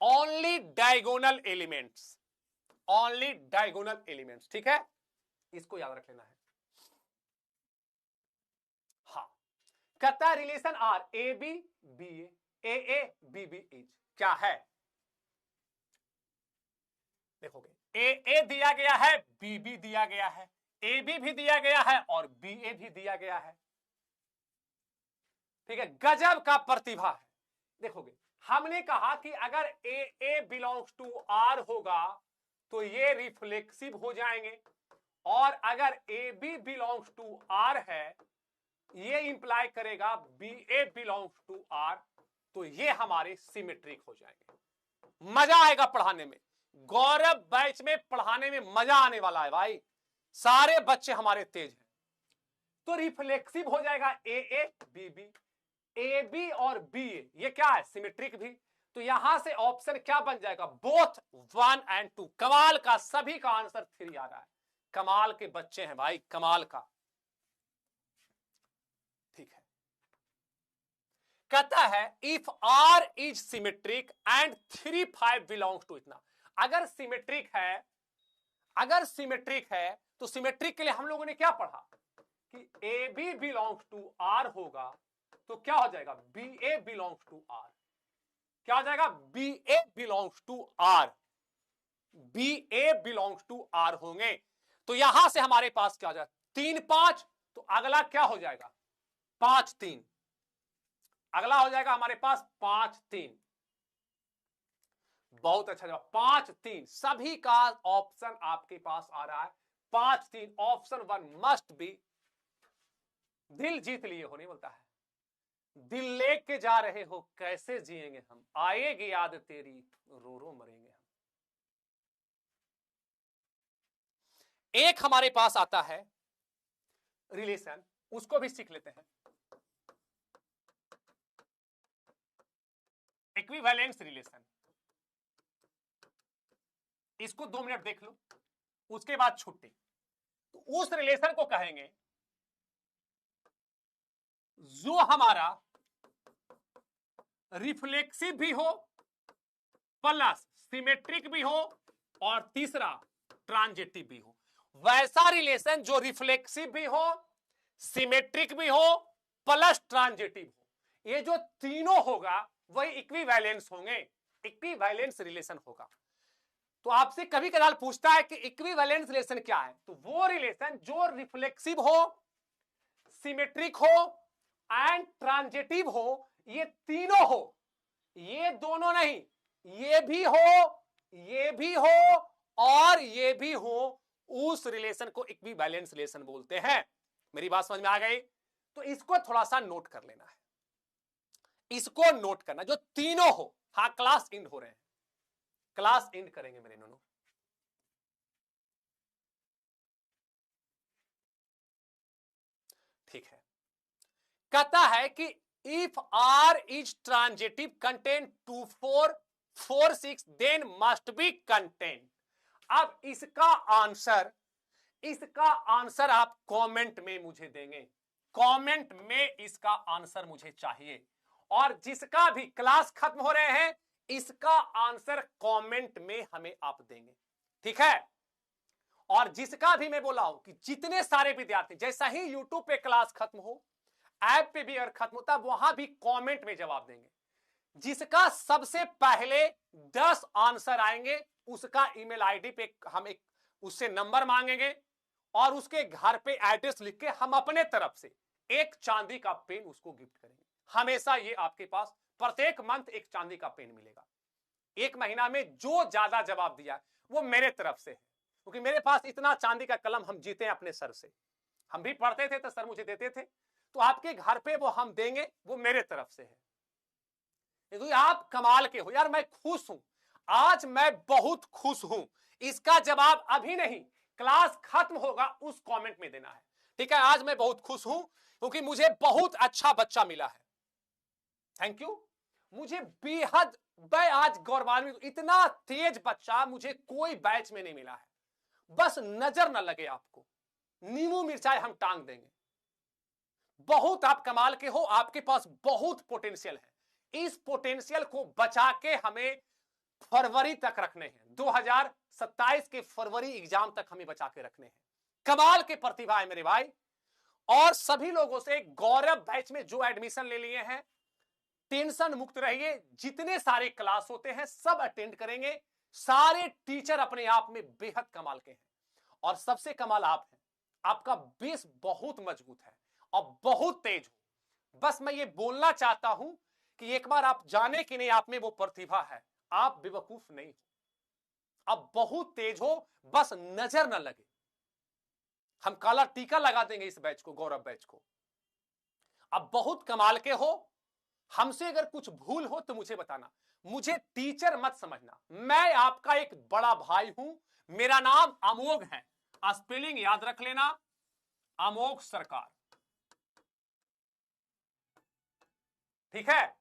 only diagonal elements. Only diagonal elements, ठीक है, इसको याद रख लेना है। हाँ, कहता है relation R A B B A B B is क्या है। देखोगे ए दिया गया है, बी बी दिया गया है, ए बी भी दिया गया है और बी ए भी दिया गया है। ठीक है, गजब का प्रतिभा है। देखोगे हमने कहा कि अगर ए बिलोंग्स टू आर होगा तो ये रिफ्लेक्सिव हो जाएंगे, और अगर A B belongs to R है ये इंप्लाई करेगा B A belongs to R, तो ये हमारे सिमेट्रिक हो जाएंगे। मजा आएगा पढ़ाने में। गौरव बैच में पढ़ाने में मजा आने वाला है भाई। सारे बच्चे हमारे तेज हैं। तो रिफ्लेक्सिव हो जाएगा A B B, A B और बी ए, ये क्या है सिमेट्रिक भी। तो यहां से ऑप्शन क्या बन जाएगा, बोथ 1 और 2। कमाल का, सभी का आंसर 3 आ रहा है। कमाल के बच्चे हैं भाई, कमाल का। ठीक है, कहता है if R is symmetric and 3 5 belongs to इतना। अगर सिमेट्रिक है, अगर सिमेट्रिक है तो सिमेट्रिक के लिए हम लोगों ने क्या पढ़ा कि A B belongs to R होगा तो क्या हो जाएगा B A belongs to R. क्या हो जाएगा B A belongs to R, B A belongs to R होंगे। तो यहां से हमारे पास क्या हो जाएगा 3 5, तो अगला क्या हो जाएगा 5 3। अगला हो जाएगा हमारे पास 5 3। बहुत अच्छा जवाब 5 3। सभी का ऑप्शन आपके पास आ रहा है 5 3। Option 1 must be. दिल जीत लिए हो, नहीं बोलता है दिल लेके जा रहे हो कैसे जिएंगे हम, आएगी याद तेरी रो रो मरेंगे हम। एक हमारे पास आता है रिलेशन, उसको भी सीख लेते हैं। इक्विवेलेंस रिलेशन, इसको 2 मिनट देख लो, उसके बाद छुट्टी। तो उस रिलेशन को कहेंगे जो हमारा रिफ्लेक्सिव भी हो प्लस सिमेट्रिक भी हो और तीसरा ट्रांजिटिव भी हो। वैसा रिलेशन जो रिफ्लेक्सिव भी हो, सिमेट्रिक भी हो प्लस ट्रांजिटिव हो। ये जो तीनों होगा वही इक्विवेलेंस होंगे, इक्विवेलेंस रिलेशन होगा। तो आपसे कभी कदार पूछता है कि इक्विवेलेंस रिलेशन क्या है, तो वो रिलेशन जो रिफ्लेक्सिव हो, सिमेट्रिक हो एंड ट्रांजिटिव हो, ये तीनों हो, ये दोनों नहीं, ये भी हो, ये भी हो और ये भी हो, उस रिलेशन को इक्विवेलेंस रिलेशन बोलते हैं। मेरी बात समझ में आ गई? तो इसको थोड़ा सा नोट कर लेना है, इसको नोट करना, जो तीनों हो। हाँ, क्लास एंड हो रहे हैं, क्लास एंड करेंगे मेरे नोनों। ठीक है, कहता है कि if R is transitive content 2 4 4 6 then must be content. अब इसका आंसर आप कमेंट में मुझे देंगे, कमेंट में इसका आंसर मुझे चाहिए। और जिसका भी क्लास खत्म हो रहे हैं इसका आंसर कमेंट में हमें आप देंगे, ठीक है। और जिसका भी मैं बोला हूं कि जितने सारे विद्यार्थी जैसा ही यूट्यूब पे क्लास खत्म हो, ऐप पे भी अगर खत्म होता, वहां भी कमेंट में जवाब देंगे। जिसका सबसे पहले 10 आंसर आएंगे उसका ईमेल आईडी पे हम एक उससे नंबर मांगेंगे और उसके घर पे एड्रेस लिख के हम अपने तरफ से एक चांदी का पेन उसको गिफ्ट करेंगे। हमेशा ये आपके पास प्रत्येक मंथ एक चांदी का पेन मिलेगा। एक महीना में जो ज्यादा जवाब दिया वो मेरे तरफ से है, क्योंकि मेरे पास इतना चांदी का कलम हम जीते हैं अपने सर से। हम भी पढ़ते थे तो सर मुझे देते थे, तो आपके घर पे वो हम देंगे, वो मेरे तरफ से है। तो आप कमाल के हो यार, मैं खुश हूं, आज मैं बहुत खुश हूं। इसका जवाब अभी नहीं, क्लास खत्म होगा उस कमेंट में देना है, ठीक है। आज मैं बहुत खुश हूं क्योंकि मुझे बहुत अच्छा बच्चा मिला है, थैंक यू। मुझे बेहद, मैं आज गौरवान्वित, इतना तेज बच्चा मुझे कोई बैच में नहीं मिला है। बस नजर ना लगे आपको, नींबू मिर्चाई हम टांग देंगे। बहुत आप कमाल के हो, आपके पास बहुत पोटेंशियल है। इस पोटेंशियल को बचा के हमें फरवरी तक रखने हैं, 2027 के फरवरी एग्जाम तक हमें बचा के रखने हैं। कमाल के प्रतिभा है मेरे भाई। और सभी लोगों से गौरव बैच में जो एडमिशन ले लिए हैं, टेंशन मुक्त रहिए। जितने सारे क्लास होते हैं सब अटेंड करेंगे। सारे टीचर अपने आप में बेहद कमाल के हैं और सबसे कमाल आप हैं। आपका बेस बहुत मजबूत है और बहुत तेज हो। बस मैं ये बोलना चाहता हूं कि एक बार आप जाने कि नहीं आप में वो प्रतिभा है, आप बेवकूफ नहीं हो, आप बहुत तेज हो, बस नजर ना लगे। हम काला टीका लगा देंगे इस बैच को, गौरव बैच को। आप बहुत कमाल के हो। हमसे अगर कुछ भूल हो तो मुझे बताना, मुझे टीचर मत समझना। मैं आपका एक बड़ा भाई हूं, मेरा नाम अमोघ है, स्पेलिंग याद रख लेना, अमोघ सरकार, ठीक है।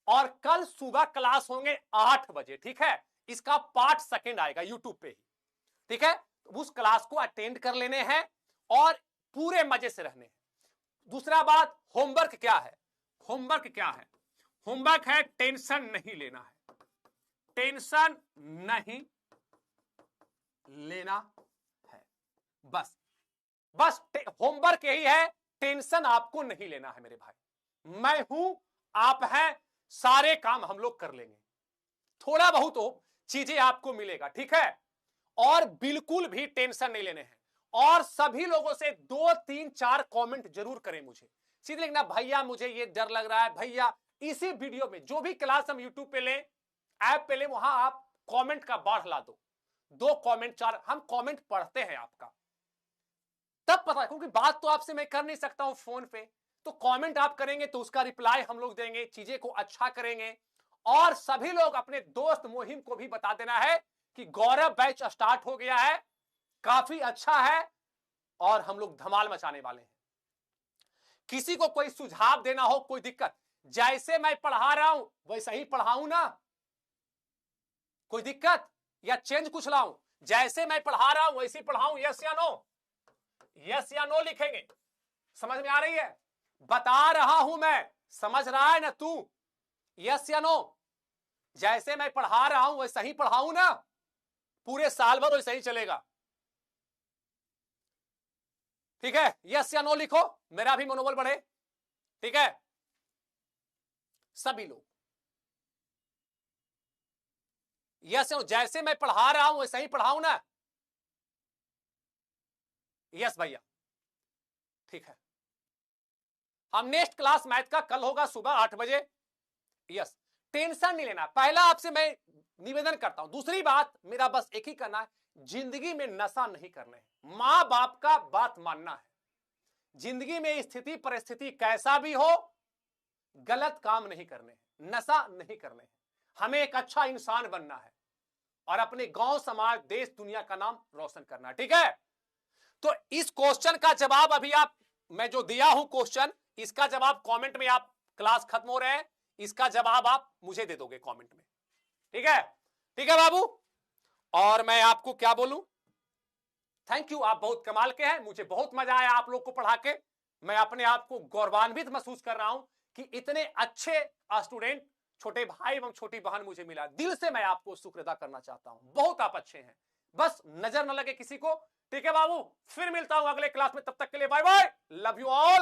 और कल सुबह क्लास होंगे 8 बजे, ठीक है। इसका पार्ट सेकंड आएगा यूट्यूब पे ही, ठीक है। उस क्लास को अटेंड कर लेने हैं और पूरे मजे से रहने हैं। दूसरा बात, होमवर्क क्या है? होमवर्क क्या है? होमवर्क है टेंशन नहीं लेना है, टेंशन नहीं लेना है, बस बस होमवर्क यही है, टेंशन आपको नहीं लेना है मेरे भाई। मैं हूं, आप हैं, सारे काम हम लोग कर लेंगे। थोड़ा बहुत हो चीजें आपको मिलेगा, ठीक है। और बिल्कुल भी टेंशन नहीं लेने हैं। और सभी लोगों से 2, 3, 4 कमेंट जरूर करें मुझे। सीधे लिखना, भैया मुझे ये डर लग रहा है, भैया इसी वीडियो में जो भी क्लास हम यूट्यूब पे लें, ऐप पे लें, वहां आप कमेंट का बाढ़ ला दो। 2 कमेंट 4, हम कमेंट पढ़ते हैं आपका, तब पता है, क्योंकि बात तो आपसे मैं कर नहीं सकता हूं फोन पे। तो कमेंट आप करेंगे तो उसका रिप्लाई हम लोग देंगे, चीजें को अच्छा करेंगे। और सभी लोग अपने दोस्त मुहिम को भी बता देना है कि गौरव बैच स्टार्ट हो गया है, काफी अच्छा है और हम लोग धमाल मचाने वाले हैं। किसी को कोई सुझाव देना हो, कोई दिक्कत, जैसे मैं पढ़ा रहा हूं वैसा ही पढ़ाऊं ना, कोई दिक्कत या चेंज कुछ लाऊं? जैसे मैं पढ़ा रहा हूं वैसे ही पढ़ाऊं? यस या नो? यस या नो लिखेंगे। समझ में आ रही है? बता रहा हूं मैं, समझ रहा है ना तू? यस या नो? जैसे मैं पढ़ा रहा हूं वैसा ही पढ़ाऊं ना? पूरे साल भर वैसा ही चलेगा, ठीक है। यस या नो लिखो, मेरा भी मनोबल बढ़े, ठीक है। सभी लोग यस या नो, जैसे मैं पढ़ा रहा हूं वैसा ही पढ़ाऊं ना? यस भैया, ठीक है। हम नेक्स्ट क्लास मैथ का कल होगा सुबह 8 बजे। यस, टेंशन नहीं लेना, पहला आपसे मैं निवेदन करता हूं। दूसरी बात, मेरा बस एक ही करना है, जिंदगी में नशा नहीं करना है, मां बाप का बात मानना है। जिंदगी में स्थिति परिस्थिति कैसा भी हो, गलत काम नहीं करने हैं, नशा नहीं करने हैं। हमें एक अच्छा इंसान बनना है और अपने गांव समाज देश दुनिया का नाम रोशन करना है, ठीक है। तो इस क्वेश्चन का जवाब अभी आप, मैं जो दिया हूं क्वेश्चन, इसका जवाब कमेंट में, आप क्लास खत्म हो रहे हैं, इसका जवाब आप मुझे दे दोगे कमेंट में, ठीक है। ठीक है बाबू, और मैं आपको क्या बोलूं, थैंक यू, आप बहुत कमाल के हैं। मुझे बहुत मजा आया आप लोग को पढ़ा के। मैं अपने आप को गौरवान्वित महसूस कर रहा हूं कि इतने अच्छे स्टूडेंट छोटे भाई एवं छोटी बहन मुझे मिला, दिल से मैं आपको शुक्र अदा करना चाहता हूं। बहुत आप अच्छे हैं, बस नजर न लगे किसी को। ठीक है बाबू, फिर मिलता हूं अगले क्लास में, तब तक के लिए bye bye, love you all.